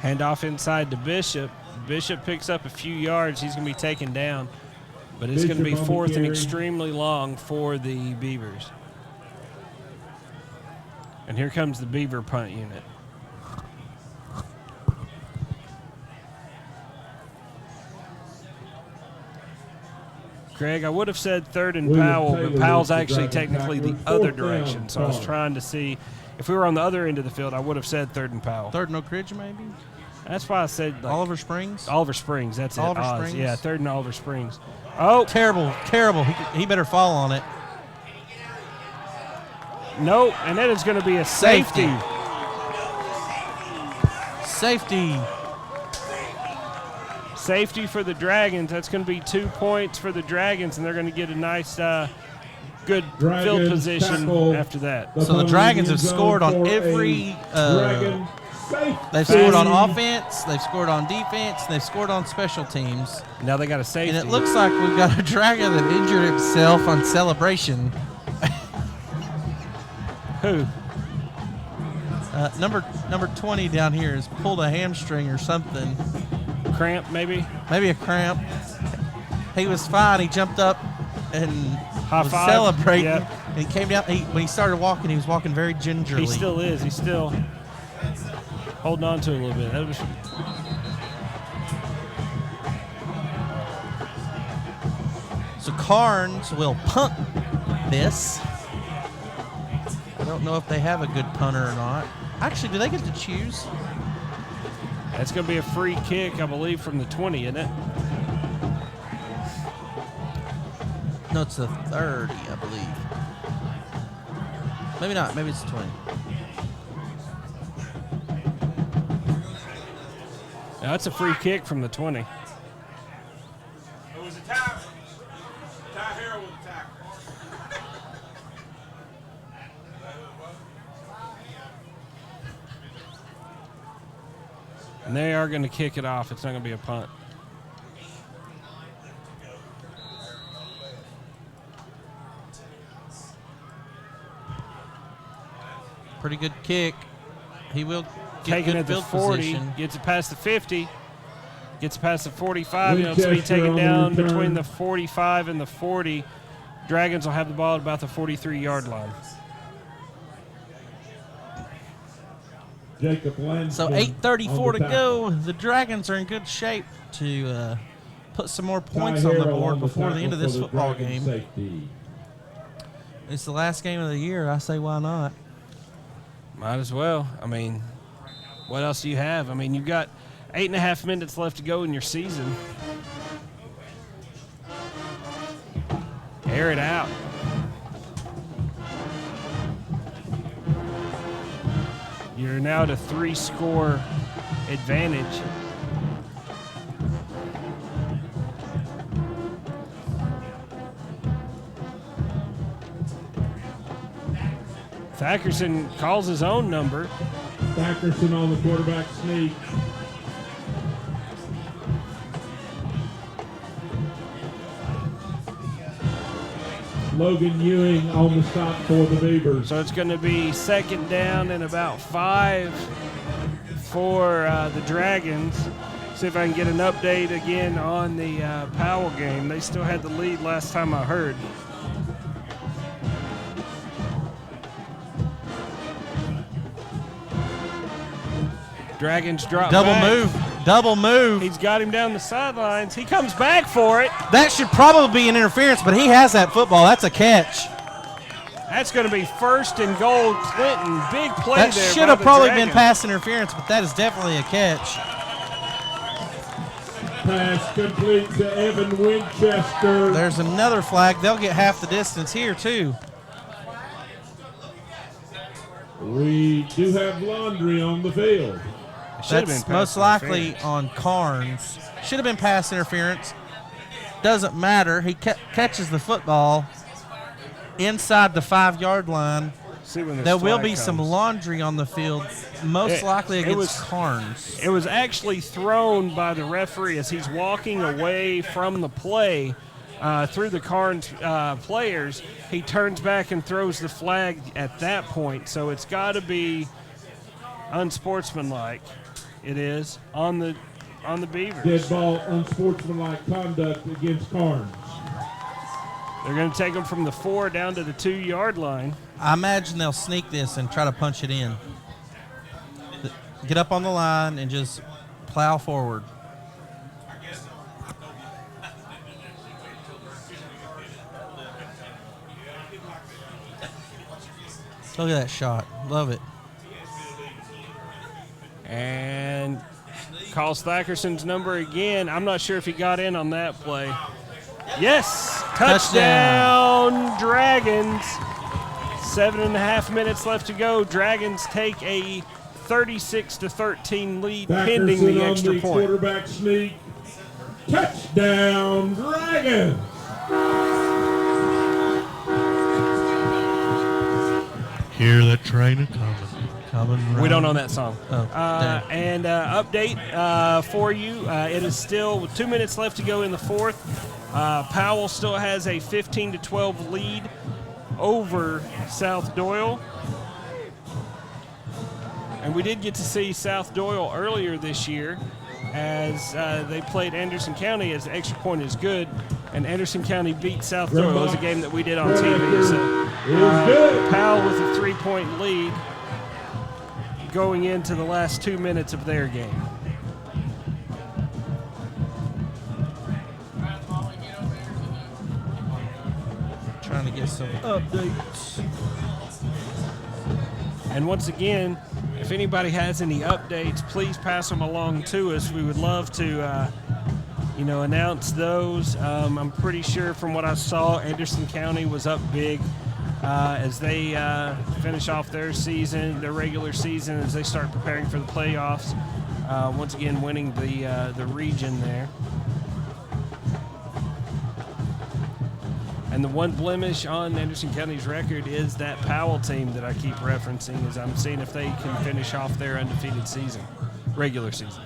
Handoff inside to Bishop. Bishop picks up a few yards. He's going to be taken down. But it's going to be Bishop on the fourth and carry. extremely long for the Beavers. And here comes the Beaver punt unit. Craig, I would have said third and William Powell, Taylor but Powell's is the actually Dragon technically the tackler. other Fourth down, direction. So I was Powell. trying to see if we were on the other end of the field, I would have said third and Powell. Third and Oak Ridge, maybe? That's why I said like, Oliver Springs? Oliver Springs. That's Oliver it. Oz. Springs? Yeah, third and Oliver Springs. Oh, Terrible. He better fall on it. no, and that is going to be a safety. Safety. Safety for the Dragons. That's going to be 2 points for the Dragons, and they're going to get a nice, good field Dragons position tackle. after that. So the Dragons have scored on for every. a Dragon safety. They've scored on offense, they've scored on defense, and they've scored on special teams. Now they got a safety. And it looks like we've got a Dragon that injured himself on celebration. Who? Number 20 down here has pulled a hamstring or something. Cramp, maybe? Maybe a cramp. He was fine. He jumped up and was five. celebrating. Yep. And he came down. When he started walking, he was walking very gingerly. He still is. He's still holding on to it a little bit. That was, So Karns will punt this. I don't know if they have a good punter or not. Actually, do they get to choose? that's going to be a free kick, I believe, from the 20, isn't it? No, it's the 30, I believe. Maybe not. Maybe it's the 20. No, that's a free kick from the 20. And they are going to kick it off. It's not going to be a punt. Pretty good kick. He will get Taking good it to field 40, position. gets it past the 50, gets it past the 45. It'll be Winchester taken on the down return. between the 45 and the 40. Dragons will have the ball at about the 43-yard line. Jacob Lanston So on 8:34 the to tackle. go. The Dragons are in good shape to put some more points Ty on the Harrell board on before the end tackle of this for the football Dragon game. Safety. It's the last game of the year. I say, why not? Might as well. I mean, what else do you have? I mean, you've got 8.5 minutes left to go in your season. Air it out. You're now at a 3-score advantage. Thackerson calls his own number. Thackerson on the quarterback sneak. Logan Ewing on the stop for the Beavers. So it's going to be second down and about 5 for the Dragons. See if I can get an update again on the Powell game. They still had the lead last time I heard. Dragons drop Double back. move. Double move. He's got him down the sidelines. He comes back for it. That should probably be an interference, but he has that football. That's a catch. That's going to be first and goal, Clinton. Big play That there. should by have the probably been Dragons. pass interference, but that is definitely a catch. Pass complete to Evan Winchester. There's another flag. They'll get half the distance here, too. We do have laundry on the field. Should have been That's pass most likely interference. on Karns. Should have been pass interference. Doesn't matter. He catches the football inside the 5-yard line. See when this There will flag be some comes. laundry on the field, most likely it against was- Karns. It was actually thrown by the referee as he's walking away from the play through the Karns players. He turns back and throws the flag at that point. So it's got to be unsportsmanlike. It is on the Beavers. Dead ball, unsportsmanlike conduct against Karns. They're going to take them from the 4 down to the 2-yard line. I imagine they'll sneak this and try to punch it in. Get up on the line and just plow forward. Look at that shot. Love it. And calls Thackerson's number again. I'm not sure if he got in on that play. Yes! Touchdown, Dragons. 7.5 minutes left to go. Dragons take a 36-13 lead pending Thackerson the on extra the point. quarterback sneak. Touchdown, Dragons. Hear that train a coming. We don't know that song. Oh, damn. And update for you. It is still with 2 minutes left to go in the fourth. Powell still has a 15-12 lead over South Doyle. And we did get to see South Doyle earlier this year as they played Anderson County as the extra point is good. And Anderson County beat South Doyle. It was a game that we did on TV. So good. Powell with a 3-point lead going into the last 2 minutes of their game. Trying to get some updates. And once again, if anybody has any updates, please pass them along to us. We would love to, announce those. I'm pretty sure from what I saw, Anderson County was up big as they finish off their season, their regular season, as they start preparing for the playoffs. Once again, winning the region there. And the one blemish on Anderson County's record is that Powell team that I keep referencing, as I'm seeing if they can finish off their undefeated season. regular season.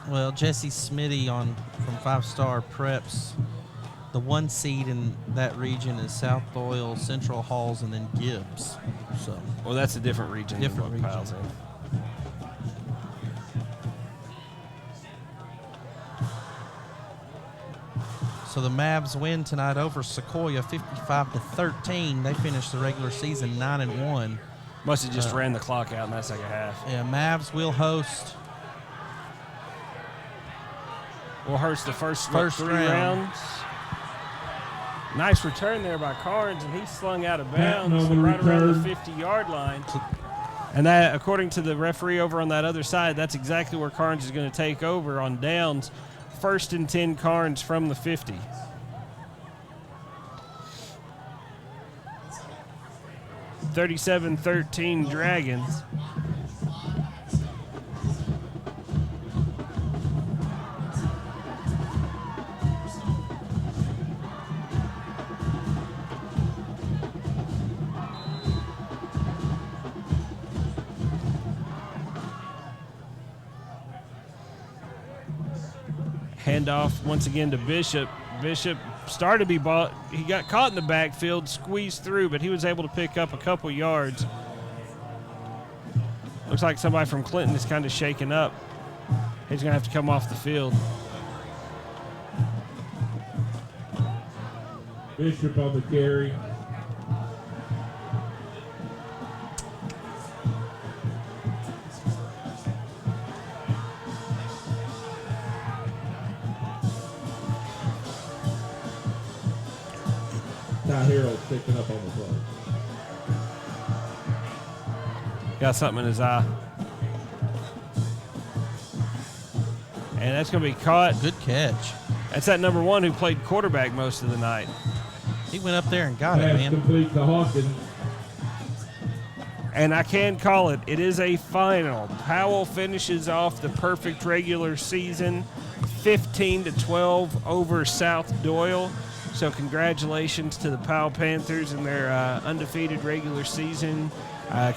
Well, Jesse Smitty from 5 Star Preps. The 1 seed in that region is South Doyle, Central Halls, and then Gibbs. So, well, that's a different region. Different than what region. Pyle's in. So the Mavs win tonight over Sequoia, 55-13. They finished the regular season 9-1. Must have just ran the clock out in that second half. Yeah, Mavs will host. We'll host the first 3 round. rounds. Nice return there by Karns, and he slung out of bounds on the right around the return. 50-yard line. And that, according to the referee over on that other side, that's exactly where Karns is going to take over on downs. 1st and 10 Karns from the 50. (37-13) Dragons. Handoff once again to Bishop. Bishop started to be bought. He got caught in the backfield, squeezed through, but he was able to pick up a couple yards. Looks like somebody from Clinton is kind of shaken up. He's going to have to come off the field. Bishop on the carry. Ty Harold's picking up on the play. Got something in his eye. And that's going to be caught. Good catch. That's that number 1 who played quarterback most of the night. He went up there and got it, Pass man. complete to Hawkins. And I can call it. It is a final. Powell finishes off the perfect regular season, 15-12 over South Doyle. So congratulations to the Powell Panthers and their undefeated regular season.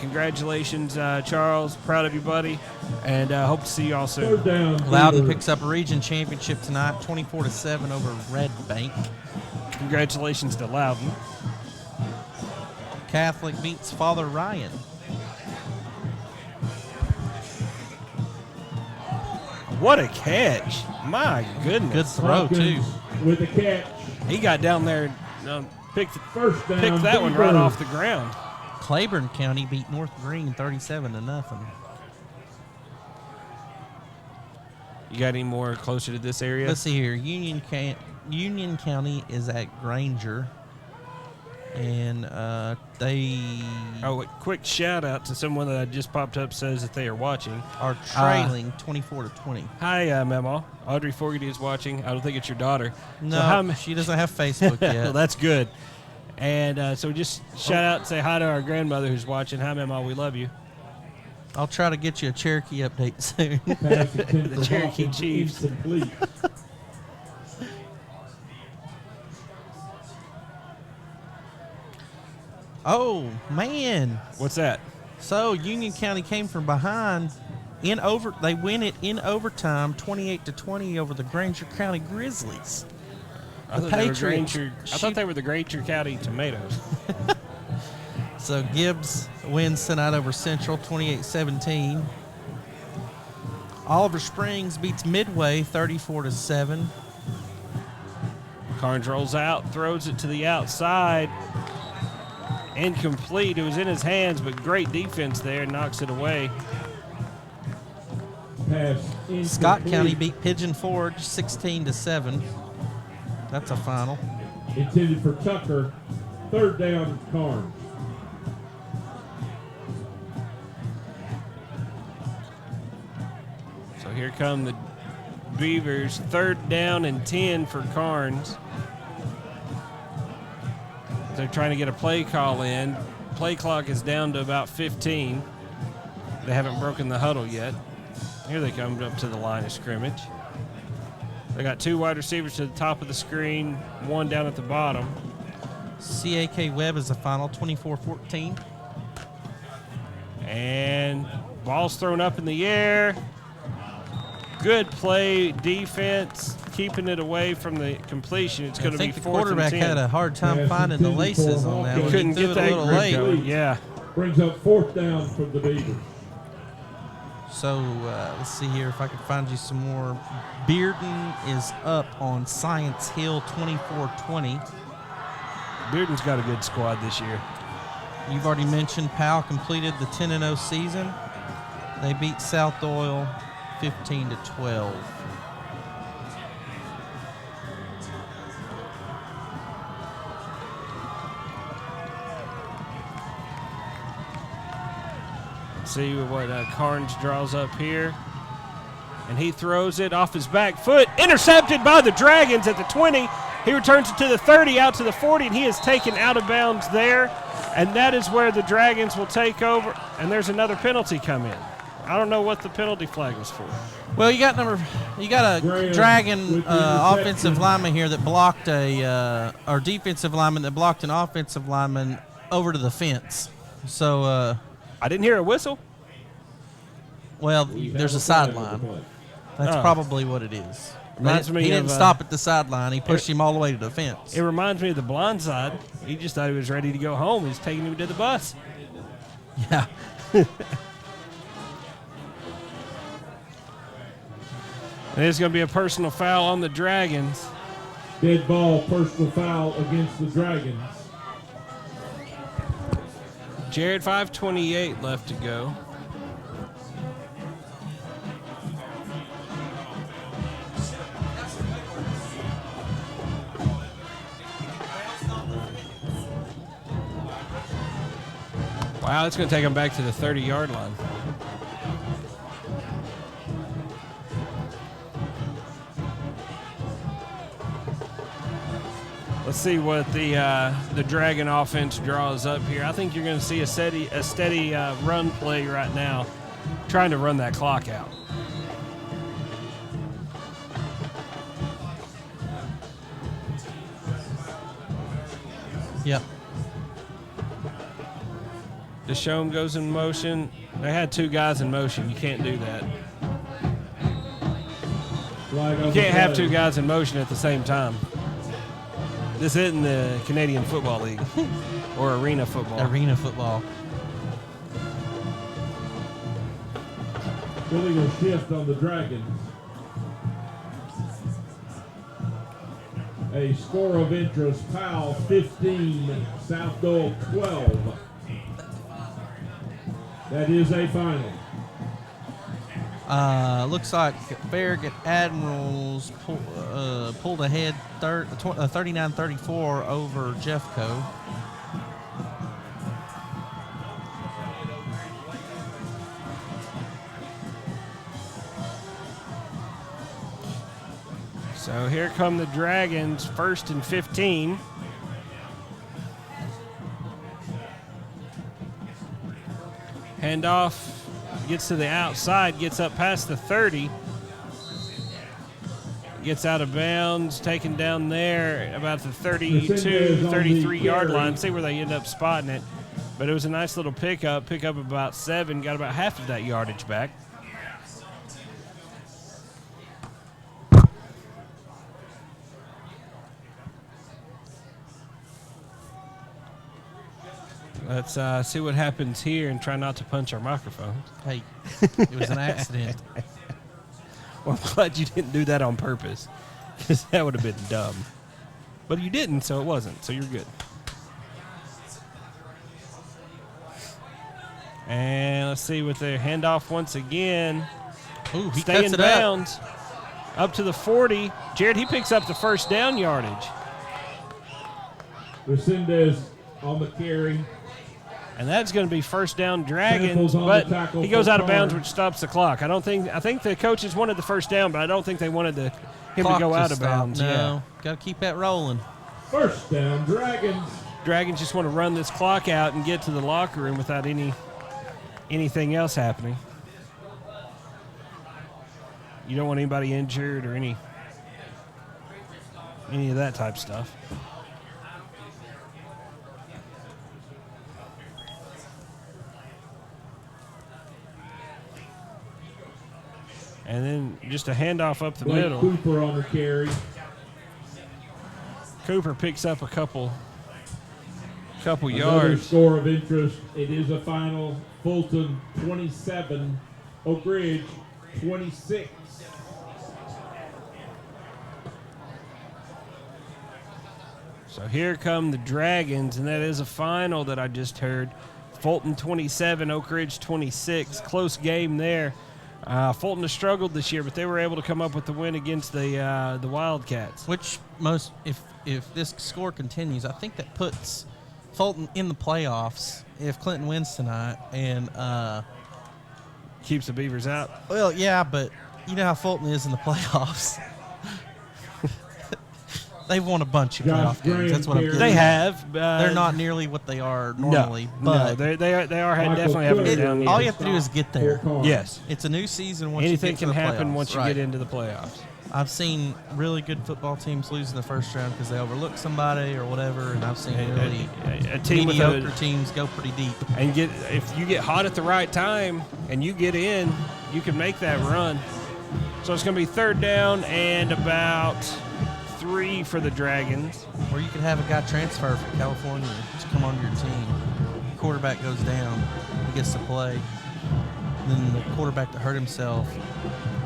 Congratulations, Charles. Proud of you, buddy. And hope to see you all soon. 3rd down. Loudon Beavers. picks up a region championship tonight, 24-7 over Red Bank. Congratulations to Loudon. Catholic beats Father Ryan. What a catch. My goodness. Good throw, too. Hawkins with the catch. He got down there and picked 1st down. that one right Beavers. off the ground. Claiborne County beat North Green 37-0. You got any more closer to this area? Let's see here. Union County is at Granger. And they Oh, a quick shout out to someone that just popped up, says that they are watching. are trailing 24-20. Hi, Memo. Audrey Fogarty is watching. I don't think it's your daughter. No, So how she doesn't have Facebook yet. well, that's good. And so just shout out and say hi to our grandmother who's watching. Hi, Memo. We love you. I'll try to get you a Cherokee update soon. Pass attempt The for Cherokee Hawkins, Chiefs. incomplete. Oh, man. What's that? So Union County came from behind. They win it in overtime, 28-20 over the Granger County Grizzlies. I The thought Patriots I thought they were the Granger County Tomatoes. So Gibbs wins tonight over Central, 28-17. Oliver Springs beats Midway, 34-7. Karns rolls out, throws it to the outside. Incomplete. It was in his hands, but great defense there. Knocks it away. Pass Scott incomplete. County beat Pigeon Forge, 16-7. That's a final. Intended for Tucker. 3rd down, Karns. So here come the Beavers. 3rd down and 10 for Karns. They're trying to get a play call in. Play clock is down to about 15. They haven't broken the huddle yet. Here they come up to the line of scrimmage. They got 2 wide receivers to the top of the screen, 1 down at the bottom. CAK Webb is the final, 24-14. And ball's thrown up in the air. Good play, defense, keeping it away from the completion. It's going to be 4th and 10. I think the quarterback had a hard time finding the laces on that. He couldn't get that a little late. going. Yeah. Brings up 4th down from the Beavers. So let's see here if I can find you some more. Bearden is up on Science Hill 24-20. Bearden's got a good squad this year. You've already mentioned Powell completed the 10-0 season. They beat South Doyle 15-12. See what Karns draws up here. And he throws it off his back foot. Intercepted by the Dragons at the 20. He returns it to the 30, out to the 40, and he is taken out of bounds there. And that is where the Dragons will take over. And there's another penalty come in. I don't know what the penalty flag was for. Well, you got a Dragon offensive lineman here that blocked or defensive lineman that blocked an offensive lineman over to the fence. So I didn't hear a whistle. Well, there's a sideline. That's probably what it is. He didn't stop at the sideline. He pushed him all the way to the fence. It reminds me of the blind side. He just thought he was ready to go home. He's taking him to the bus. Yeah. And it's going to be a personal foul on the Dragons. Dead ball, personal foul against the Dragons. Jared, 5:28 left to go. Wow, it's going to take him back to the 30-yard line. Let's see what the Dragon offense draws up here. I think you're going to see a steady run play right now, trying to run that clock out. Yep. Deshaun goes in motion. They had 2 guys in motion. You can't do that. You can't have 2 guys in motion at the same time. This isn't the Canadian Football League or arena football. Arena football. Illegal shift on the Dragons. A score of interest, Powell 15, South Doyle 12. That is a final. Looks like Farragut Admirals pulled ahead 39-34 over Jeffco. So here come the Dragons, 1st and 15. Handoff. Gets to the outside, gets up past the 30. Gets out of bounds, taken down there about the 32, 33-yard line. See where they end up spotting it. But it was a nice little pickup about 7, got about half of that yardage back. Let's see what happens here and try not to punch our microphone. Hey, it was an accident. Well, I'm glad you didn't do that on purpose, because that would have been dumb. But you didn't, so it wasn't, so you're good. And let's see with their handoff once again. Ooh, he staying cuts it bounds up to the 40. Jared, he picks up the 1st down yardage. Resendez on the carry. And that's going to be 1st down Dragons, but he goes out of bounds, which stops the clock. I think the coaches wanted the 1st down, but I don't think they wanted him to go out of bounds. No, yeah. Got to keep that rolling. 1st down Dragons. Dragons just want to run this clock out and get to the locker room without anything else happening. You don't want anybody injured or any of that type of stuff. And then just a handoff up the Blake middle. Cooper on the carry. Cooper picks up a couple Another yards. score of interest. It is a final. Fulton 27, Oak Ridge 26. So here come the Dragons, and that is a final that I just heard. Fulton 27, Oak Ridge 26. Close game there. Fulton has struggled this year, but they were able to come up with the win against the Wildcats. Which if this score continues, I think that puts Fulton in the playoffs if Clinton wins tonight. And Keeps the Beavers out. well, yeah, but you know how Fulton is in the playoffs. They've won a bunch of Josh playoff games. Graham That's what I'm carries. getting They at. have. They're not nearly what they are normally, no, but they are Michael definitely having a Twitter down all year. you have to do is get there. For Karns. Yes. It's a new season once Anything you get to can the happen playoffs. once you Right. get into the playoffs. I've seen really good football teams lose in the first round because they overlook somebody or whatever, and I've seen really A team with mediocre teams go pretty deep. and if you get hot at the right time and you get in, you can make that run. So it's going to be third down and about 3 for the Dragons. Or you could have a guy transfer from California to come onto your team. Quarterback goes down, he gets to play. Then the quarterback that hurt himself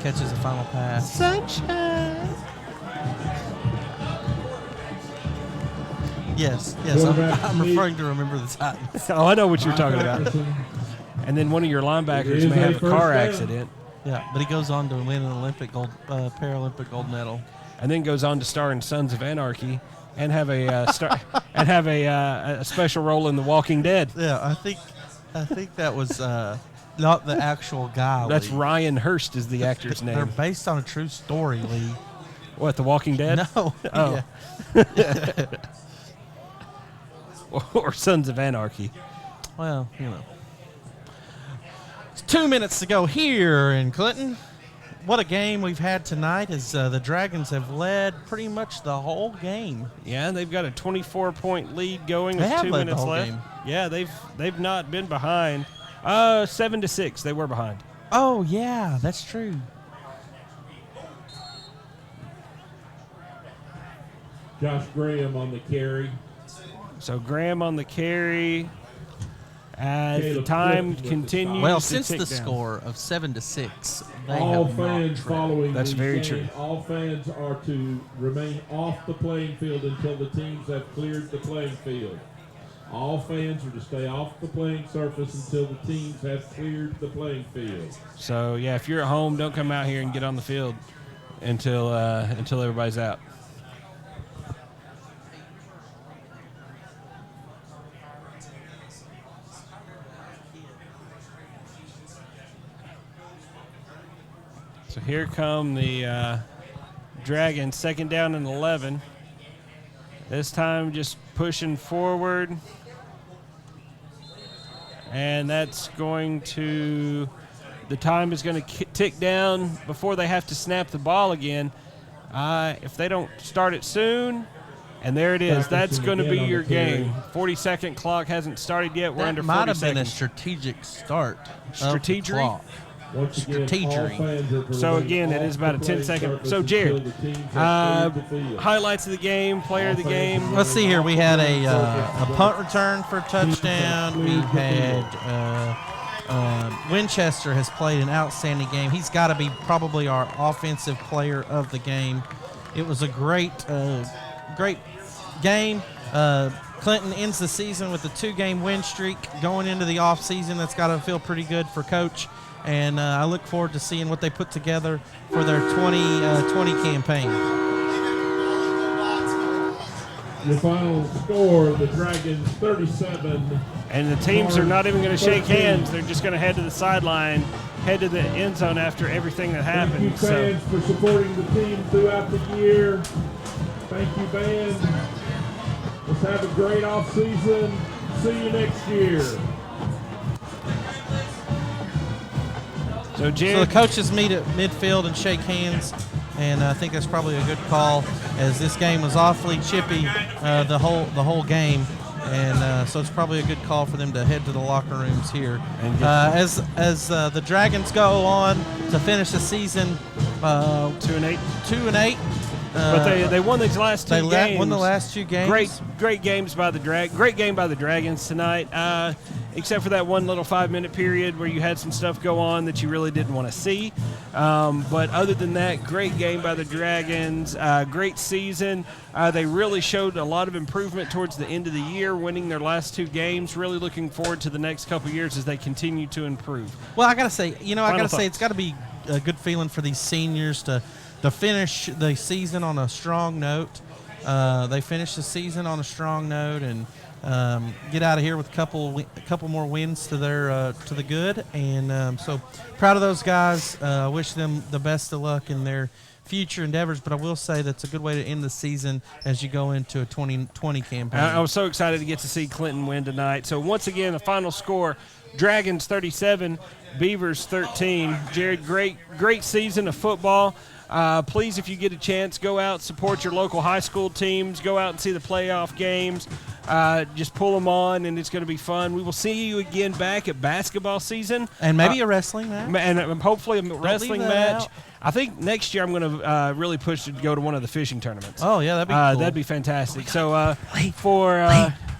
catches a final pass. Sunshine. Yes, Quarterback I'm sneak. referring to Remember the Titans. Oh, I know what you're talking about. Jefferson. And then one of your It linebackers is may a have a first car down. accident Yeah, but he goes on to win an Paralympic gold medal. and then goes on to star in Sons of Anarchy and have a special role in The Walking Dead. Yeah, I think that was not the actual guy. That's Lee. Ryan Hurst is the actor's They're name. based on a true story, Lee. What, The Walking Dead? No. Oh. Yeah. Or Sons of Anarchy. Well, you know. It's 2 minutes to go here in Clinton. What a game we've had tonight as the Dragons have led pretty much the whole game. Yeah, they've got a 24-point lead going They with have 2 led the minutes whole left. game. Yeah, they've not been behind. 7-6, they were behind. Oh, yeah, that's true. Josh Graham on the carry. So Graham on the carry as the Caleb time Flips with the continues. stop. Well, to since tick the down. score of 7-6, they All have not fans trailed. following That's the very game, true. all fans are to remain off the playing field until the teams have cleared the playing field. All fans are to stay off the playing surface until the teams have cleared the playing field. So yeah, if you're at home, don't come out here and get on the field until everybody's out. So here come the Dragons, second down and 11. This time just pushing forward. And that's going to, the time is going to tick down before they have to snap the ball again. If they don't start it soon, and there it is, that's Practicing going to be again on your the carry. game. 40-second clock hasn't started yet. We're That under might 40 have been a seconds. strategic start. Strategery? Of the clock. Once again, all Strategery. fans are to So remain again, it off is about a the 10 playing second. surface So Jared, until the teams have cleared the field. highlights of the game, player of the game. Let's see here. We had a punt return for a touchdown. We had Winchester has played an outstanding game. He's got to be probably our offensive player of the game. It was a great game. Clinton ends the season with a 2-game win streak going into the offseason. That's got to feel pretty good for Coach. And I look forward to seeing what they put together for their 2020 campaign. Your final score, the Dragons 37. And the teams are not even going to shake hands. They're just going to head to the sideline, head to the end zone after everything that Thank you, happened. So fans, for supporting the team throughout the year. Thank you, band. Let's have a great off season. See you next year. So So the Jared, coaches meet at midfield and shake hands, and I think that's probably a good call, as this game was awfully chippy the whole game. and so it's probably a good call for them to head to the locker rooms here. And As the Dragons go on to finish the season 2-8. 2-8. But they won these last two games. Won the last 2 games. Great games by the Great game by the Dragons tonight. Except for that one little 5-minute period where you had some stuff go on that you really didn't want to see. But other than that, great game by the Dragons. Great season. They really showed a lot of improvement towards the end of the year, winning their last 2 games. Really looking forward to the next couple years as they continue to improve. Well, I got to say, Thoughts? it's got to be a good feeling for these seniors to finish the season on a strong note. They finished the season on a strong note and get out of here with a couple more wins to the good. And so proud of those guys. Wish them the best of luck in their future endeavors. But I will say that's a good way to end the season as you go into a 2020 campaign. I was so excited to get to see Clinton win tonight. So once again, the final score: Dragons 37, Beavers 13. Jared, great season of football. Please, if you get a chance, go out, support your local high school teams. Go out and see the playoff games. Just pull them on, and it's going to be fun. We will see you again back at basketball season. And maybe a wrestling match. And hopefully a wrestling match. Out. I think next year I'm going to really push to go to one of the fishing tournaments. Oh, yeah, that'd be cool. That'd be fantastic. So Lee,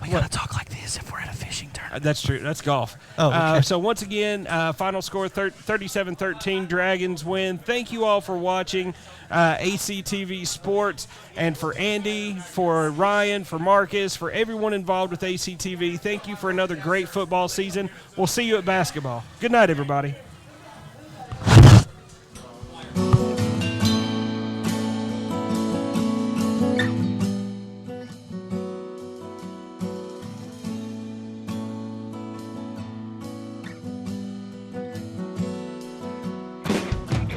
we got to talk like this if we're at a fishing tournament. That's true. That's golf. Oh, okay. So once again, final score 37-13. Dragons win. Thank you all for watching ACTV Sports. And for Andy, for Ryan, for Marcus, for everyone involved with ACTV, thank you for another great football season. We'll see you at basketball. Good night, everybody.